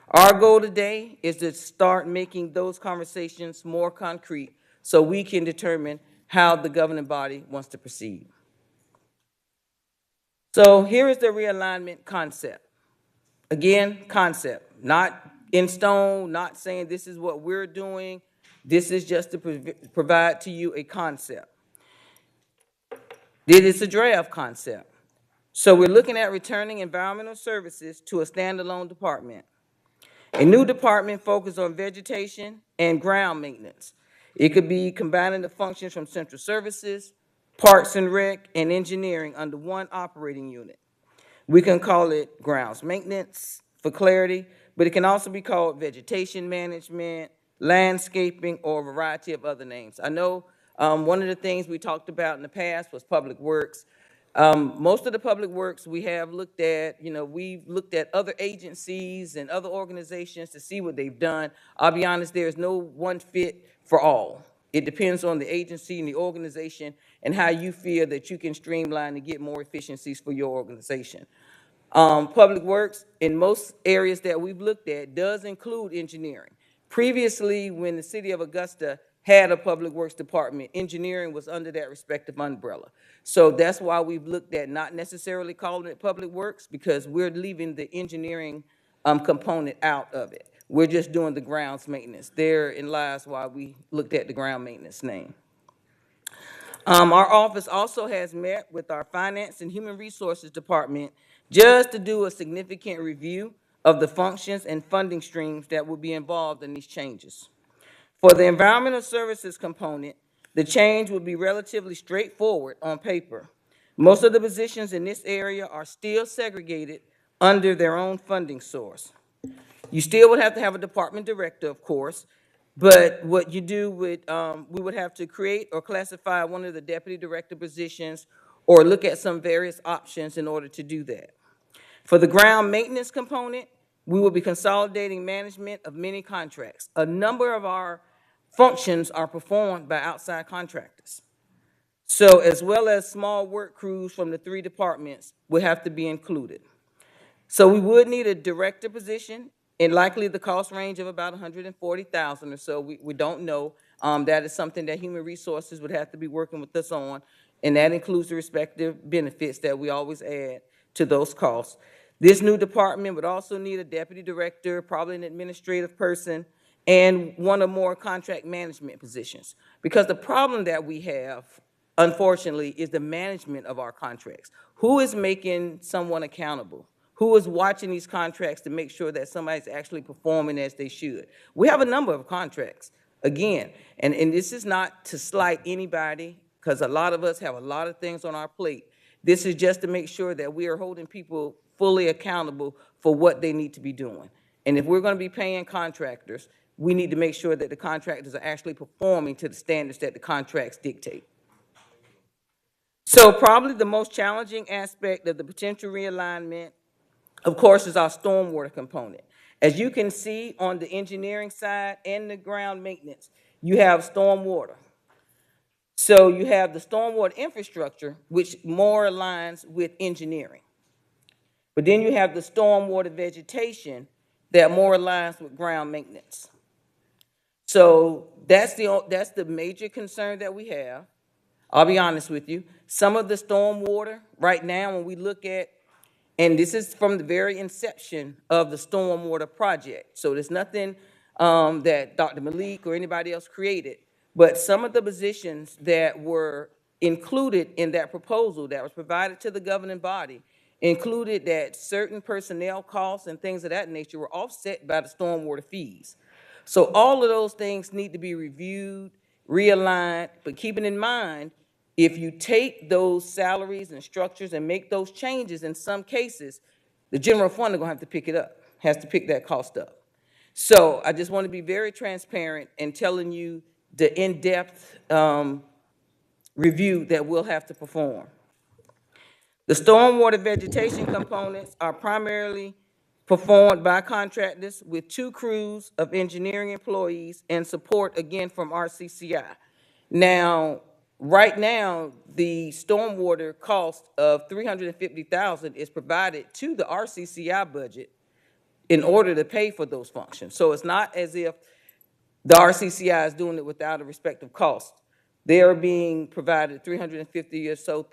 Our goal today is to start making those conversations more concrete so we can determine how the governing body wants to proceed. So here is the realignment concept. Again, concept, not in stone, not saying this is what we're doing. This is just to provide to you a concept. It is a draft concept. So we're looking at returning environmental services to a standalone department. A new department focused on vegetation and ground maintenance. It could be combining the functions from central services, parks and rec, and engineering under one operating unit. We can call it grounds maintenance for clarity, but it can also be called vegetation management, landscaping, or a variety of other names. I know one of the things we talked about in the past was public works. Most of the public works we have looked at, we've looked at other agencies and other organizations to see what they've done. I'll be honest, there's no one fit for all. It depends on the agency and the organization and how you feel that you can streamline and get more efficiencies for your organization. Public works, in most areas that we've looked at, does include engineering. Previously, when the city of Augusta had a public works department, engineering was under that respective umbrella. So that's why we've looked at not necessarily calling it public works, because we're leaving the engineering component out of it. We're just doing the grounds maintenance. Therein lies why we looked at the ground maintenance name. Our office also has met with our Finance and Human Resources Department just to do a significant review of the functions and funding streams that will be involved in these changes. For the environmental services component, the change will be relatively straightforward on paper. Most of the positions in this area are still segregated under their own funding source. You still would have to have a department director, of course, but what you do would, we would have to create or classify one of the deputy director positions or look at some various options in order to do that. For the ground maintenance component, we will be consolidating management of many contracts. A number of our functions are performed by outside contractors. So as well as small work crews from the 3 departments will have to be included. So we would need a director position, and likely the cost range of about $140,000 or so. We don't know. That is something that Human Resources would have to be working with us on, and that includes the respective benefits that we always add to those costs. This new department would also need a deputy director, probably an administrative person, and one or more contract management positions. Because the problem that we have, unfortunately, is the management of our contracts. Who is making someone accountable? Who is watching these contracts to make sure that somebody's actually performing as they should? We have a number of contracts, again, and this is not to slight anybody, because a lot of us have a lot of things on our plate. This is just to make sure that we are holding people fully accountable for what they need to be doing. And if we're going to be paying contractors, we need to make sure that the contractors are actually performing to the standards that the contracts dictate. So probably the most challenging aspect of the potential realignment, of course, is our stormwater component. As you can see on the engineering side and the ground maintenance, you have stormwater. So you have the stormwater infrastructure, which more aligns with engineering. But then you have the stormwater vegetation that more aligns with ground maintenance. So that's the major concern that we have. I'll be honest with you. Some of the stormwater right now, when we look at, and this is from the very inception of the stormwater project. So there's nothing that Dr. Malik or anybody else created, but some of the positions that were included in that proposal that was provided to the governing body included that certain personnel costs and things of that nature were offset by the stormwater fees. So all of those things need to be reviewed, realigned, but keeping in mind, if you take those salaries and structures and make those changes, in some cases, the general fund is gonna have to pick it up, has to pick that cost up. So I just want to be very transparent in telling you the in-depth review that we'll have to perform. The stormwater vegetation components are primarily performed by contractors with 2 crews of engineering employees and support, again, from RCCI. Now, right now, the stormwater cost of $350,000 is provided to the RCCI budget in order to pay for those functions. So it's not as if the RCCI is doing it without a respective cost. They are being provided $350,000 or so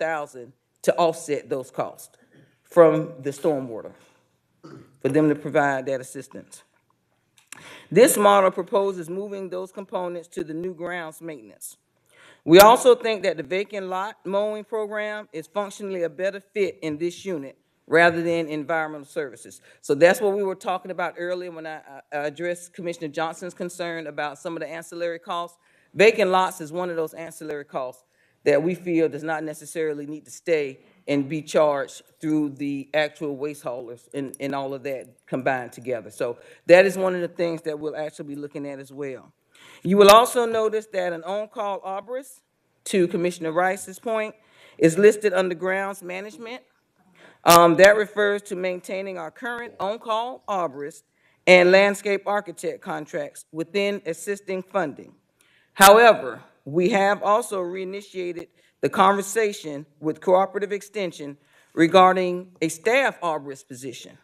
to offset those costs from the stormwater, for them to provide that assistance. This model proposes moving those components to the new grounds maintenance. We also think that the vacant lot mowing program is functionally a better fit in this unit rather than environmental services. So that's what we were talking about earlier when I addressed Commissioner Johnson's concern about some of the ancillary costs. Vacant lots is one of those ancillary costs that we feel does not necessarily need to stay and be charged through the actual waste haulers and all of that combined together. So that is one of the things that we'll actually be looking at as well. You will also notice that an on-call arborist, to Commissioner Rice's point, is listed under grounds management. That refers to maintaining our current on-call arborist and landscape architect contracts within assisting funding. However, we have also reinitiated the conversation with Cooperative Extension regarding a staff arborist position,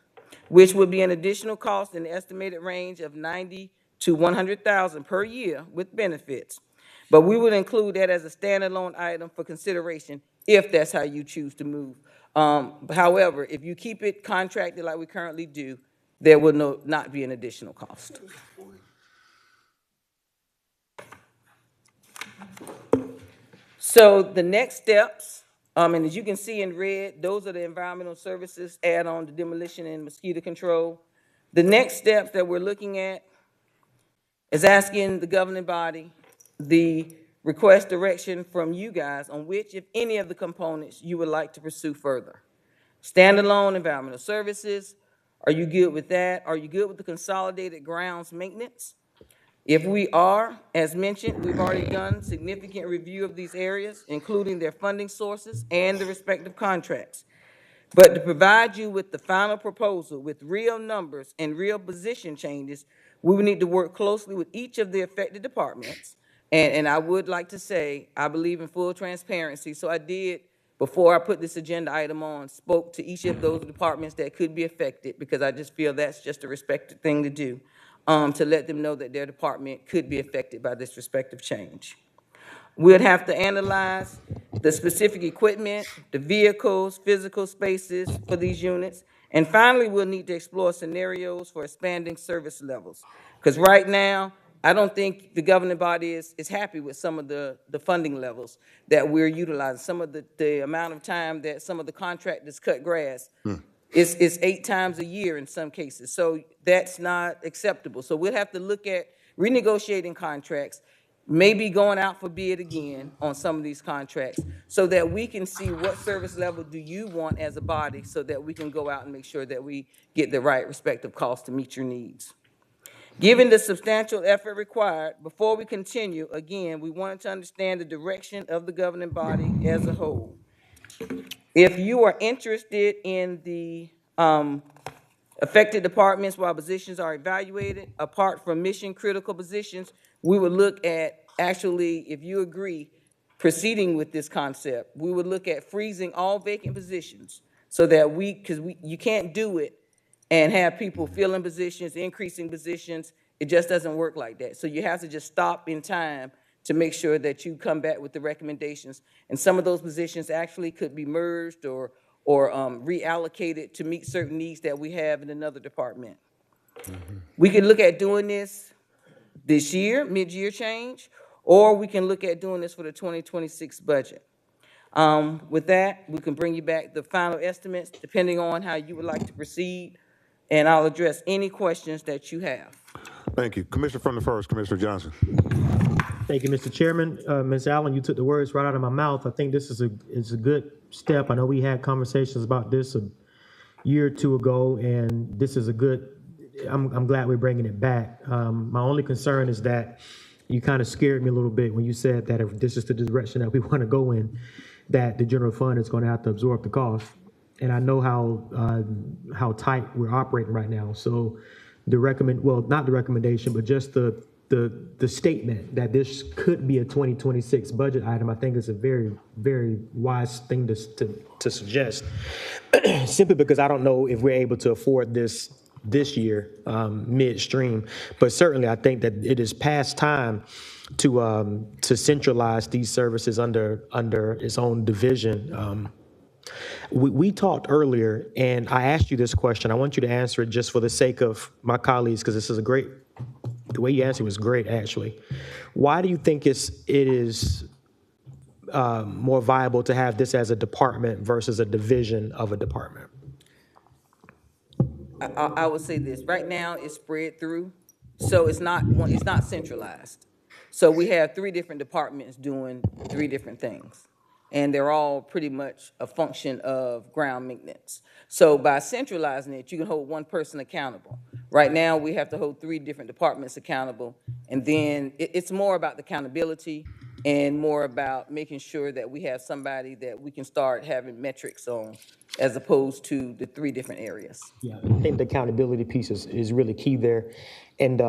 which would be an additional cost in the estimated range of $90,000 to $100,000 per year with benefits. But we would include that as a standalone item for consideration if that's how you choose to move. However, if you keep it contracted like we currently do, there will not be an additional cost. So the next steps, and as you can see in red, those are the environmental services add-on to demolition and mosquito control. The next steps that we're looking at is asking the governing body the request direction from you guys on which, if any of the components, you would like to pursue further. Standalone environmental services, are you good with that? Are you good with the consolidated grounds maintenance? If we are, as mentioned, we've already done significant review of these areas, including their funding sources and the respective contracts. But to provide you with the final proposal with real numbers and real position changes, we will need to work closely with each of the affected departments. And I would like to say, I believe in full transparency. So I did, before I put this agenda item on, spoke to each of those departments that could be affected, because I just feel that's just a respected thing to do, to let them know that their department could be affected by this respective change. We'd have to analyze the specific equipment, the vehicles, physical spaces for these units, And finally, we'll need to explore scenarios for expanding service levels. Because right now, I don't think the governing body is happy with some of the funding levels that we're utilizing. Some of the amount of time that some of the contractors cut grass. It's 8 times a year in some cases. So that's not acceptable. So we'll have to look at renegotiating contracts, maybe going out for bid again on some of these contracts so that we can see what service level do you want as a body so that we can go out and make sure that we get the right respective cost to meet your needs. Given the substantial effort required, before we continue, again, we wanted to understand the direction of the governing body as a whole. If you are interested in the affected departments while positions are evaluated, apart from mission-critical positions, we would look at, actually, if you agree, proceeding with this concept. We would look at freezing all vacant positions so that you can't do it and have people filling positions, increasing positions. It just doesn't work like that. So you have to just stop in time to make sure that you come back with the recommendations. And some of those positions actually could be merged or reallocated to meet certain needs that we have in another department. We can look at doing this year, mid-year change, or we can look at doing this for the 2026 budget. With that, we can bring you back the final estimates depending on how you would like to proceed, and I'll address any questions that you have. Thank you. Commissioner from the first, Commissioner Johnson. Thank you, Mr. Chairman. Ms. Allen, you took the words right out of my mouth. I think this is a good step. I know we had conversations about this a year or two ago, and this is a good, I'm glad we're bringing it back. My only concern is that you kind of scared me a little bit when you said that if this is the direction that we want to go in, that the general fund is going to have to absorb the cost. And I know how tight we're operating right now. So not the recommendation, but just the statement that this could be a 2026 budget item, I think is a very, very wise thing to suggest. Simply because I don't know if we're able to afford this year midstream, but certainly I think that it is past time to centralize these services under its own division. We talked earlier, and I asked you this question. I want you to answer it just for the sake of my colleagues, because this is the way you answered was great, actually. Why do you think it is more viable to have this as a department versus a division of a department? I would say this, right now it's spread through, so it's not centralized. So we have 3 different departments doing 3 different things, and they're all pretty much a function of ground maintenance. So by centralizing it, you can hold one person accountable. Right now, we have to hold 3 different departments accountable, and then it's more about the accountability and more about making sure that we have somebody that we can start having metrics on, as opposed to the 3 different areas. Yeah, I think the accountability piece is really key there. And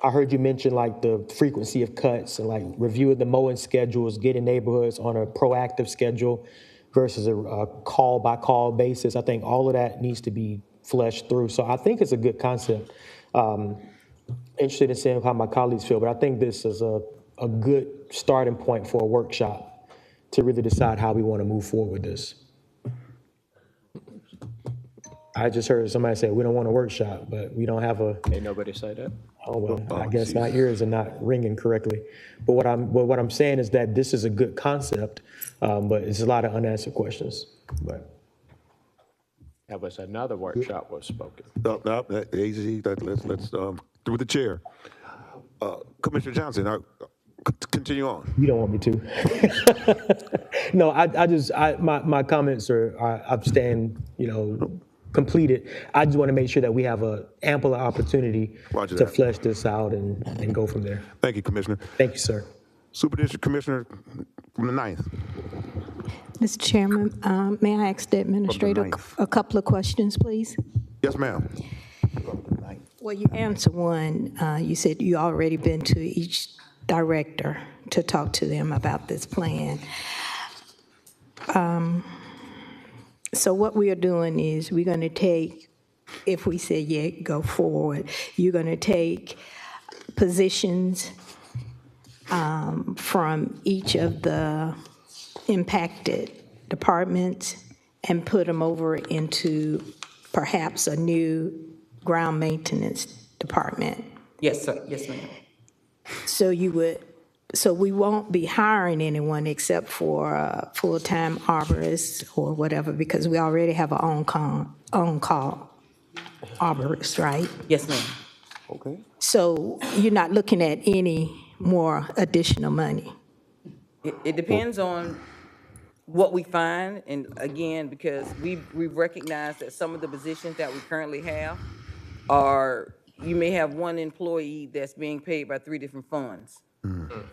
I heard you mention like the frequency of cuts and like reviewing the mowing schedules, getting neighborhoods on a proactive schedule versus a call-by-call basis. I think all of that needs to be fleshed through. So I think it's a good concept. Interested in seeing how my colleagues feel, but I think this is a good starting point for a workshop to really decide how we want to move forward with this. I just heard somebody say, we don't want a workshop, but we don't have a... Ain't nobody say that? Oh, well, I guess my ears are not ringing correctly. But what I'm saying is that this is a good concept, but it's a lot of unanswered questions. But That was another workshop was spoken. Let's through the chair. Commissioner Johnson, continue on. You don't want me to. No, my comments are stand, completed. I just want to make sure that we have an ample opportunity to flesh this out and go from there. Thank you, Commissioner. Thank you, sir. Superintendent Commissioner from the 9th. Mr. Chairman, may I ask the administrator a couple of questions, please? Yes, ma'am. Well, you answered one. You said you already been to each director to talk to them about this plan. So what we are doing is we're going to take, if we say, yeah, go forward, you're going to take positions from each of the impacted departments, and put them over into perhaps a new ground maintenance department. Yes, sir. Yes, ma'am. So we won't be hiring anyone except for a full-time arborist or whatever, because we already have an on-call arborist, right? Yes, ma'am. Okay. So you're not looking at any more additional money? It depends on what we find, and again, because we've recognized that some of the positions that we currently have are, you may have one employee that's being paid by 3 different funds.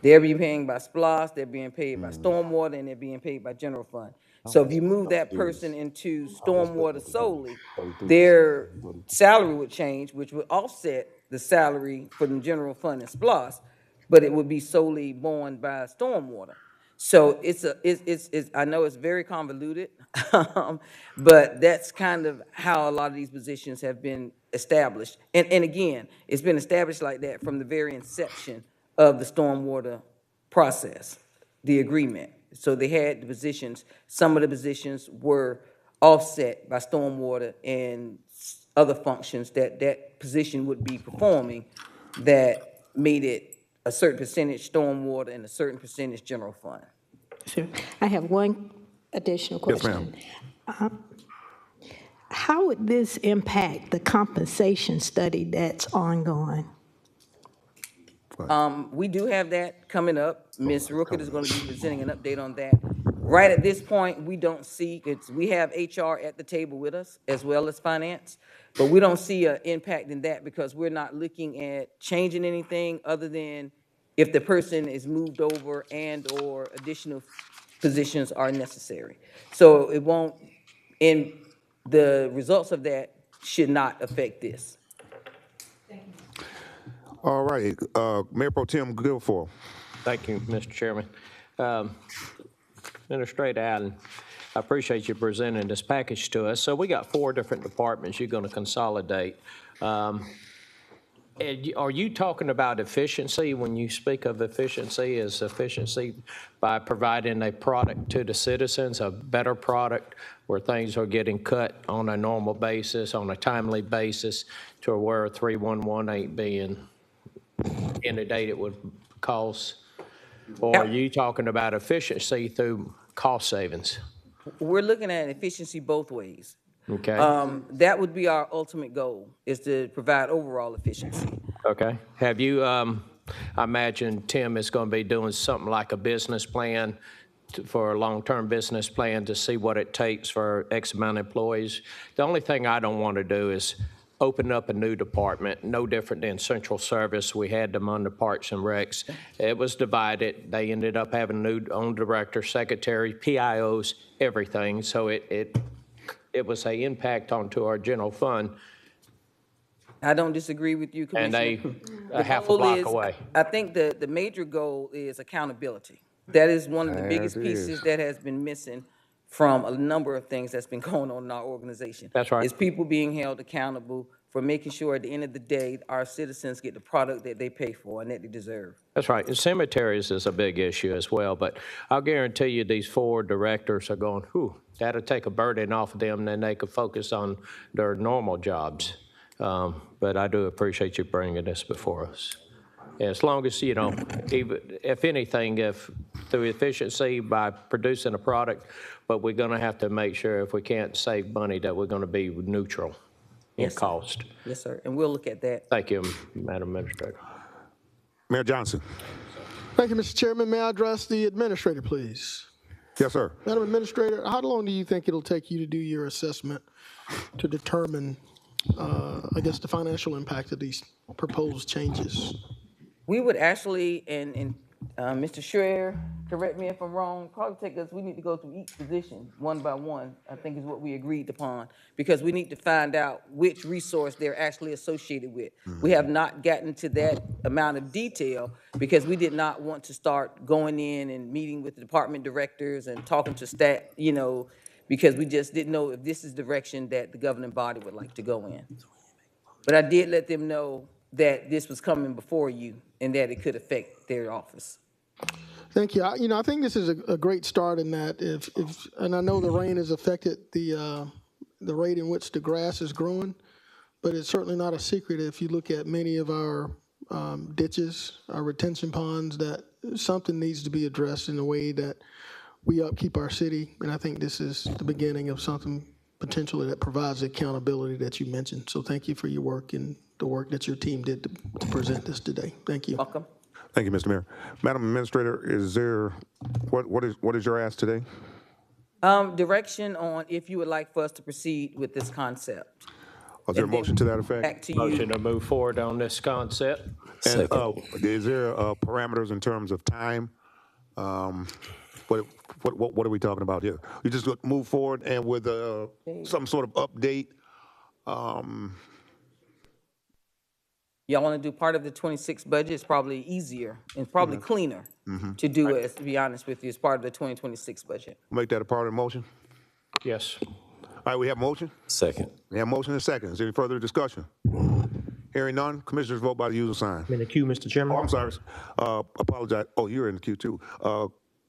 They're being paid by SPOS, they're being paid by stormwater, and they're being paid by general fund. So if you move that person into stormwater solely, their salary would change, which would offset the salary for the general fund and SPOS, but it would be solely borne by stormwater. So it's I know it's very convoluted, but that's kind of how a lot of these positions have been established. And again, it's been established like that from the very inception of the stormwater process, the agreement. So they had the positions, some of the positions were offset by stormwater and other functions that that position would be performing that made it a certain percentage stormwater and a certain percentage general fund. Sure. I have one additional question. Yes, ma'am. How would this impact the compensation study that's ongoing? We do have that coming up. Ms. Rookett is going to be presenting an update on that. Right at this point, we don't see, we have HR at the table with us as well as finance, but we don't see an impact in that because we're not looking at changing anything other than if the person is moved over and or additional positions are necessary. So it won't, and the results of that should not affect this. All right, Mayor Pro Tem Guilfoyle. Thank you, Mr. Chairman. Administrator Allen, I appreciate you presenting this package to us. So we got 4 different departments you're going to consolidate. Are you talking about efficiency? When you speak of efficiency, is efficiency by providing a product to the citizens, a better product where things are getting cut on a normal basis, on a timely basis, to where 311 ain't being inundated it would cost? Or are you talking about efficiency through cost savings? We're looking at efficiency both ways. Okay. That would be our ultimate goal, is to provide overall efficiency. Okay. Have you, I imagine Tim is going to be doing something like a business plan for a long-term business plan to see what it takes for X amount of employees. The only thing I don't want to do is open up a new department, no different than central service. We had them under Parks and Recs. It was divided. They ended up having a new own director, secretary, PIOs, everything. So it was an impact onto our general fund. I don't disagree with you, Commissioner. And they a half a block away. I think the major goal is accountability. That is one of the biggest pieces that has been missing from a number of things that's been going on in our organization. That's right. Is people being held accountable for making sure at the end of the day, our citizens get the product that they pay for and that they deserve. That's right. And cemeteries is a big issue as well. But I'll guarantee you these 4 directors are going, whew, that'll take a burden off of them, then they could focus on their normal jobs. But I do appreciate you bringing this before us. As long as, you know, even, if anything, if through efficiency by producing a product, but we're going to have to make sure if we can't save money that we're going to be neutral in cost. Yes, sir. And we'll look at that. Thank you, Madam Administrator. Mayor Johnson. Thank you, Mr. Chairman. May I address the administrator, please? Yes, sir. Madam Administrator, how long do you think it'll take you to do your assessment to determine, I guess, the financial impact of these proposed changes? We would actually, and Mr. Schreier, correct me if I'm wrong, probably take us, we need to go through each position one by one, I think is what we agreed upon, because we need to find out which resource they're actually associated with. We have not gotten to that amount of detail because we did not want to start going in and meeting with the department directors and talking to staff, you know, because we just didn't know if this is the direction that the governing body would like to go in. But I did let them know that this was coming before you and that it could affect their office. Thank you. I think this is a great start in that and I know the rain has affected the rate in which the grass is growing, but it's certainly not a secret if you look at many of our ditches, our retention ponds, that something needs to be addressed in a way that we upkeep our city. And I think this is the beginning of something potentially that provides the accountability that you mentioned. So thank you for your work and the work that your team did to present this today. Thank you. Welcome. Thank you, Mr. Mayor. Madam Administrator, is there, what is your ask today? Direction on if you would like for us to proceed with this concept. Is there a motion to that effect? Back to you. Motion to move forward on this concept. And is there parameters in terms of time? What are we talking about here? You just move forward and with some sort of update. Y'all want to do part of the 26 budget? It's probably easier and probably cleaner to do it, to be honest with you, as part of the 2026 budget. Make that a part of the motion? Yes. All right, we have a motion? Second. We have a motion and a second. Is there any further discussion? Hearing none, commissioners vote by the usual sign. I'm in the queue, Mr. Chairman. Oh, I'm sorry. Apologize. Oh, you're in the queue too.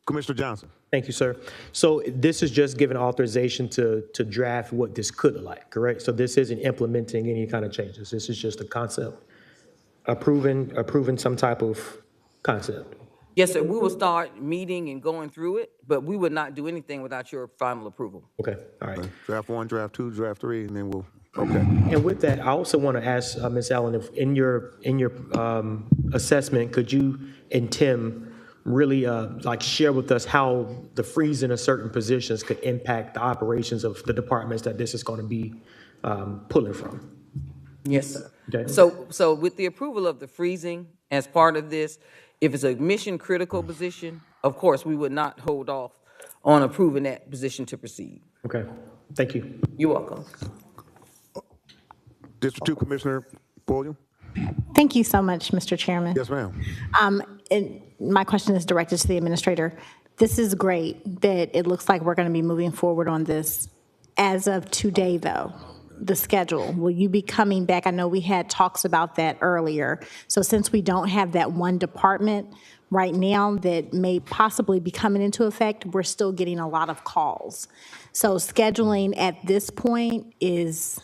Commissioner Johnson. Thank you, sir. So this is just giving authorization to draft what this could look like, correct? So this isn't implementing any kind of changes. This is just a concept, approving some type of concept. Yes, sir. We will start meeting and going through it, but we would not do anything without your final approval. Okay, all right. Draft 1, draft 2, draft 3, and then we'll, okay. And with that, I also want to ask Ms. Allen, if in your assessment, could you and Tim really like share with us how the freezing of certain positions could impact the operations of the departments that this is going to be pulling from? Yes, sir. Okay. So with the approval of the freezing as part of this, if it's a mission critical position, of course, we would not hold off on approving that position to proceed. Okay, thank you. You're welcome. District 2 Commissioner Pulliam. Thank you so much, Mr. Chairman. Yes, ma'am. And my question is directed to the administrator. This is great that it looks like we're going to be moving forward on this. As of today, though, the schedule, will you be coming back? I know we had talks about that earlier. So since we don't have that one department right now that may possibly be coming into effect, we're still getting a lot of calls. So scheduling at this point is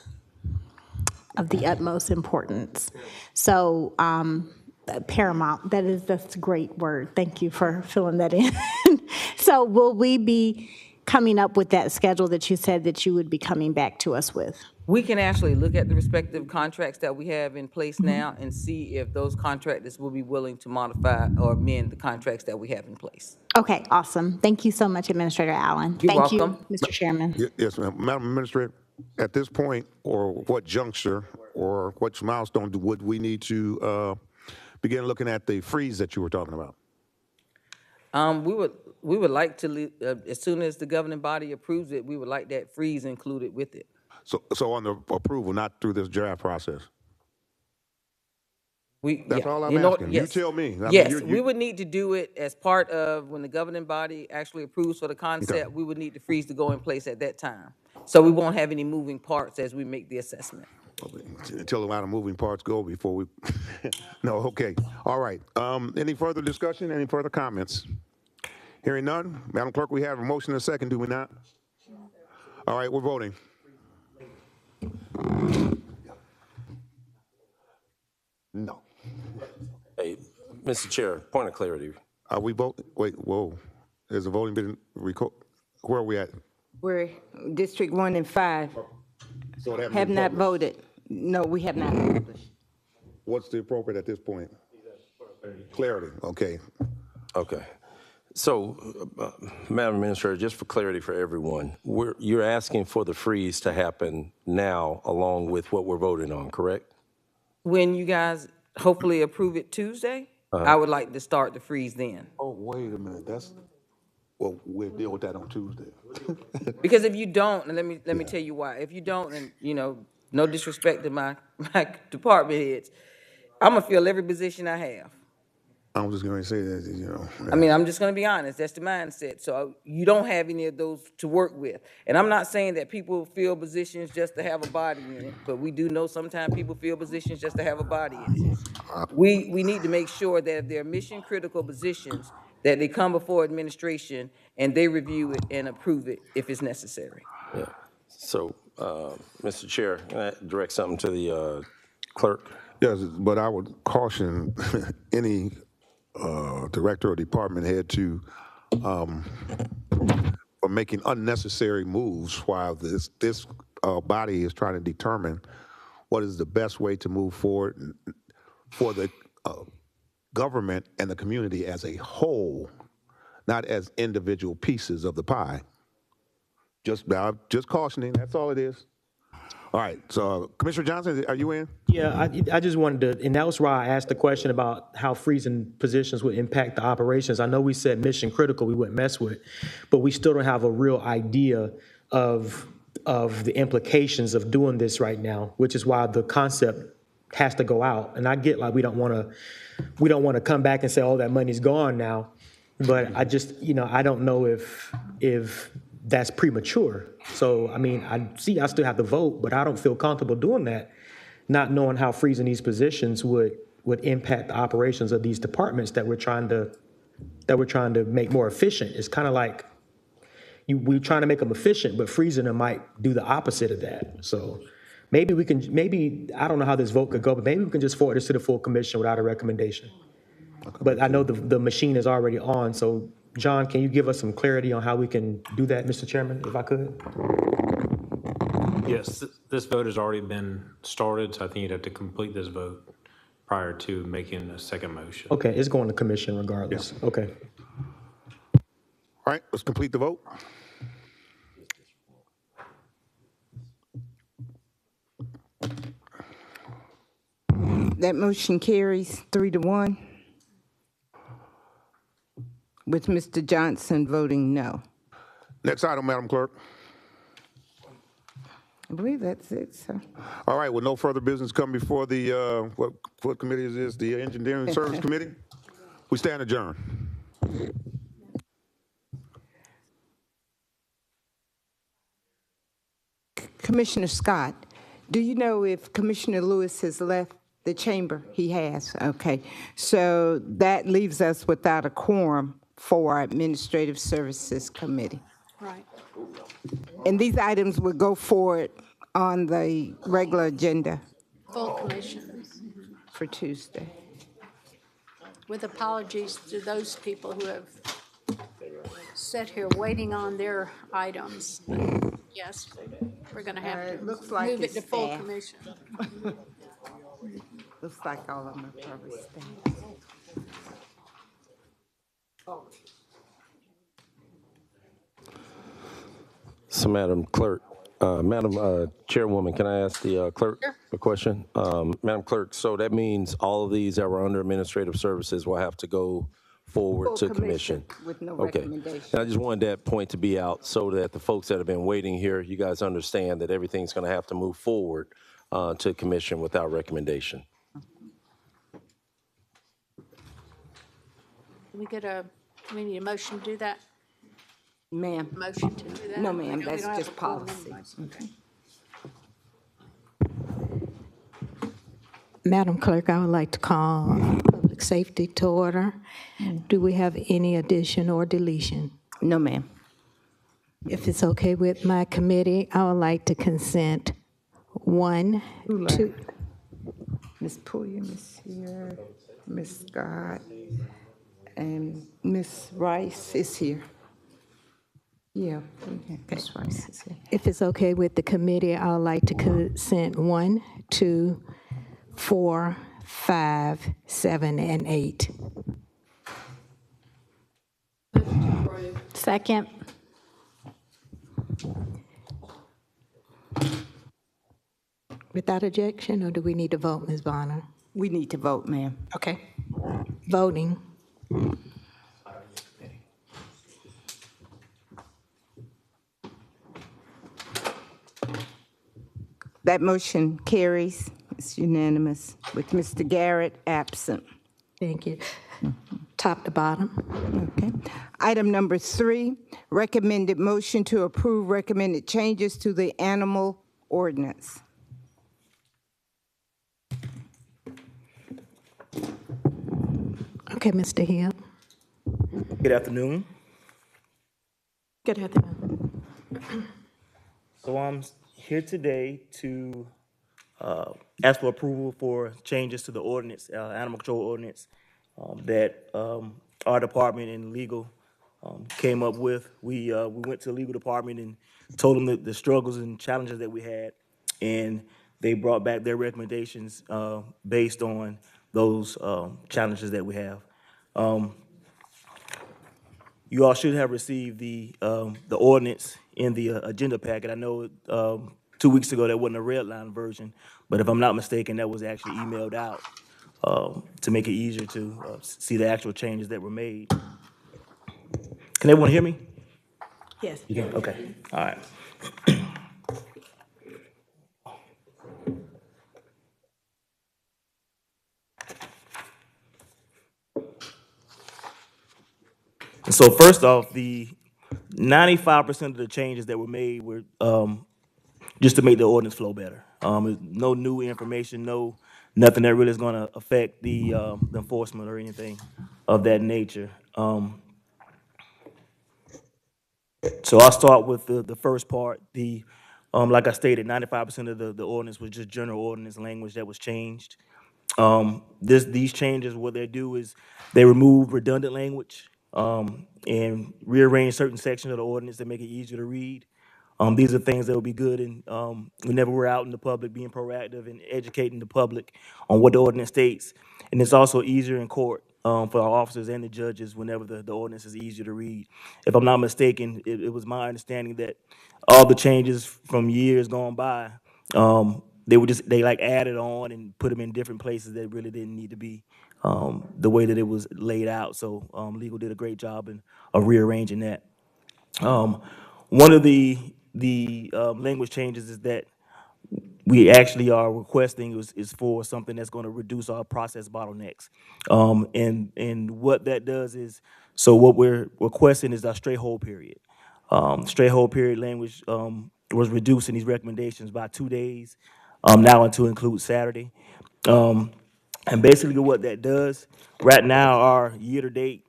of the utmost importance. So paramount, that's a great word. Thank you for filling that in. So will we be coming up with that schedule that you said that you would be coming back to us with? We can actually look at the respective contracts that we have in place now and see if those contractors will be willing to modify or amend the contracts that we have in place. Okay, awesome. Thank you so much, Administrator Allen. You're Thank welcome. you, Mr. Chairman. Yes, ma'am. Madam Administrator, at this point, or what juncture, or what milestone would we need to begin looking at the freeze that you were talking about? We would like to, as soon as the governing body approves it, we would like that freeze included with it. So on the approval, not through this draft process? That's all I'm asking. Yes. You tell me. We would need to do it as part of when the governing body actually approves for the concept. Okay. We would need the freeze to go in place at that time. So we won't have any moving parts as we make the assessment. Until a lot of moving parts go before we, no, okay. All right. Any further discussion, any further comments? Hearing none, Madam Clerk, we have a motion and a second, do we not? All right, we're voting. No. Hey, Mr. Chair, point of clarity. Are we voting? Wait, whoa. Has the voting been recorded? Where are we at? We're District 1 and 5 So it hasn't have been not published. voted. No, we have not published. What's the appropriate at this point? Clarity, okay. Okay. So, Madam Administrator, just for clarity for everyone, you're asking for the freeze to happen now along with what we're voting on, correct? When you guys hopefully approve it Tuesday, I would like to start the freeze then. Oh, wait a minute, well, we'll deal with that on Tuesday. Because if you don't, and let me tell you why. If you don't, and no disrespect to my department heads, I'm gonna fill every position I have. I was just going to say that, I mean, I'm just going to be honest. That's the mindset. So you don't have any of those to work with. And I'm not saying that people fill positions just to have a body in it, but we do know sometimes people fill positions just to have a body in it. We need to make sure that if they're mission critical positions that they come before administration and they review it and approve it if it's necessary. Yeah. So, Mr. Chair, can I direct something to the clerk? Yes, but I would caution any director or department head to for making unnecessary moves while this body is trying to determine what is the best way to move forward for the government and the community as a whole, not as individual pieces of the pie. Just cautioning. That's all it is. All right. So, Commissioner Johnson, are you in? Yeah, I just wanted to, and that was why I asked the question about how freezing positions would impact the operations. I know we said mission critical we wouldn't mess with, but we still don't have a real idea of the implications of doing this right now, which is why the concept has to go out. And I get like we don't want to come back and say, oh, that money's gone now. But I just, I don't know if that's premature. So, I mean, I still have to vote, but I don't feel comfortable doing that, not knowing how freezing these positions would impact the operations of these departments that we're trying to make more efficient. It's kind of like we're trying to make them efficient, but freezing them might do the opposite of that. So maybe I don't know how this vote could go, but maybe we can just forward this to the full commission without a recommendation. But I know the machine is already on, so John, can you give us some clarity on how we can do that, Mr. Chairman, if I could? Yes, this vote has already been started, so I think you'd have to complete this vote prior to making a second motion. Okay, it's going to commission regardless. Yeah. Okay. All right, let's complete the vote. That motion carries 3-1, with Mr. Johnson voting no. Next item, Madam Clerk. I believe that's it, sir. All right, with no further business come before the, what committee is this? The Engineering Service Committee? We stand adjourned. Commissioner Scott, do you know if Commissioner Lewis has left the chamber? He has, okay. So that leaves us without a quorum for our Administrative Services Committee. Right. And these items would go forward on the regular agenda Full commission. for Tuesday. With apologies to those people who have sat here waiting on their items. Yes, we're going to have to looks like move it it's to full staff. commission. Looks like all of them are probably staying. So, Madam Clerk, Madam Chairwoman, can I ask the clerk a question? Madam Clerk, so that means all of these that were under administrative services will have to go forward Full to commission? with no Okay. recommendation. And I just wanted that point to be out so that the folks that have been waiting here, you guys understand that everything's going to have to move forward to commission without recommendation. We need a motion to do that? Ma'am. Motion to do that? No, ma'am, We that's don't have just a quorum policy. anyway. Madam Clerk, I would like to call public safety to order. Do we have any addition or deletion? No, ma'am. If it's okay with my committee, I would like to consent 1, 2. Ms. Pulliam is here, Ms. Scott, and Ms. Rice is here. Yeah, Ms. Rice is here. If it's okay with the committee, I would like to consent 1, 2, 4, 5, 7, and 8. Second. Without objection, or do we need to vote, Ms. Bonner? We need to vote, ma'am. Okay. Voting. That motion carries. It's unanimous with Mr. Garrett absent. Thank you. Top to bottom. Okay. Item number 3, recommended motion to approve recommended changes to the animal ordinance. Okay, Mr. Hill. Good afternoon. Good afternoon. So I'm here today to ask for approval for changes to the ordinance, animal control ordinance, that our department and legal came up with. We went to the legal department and told them the struggles and challenges that we had, and they brought back their recommendations based on those challenges that we have. You all should have received the ordinance in the agenda packet. I know 2 weeks ago that wasn't a red line version, but if I'm not mistaken, that was actually emailed out to make it easier to see the actual changes that were made. Can everyone hear me? Yes. You can? Okay. All right. And so first off, the 95% of the changes that were made were just to make the ordinance flow better. No new information, nothing that really is going to affect the enforcement or anything of that nature. So I'll start with the first part. Like I stated, 95% of the ordinance was just general ordinance language that was changed. These changes, what they do is they remove redundant language and rearrange certain sections of the ordinance that make it easier to read. These are things that will be good, and whenever we're out in the public, being proactive and educating the public on what the ordinance states. And it's also easier in court for our officers and the judges whenever the ordinance is easier to read. If I'm not mistaken, it was my understanding that all the changes from years gone by, they like added on and put them in different places that really didn't need to be the way that it was laid out. So legal did a great job of rearranging that. One of the language changes is that we actually are requesting is for something that's going to reduce our process bottlenecks. And what that does is, so what we're requesting is our straight hold period. Straight hold period language was reduced in these recommendations by 2 days, now to include Saturday. And basically what that does, right now our year-to-date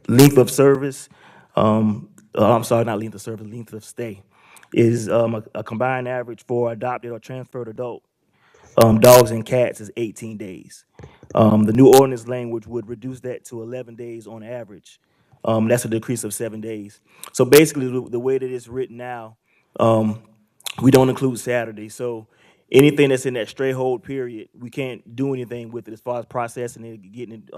length of service, I'm sorry, not length of service, length of stay, is a combined average for adopted or transferred adult dogs and cats is 18 days. The new ordinance language would reduce that to 11 days on average. That's a decrease of 7 days. So basically, the way that it's written now, we don't include Saturday. So anything that's in that stray hold period, we can't do anything with it as far as processing it, getting it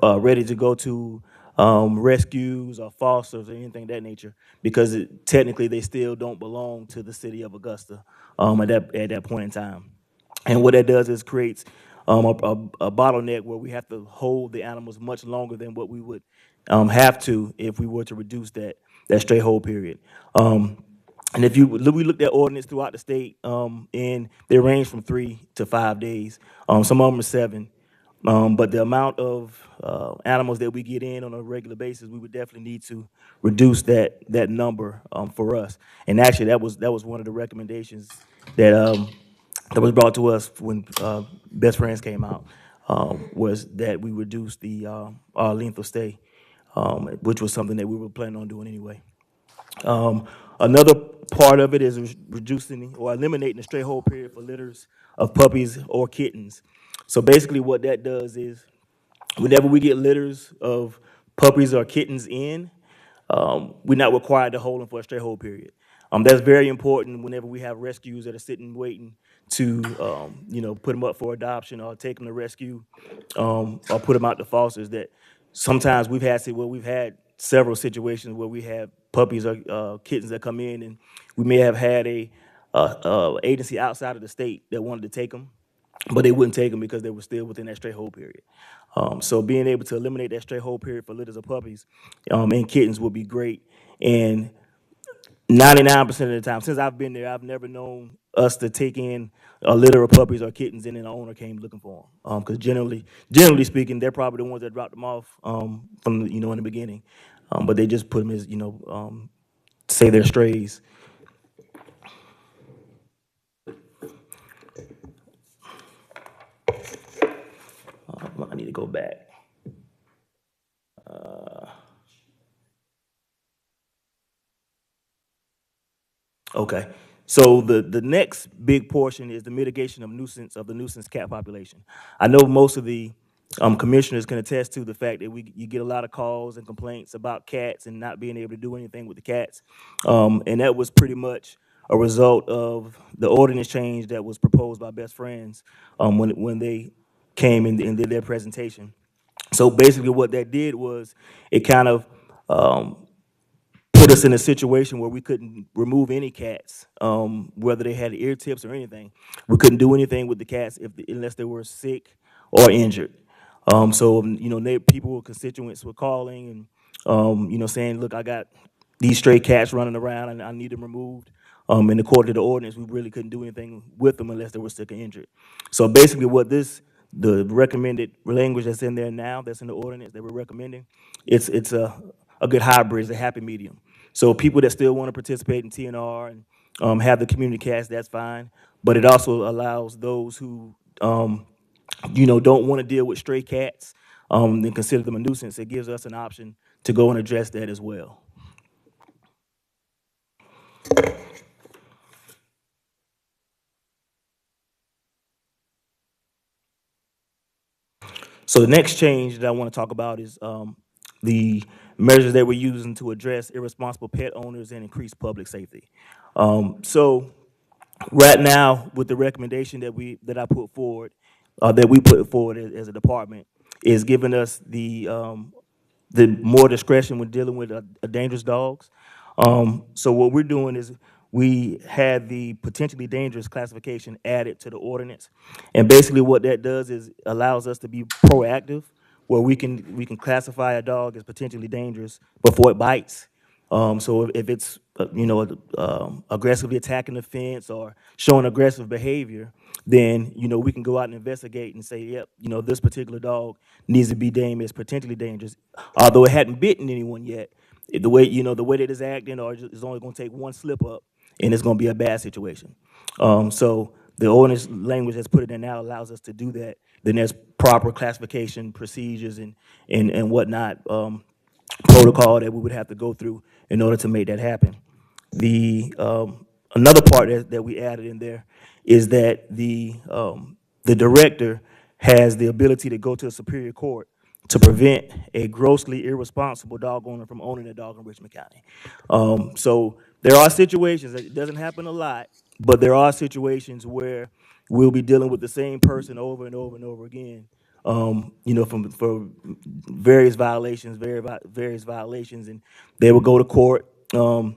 ready to go to rescues or fosters or anything of that nature, because technically they still don't belong to the city of Augusta at that point in time. And what that does is creates a bottleneck where we have to hold the animals much longer than what we would have to if we were to reduce that stray hold period. And if we looked at ordinance throughout the state, and they range from 3 to 5 days. Some of them are 7. But the amount of animals that we get in on a regular basis, we would definitely need to reduce that number for us. And actually, that was one of the recommendations that was brought to us when Best Friends came out, was that we reduce our length of stay, which was something that we were planning on doing anyway. Another part of it is reducing or eliminating the stray hold period for litters of puppies or kittens. So basically what that does is whenever we get litters of puppies or kittens in, we're not required to hold them for a stray hold period. That's very important whenever we have rescues that are sitting waiting to, put them up for adoption or take them to rescue, or put them out to fosters. That sometimes we've had several situations where we have puppies or kittens that come in, and we may have had a agency outside of the state that wanted to take them, but they wouldn't take them because they were still within that stray hold period. So being able to eliminate that stray hold period for litters of puppies and kittens would be great. And 99% of the time, since I've been there, I've never known us to take in a litter of puppies or kittens and then the owner came looking for them. Because generally speaking, they're probably the ones that dropped them off from in the beginning. But they just put them as say they're strays. I need to go back. Okay. So the next big portion is the mitigation of the nuisance cat population. I know most of the commissioners can attest to the fact that you get a lot of calls and complaints about cats and not being able to do anything with the cats. And that was pretty much a result of the ordinance change that was proposed by Best Friends when they came and did their presentation. So basically what that did was it kind of put us in a situation where we couldn't remove any cats, whether they had ear tips or anything. We couldn't do anything with the cats unless they were sick or injured. So people, constituents were calling and saying, "Look, I got these stray cats running around and I need them removed." And according to the ordinance, we really couldn't do anything with them unless they were sick or injured. So basically, the recommended language that's in there now, that's in the ordinance that we're recommending, it's a good hybrid, it's a happy medium. So people that still want to participate in TNR and have the community cast, that's fine. But it also allows those who don't want to deal with stray cats and consider them a nuisance. It gives us an option to go and address that as well. So the next change that I want to talk about is the measures that we're using to address irresponsible pet owners and increase public safety. So right now, with the recommendation that I put forward, that we put forward as a department, is giving us the more discretion when dealing with dangerous dogs. So what we're doing is we had the potentially dangerous classification added to the ordinance, and basically what that does is allows us to be proactive, where we can classify a dog as potentially dangerous before it bites. So if it's aggressively attacking the fence or showing aggressive behavior, then we can go out and investigate and say, yep, this particular dog needs to be deemed as potentially dangerous, although it hadn't bitten anyone yet. The way that it's acting, or it's only going to take one slip up, and it's going to be a bad situation. So the ordinance language that's put it in now allows us to do that. Then there's proper classification procedures and whatnot. Protocol that we would have to go through in order to make that happen. The another part that we added in there is that the director has the ability to go to a superior court to prevent a grossly irresponsible dog owner from owning a dog in Richmond County. So there are situations, it doesn't happen a lot, but there are situations where we'll be dealing with the same person over and over and over again. For various violations, and they will go to court. And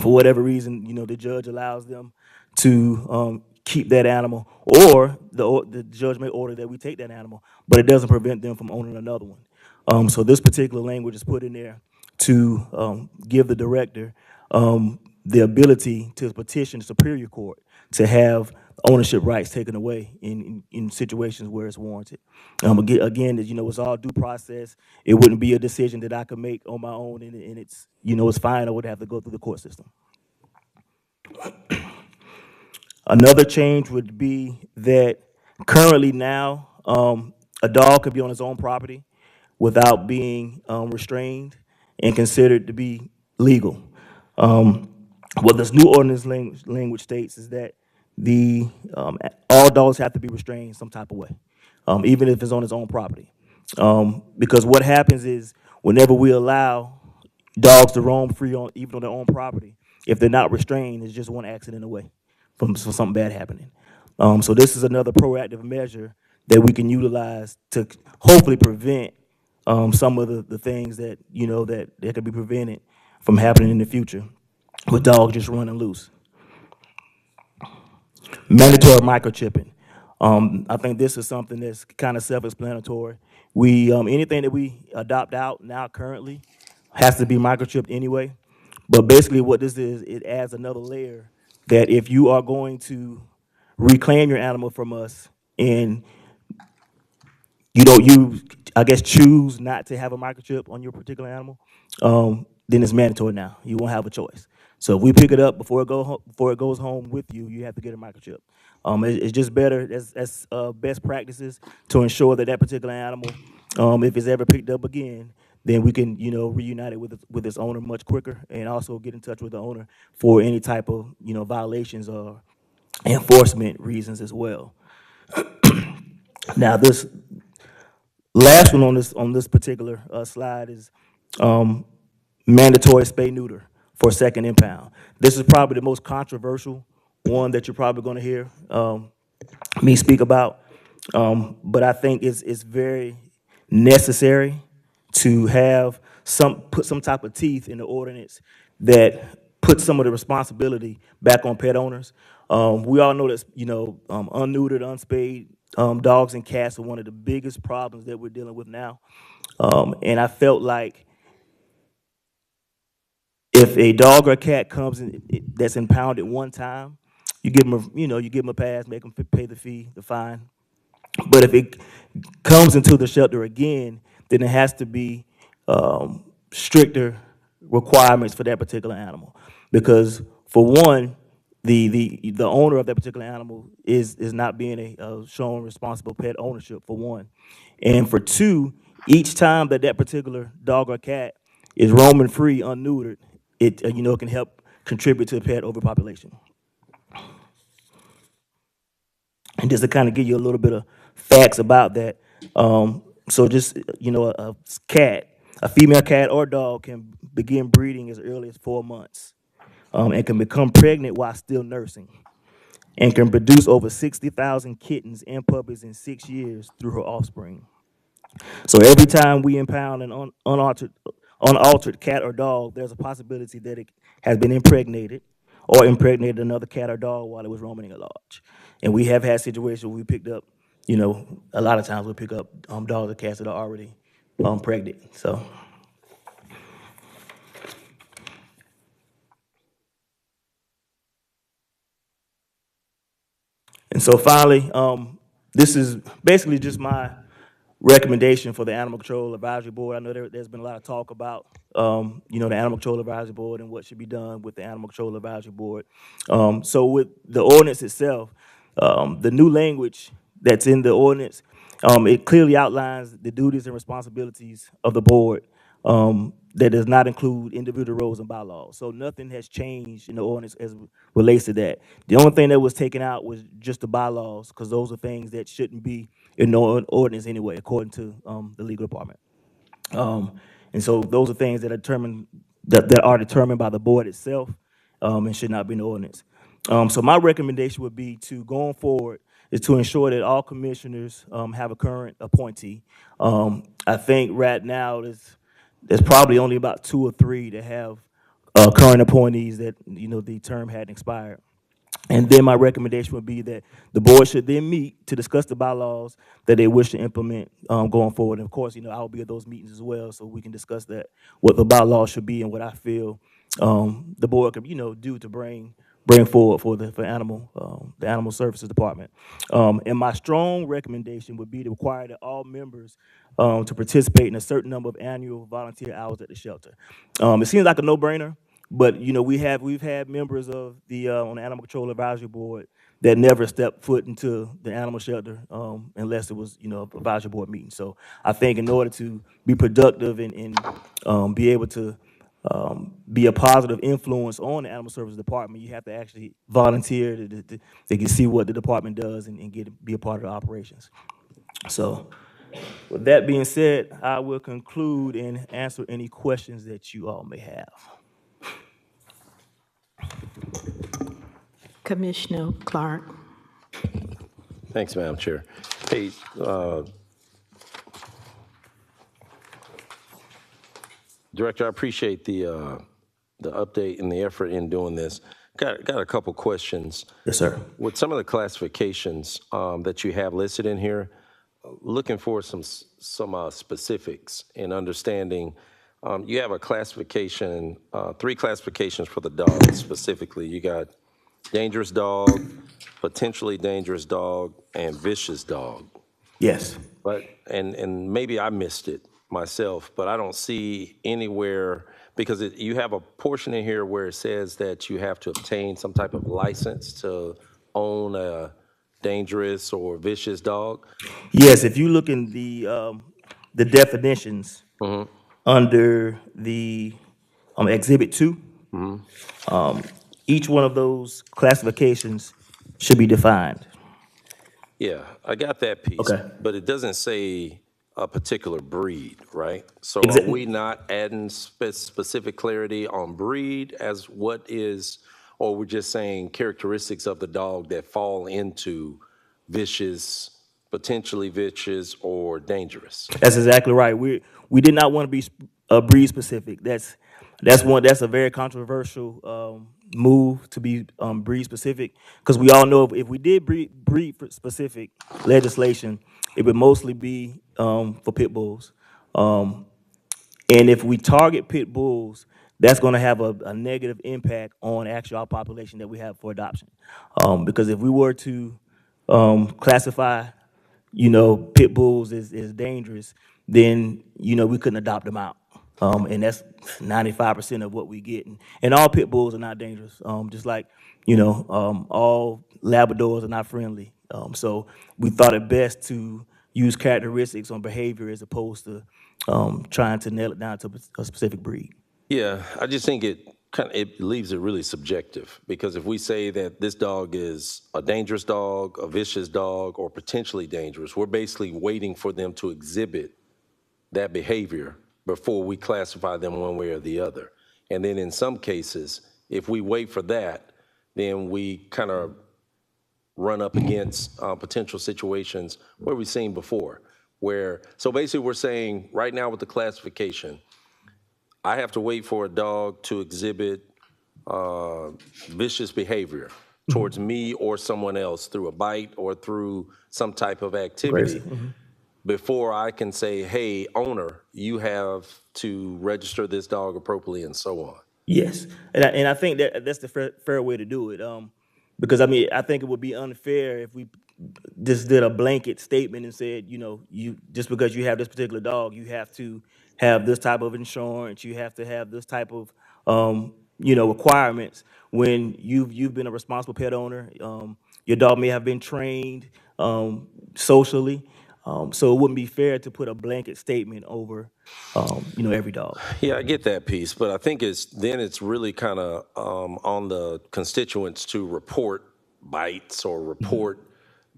for whatever reason, the judge allows them to keep that animal, or the judge may order that we take that animal, but it doesn't prevent them from owning another one. So this particular language is put in there to give the director the ability to petition the Superior Court to have ownership rights taken away in situations where it's warranted. Again, it's all due process. It wouldn't be a decision that I could make on my own, and it's fine. I would have to go through the court system. Another change would be that currently now, a dog could be on his own property without being restrained and considered to be legal. What this new ordinance language states is that all dogs have to be restrained some type of way, even if it's on his own property. Because what happens is whenever we allow dogs to roam free even on their own property, if they're not restrained, it's just one accident away from something bad happening. So this is another proactive measure that we can utilize to hopefully prevent some of the things that that could be prevented from happening in the future with dogs just running loose. Mandatory microchipping. I think this is something that's kind of self-explanatory. Anything that we adopt out now currently has to be microchipped anyway. But basically what this is, it adds another layer that if you are going to reclaim your animal from us and I guess choose not to have a microchip on your particular animal, then it's mandatory now. You won't have a choice. So if we pick it up before it goes home with you, you have to get a microchip. It's just better. That's best practices to ensure that particular animal, if it's ever picked up again, then we can, reunite it with its owner much quicker, and also get in touch with the owner for any type of, violations or enforcement reasons as well. Now, this last one on this particular slide is mandatory spay neuter for second impound. This is probably the most controversial one that you're probably going to hear me speak about, but I think it's very necessary to have put some type of teeth in the ordinance that puts some of the responsibility back on pet owners. We all know that unneutered, unspayed dogs and cats are one of the biggest problems that we're dealing with now, and I felt like if a dog or cat comes in that's impounded one time, you give them a pass, make them pay the fee, the fine. But if it comes into the shelter again, then it has to be stricter requirements for that particular animal, because for one, the owner of that particular animal is not being shown responsible pet ownership, for one, and for two, each time that particular dog or cat is roaming free unneutered, it can help contribute to pet overpopulation. And just to kind of give you a little bit of facts about that, so just a female cat or dog can begin breeding as early as 4 months, and can become pregnant while still nursing, and can produce over 60,000 kittens and puppies in 6 years through her offspring. So every time we impound an unaltered cat or dog, there's a possibility that it has been impregnated or impregnated another cat or dog while it was roaming at large. And we have had situations where we picked up, a lot of times we pick up dogs or cats that are already pregnant. So. And so finally, this is basically just my recommendation for the Animal Control Advisory Board. I know there's been a lot of talk about, the Animal Control Advisory Board and what should be done with the Animal Control Advisory Board. So with the ordinance itself, the new language that's in the ordinance, it clearly outlines the duties and responsibilities of the board. That does not include individual roles and bylaws. So nothing has changed in the ordinance as relates to that. The only thing that was taken out was just the bylaws, because those are things that shouldn't be in the ordinance anyway, according to the legal department. And so those are things that are determined by the board itself, and should not be in the ordinance. So my recommendation would be to, going forward, is to ensure that all commissioners have a current appointee. I think right now there's probably only about 2 or 3 that have current appointees that, the term hadn't expired. And then my recommendation would be that the board should then meet to discuss the bylaws that they wish to implement going forward. And of course, I will be at those meetings as well, so we can discuss that, what the bylaws should be and what I feel the board could, do to bring forward for the Animal Services Department. And my strong recommendation would be to require that all members to participate in a certain number of annual volunteer hours at the shelter. It seems like a no-brainer, but we've had members of the on the Animal Control Advisory Board that never stepped foot into the animal shelter unless it was an advisory board meeting. So I think in order to be productive and be able to be a positive influence on the Animal Services Department, you have to actually volunteer to can see what the department does and be a part of the operations. So with that being said, I will conclude and answer any questions that you all may have. Commissioner Clark. Thanks, Madam Chair. Hey, Director, I appreciate the update and the effort in doing this. Got a couple questions. Yes, sir. With some of the classifications that you have listed in here, looking for some specifics in understanding. You have a classification, 3 classifications for the dogs specifically. You got dangerous dog, potentially dangerous dog, and vicious dog. Yes. But and maybe I missed it myself, but I don't see anywhere, because you have a portion in here where it says that you have to obtain some type of license to own a dangerous or vicious dog. Yes, if you look in the definitions, under the Exhibit 2, each one of those classifications should be defined. Yeah, I got that piece, Okay. but it doesn't say a particular breed, right? So are we not adding specific clarity on breed as what is, or we're just saying characteristics of the dog that fall into vicious, potentially vicious, or dangerous? That's exactly right. We did not want to be breed specific. That's a very controversial move to be breed specific, because we all know if we did breed specific legislation, it would mostly be for pit bulls. And if we target pit bulls, that's going to have a negative impact on actually our population that we have for adoption. Because if we were to classify, pit bulls as dangerous, then, we couldn't adopt them out. And that's 95% of what we get. And all pit bulls are not dangerous, just like, all Labradors are not friendly. So we thought it best to use characteristics on behavior as opposed to trying to nail it down to a specific breed. Yeah, I just think it leaves it really subjective, because if we say that this dog is a dangerous dog, a vicious dog, or potentially dangerous, we're basically waiting for them to exhibit that behavior before we classify them one way or the other. And then in some cases, if we wait for that, then we kind of run up against potential situations where we've seen before. So basically we're saying right now with the classification, I have to wait for a dog to exhibit vicious behavior towards me or someone else through a bite or through some type of activity before I can say, hey, owner, you have to register this dog appropriately and so on. Yes, and I think that's the fair way to do it. Because I think it would be unfair if we just did a blanket statement and said, you just because you have this particular dog, you have to have this type of insurance, you have to have this type of requirements. When you've been a responsible pet owner, your dog may have been trained socially. So it wouldn't be fair to put a blanket statement over, every dog. Yeah, I get that piece, but I think it's really kind of on the constituents to report bites or report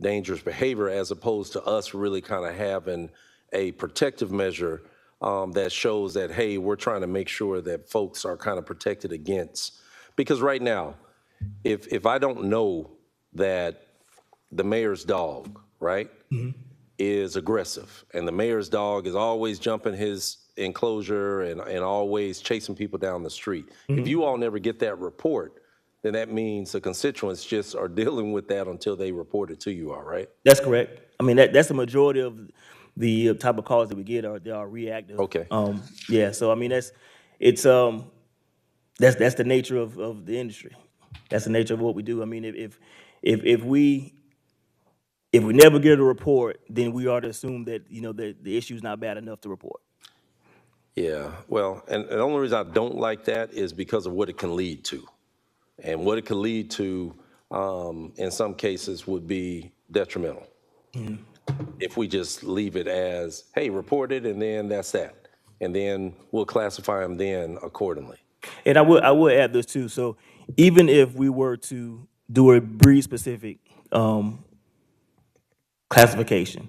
dangerous behavior, as opposed to us really kind of having a protective measure that shows that, hey, we're trying to make sure that folks are kind of protected against. Because right now, if I don't know that the mayor's dog, right, is aggressive, and the mayor's dog is always jumping his enclosure and always chasing people down the street. If you all never get that report, then that means the constituents just are dealing with that until they report it to you all, right? That's correct. I mean, that's the majority of the type of calls that we get they are reactive. Okay. Yeah. So I mean, that's the nature of the industry. That's the nature of what we do. I mean, if we never get a report, then we are to assume that the issue is not bad enough to report. Yeah, well, and the only reason I don't like that is because of what it can lead to. And what it can lead to, in some cases, would be detrimental. If we just leave it as, hey, report it, and then that's that. And then we'll classify them then accordingly. And I would add this too. So even if we were to do a breed specific classification,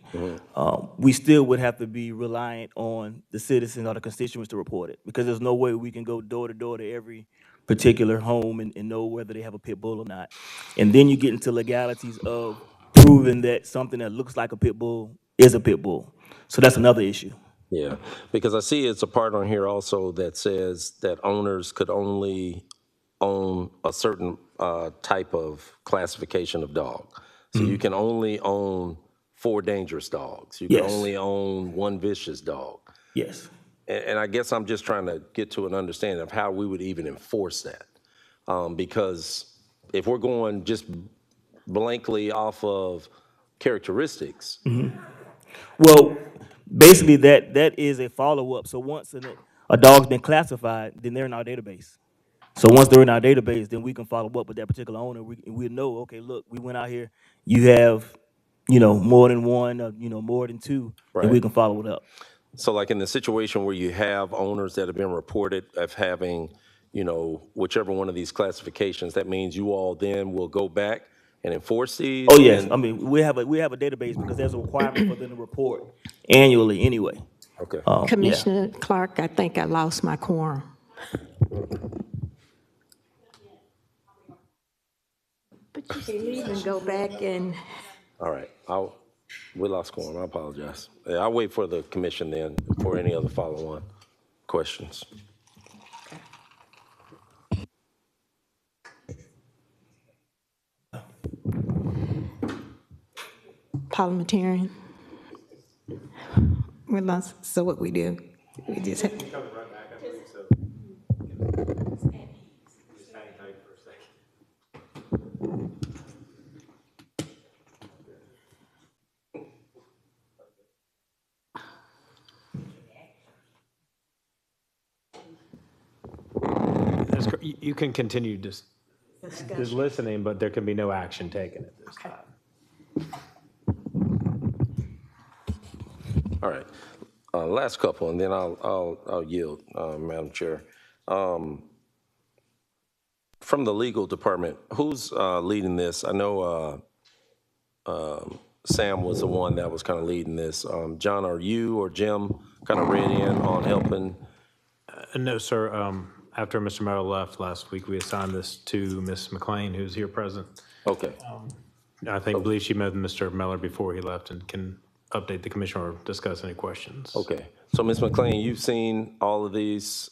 we still would have to be reliant on the citizens or the constituents to report it, because there's no way we can go door to door to every particular home and know whether they have a pit bull or not. And then you get into legalities of proving that something that looks like a pit bull is a pit bull. So that's another issue. Yeah, because I see it's a part on here also that says that owners could only own a certain type of classification of dog. So you can only own 4 dangerous dogs. You can Yes. only own 1 vicious dog. Yes. And I guess I'm just trying to get to an understanding of how we would even enforce that. Because if we're going just blankly off of characteristics, Well, basically that is a follow-up. So once a dog's been classified, then they're in our database. So once they're in our database, then we can follow up with that particular owner. We know, okay, look, we went out here, you have, more than one, more than 2, and we Right. can follow it up. So like in the situation where you have owners that have been reported of having, whichever one of these classifications, that means you all then will go back and enforce Oh, these yes. I and, mean, we have a database because there's a requirement for them to report annually anyway. okay. Yeah. Commissioner Clark, I think I lost my quorum. But you can leave and go back and, All right. We lost quorum. I apologize. Yeah, I'll wait for the commission then for any other follow-on questions. parliamentarian, we lost, so what we do? We just have, You can continue just listening, but there can be no action taken at this time. All right. Last couple, and then I'll yield, Madam Chair. From the legal department, who's leading this? I know Sam was the one that was kind of leading this. John, are you or Jim kind of read in on helping? No, sir. After Mr. Merrill left last week, we assigned this to Ms. McLean, who's here present. Okay. I believe she met with Mr. Miller before he left and can update the commission or discuss any questions. Okay. So, Ms. McLean, you've seen all of these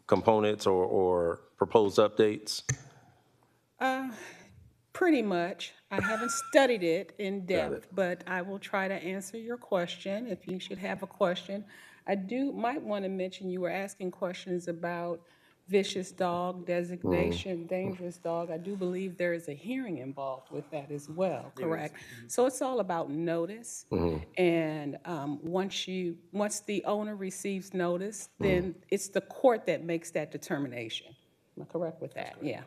components or proposed updates? Pretty much. I haven't studied it in depth, but I will try to answer your question if you should have a question. I might want to mention you were asking questions about vicious dog designation, dangerous dog. I do believe there is a hearing involved with that as well, correct? So it's all about notice. And once the owner receives notice, then it's the court that makes that determination. Am I correct with that? Yeah.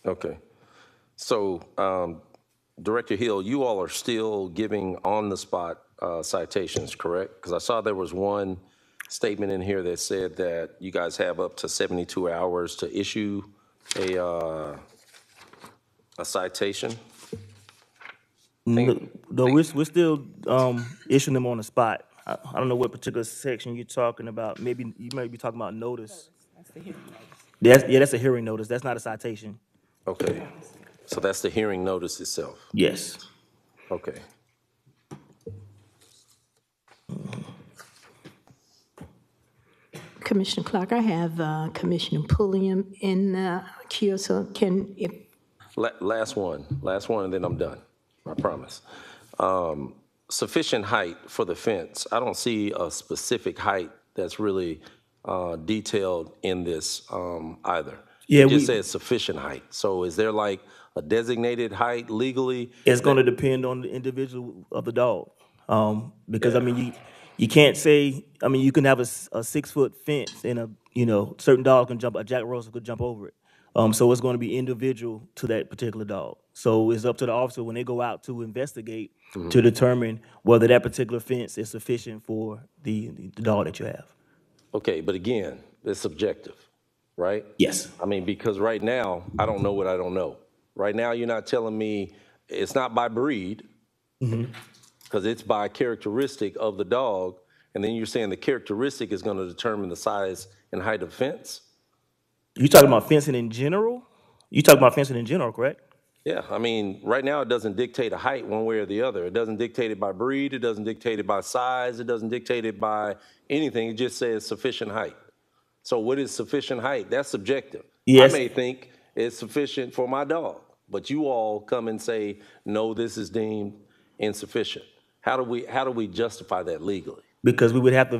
Okay. So, Director Hill, you all are still giving on-the-spot citations, correct? Because I saw there was one statement in here that said that you guys have up to 72 hours to issue a citation. No, we're still issuing them on the spot. I don't know what particular section you're talking about. Maybe you might be talking about notice. That's the hearing notice. That's a hearing notice. That's not a citation. Okay. So that's the hearing notice itself? Yes. Okay. Commissioner Clark, I have Commissioner Pulliam in the queue, so Last one, and then I'm done, I promise. Sufficient height for the fence. I don't see a specific height that's really detailed in this either. Yeah, It just says sufficient height. So is there like a designated height legally? It's going to depend on the individual of the dog. Because, I mean, you can't say, I mean, you can have a 6-foot fence and certain dog can jump, a Jack Russell could jump over it. So it's going to be individual to that particular dog. So it's up to the officer when they go out to investigate to determine whether that particular fence is sufficient for the dog that you have. Okay, but again, it's subjective, right? Yes. I mean, because right now, I don't know what I don't know. Right now, you're not telling me it's not by breed, because it's by characteristic of the dog, and then you're saying the characteristic is going to determine the size and height of fence? You talking about fencing in general? You talking about fencing in general, correct? Yeah, I mean, right now, it doesn't dictate a height one way or the other. It doesn't dictate it by breed, it doesn't dictate it by size, it doesn't dictate it by anything, it just says sufficient height. So what is sufficient height? That's subjective. Yes. I may think it's sufficient for my dog, but you all come and say, no, this is deemed insufficient. How do we justify that legally? Because we would have to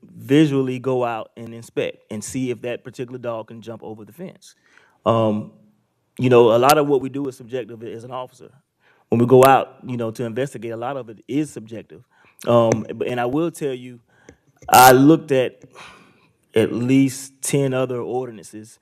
visually go out and inspect and see if that particular dog can jump over the fence. A lot of what we do is subjective as an officer. When we go out, to investigate, a lot of it is subjective. And I will tell you, I looked at least 10 other ordinances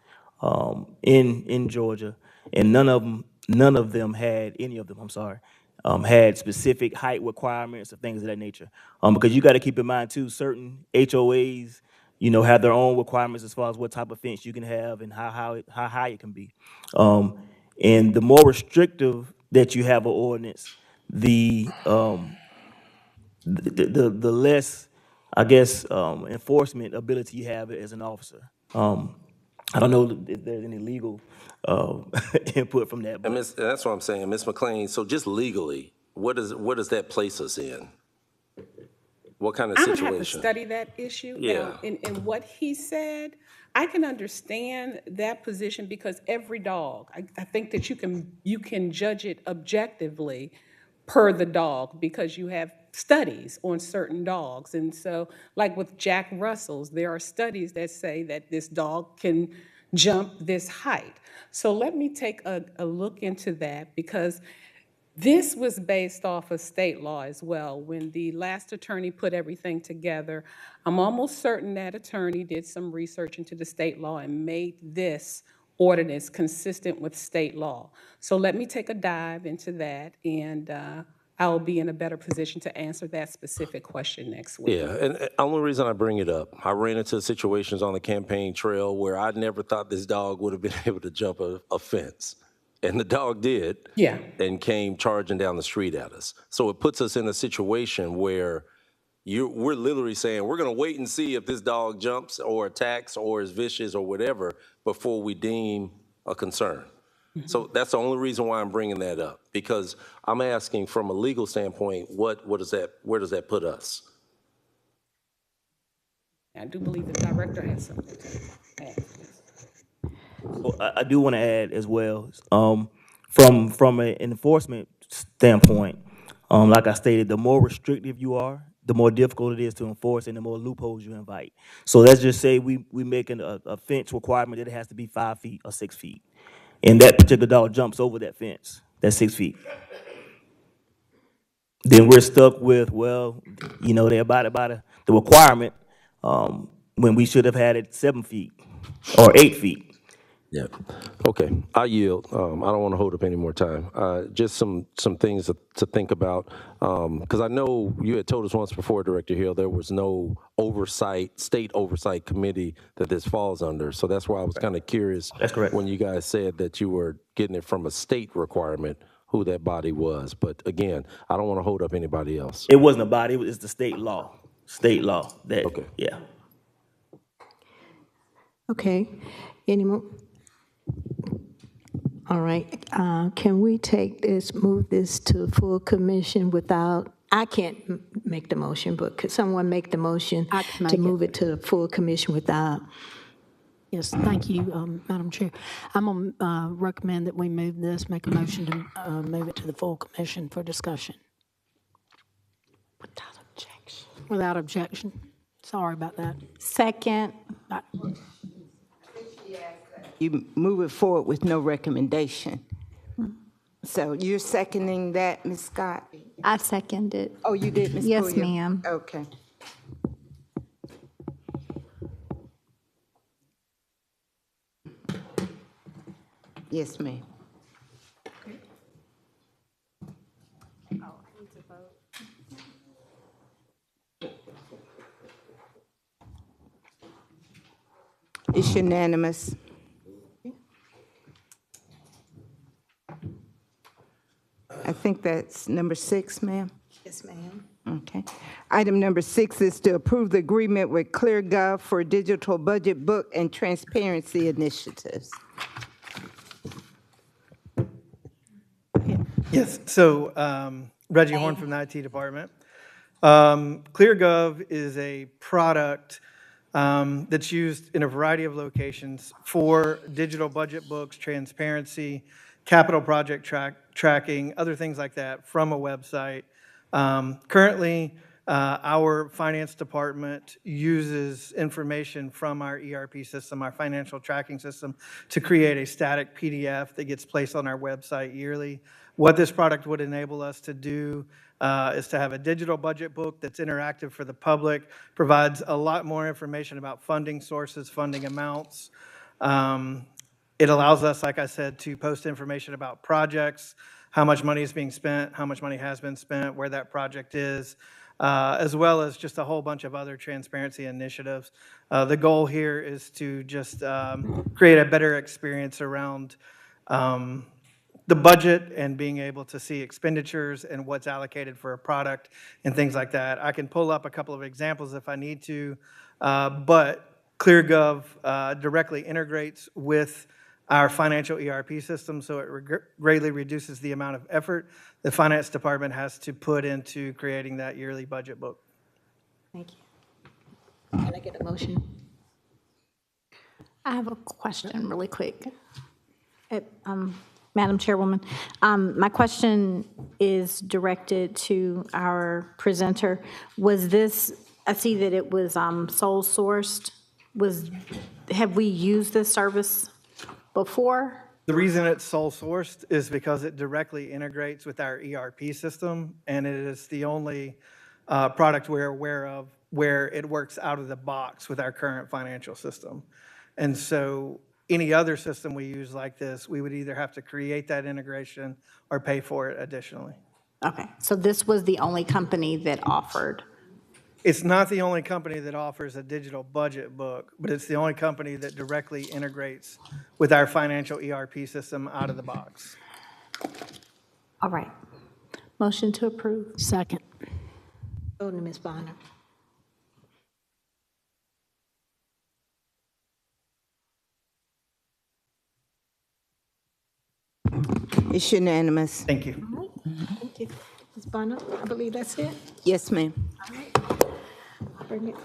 in Georgia, and none of them had any of them. I'm sorry. had specific height requirements or things of that nature. Because you got to keep in mind too, certain HOAs, have their own requirements as far as what type of fence you can have and how high it can be. And the more restrictive that you have an ordinance, the less, I guess, enforcement ability you have as an officer. I don't know if there's any legal input from that. And But that's what I'm saying, Ms. McLean, so just legally, what does that place us in? What kind of I would have to situation? study that issue. Yeah. Now, in what he said, I can understand that position because every dog, I think that you can judge it objectively per the dog because you have studies on certain dogs. And so, like with Jack Russells, there are studies that say that this dog can jump this height. So let me take a look into that because this was based off of state law as well. When the last attorney put everything together, I'm almost certain that attorney did some research into the state law and made this ordinance consistent with state law. So let me take a dive into that, and I'll be in a better position to answer that specific question next week. Yeah, and the only reason I bring it up, I ran into situations on the campaign trail where I never thought this dog would have been able to jump a fence. And the dog did. Yeah. And came charging down the street at us. So it puts us in a situation where we're literally saying, we're going to wait and see if this dog jumps or attacks or is vicious or whatever before we deem a concern. So that's the only reason why I'm bringing that up, because I'm asking from a legal standpoint, where does that put us? I do believe the director has something to add. well, I do want to add as well, from an enforcement standpoint, like I stated, the more restrictive you are, the more difficult it is to enforce and the more loopholes you invite. So let's just say we making a fence requirement that it has to be 5 feet or 6 feet. And that particular dog jumps over that fence, that's 6 feet. Then we're stuck with, they abided by the requirement when we should have had it 7 feet or 8 feet. Yeah. Okay. I yield. I don't want to hold up any more time. Just some things to think about, because I know you had told us once before, Director Hill, there was no state oversight committee that this falls under. So that's why I was kind of curious. That's correct. When you guys said that you were getting it from a state requirement, who that body was. But again, I don't want to hold up anybody else. It wasn't a body, it's the state law. State law. Okay. Yeah. Okay, any more? All right, can we move this to full commission without, I can't make the motion, but could someone make the motion I can to make move it to full commission without? Yes, thank you, Madam Chair. I'm going to recommend that we make a motion to move it to the full commission for discussion. Without objection. Without objection. Sorry about that. Second. You move it forward with no recommendation. So you're seconding that, Ms. Scott? I second it. Oh, you did, Ms. Yes, Pulliam? ma'am. Okay. Yes, ma'am. It's unanimous. I think that's number 6, ma'am. Yes, ma'am. Okay. Item number 6 is to approve the agreement with ClearGov for digital budget book and transparency initiatives. Yes, so Reggie Horn from the IT department. ClearGov is a product that's used in a variety of locations for digital budget books, transparency, capital project tracking, other things like that from a website. Currently, our finance department uses information from our ERP system, our financial tracking system, to create a static PDF that gets placed on our website yearly. What this product would enable us to do is to have a digital budget book that's interactive for the public, provides a lot more information about funding sources, funding amounts. It allows us, like I said, to post information about projects, how much money is being spent, how much money has been spent, where that project is, as well as just a whole bunch of other transparency initiatives. The goal here is to just create a better experience around the budget and being able to see expenditures and what's allocated for a product and things like that. I can pull up a couple of examples if I need to, but ClearGov directly integrates with our financial ERP system, so it greatly reduces the amount of effort the finance department has to put into creating that yearly budget book. Thank you. Can I get a motion? I have a question really quick. Madam Chairwoman, my question is directed to our presenter. Was this, I see that it was sole sourced. Have we used this service before? The reason it's sole sourced is because it directly integrates with our ERP system, and it is the only product we're aware of where it works out of the box with our current financial system. And so any other system we use like this, we would either have to create that integration or pay for it additionally. Okay, so this was the only company that offered? It's not the only company that offers a digital budget book, but it's the only company that directly integrates with our financial ERP system out of the box. All right. Motion to approve. Second. Go to Ms. Bonner. It's unanimous. Thank you. Thank you. Ms. Bonner, I believe that's it. Yes, ma'am. Bring it.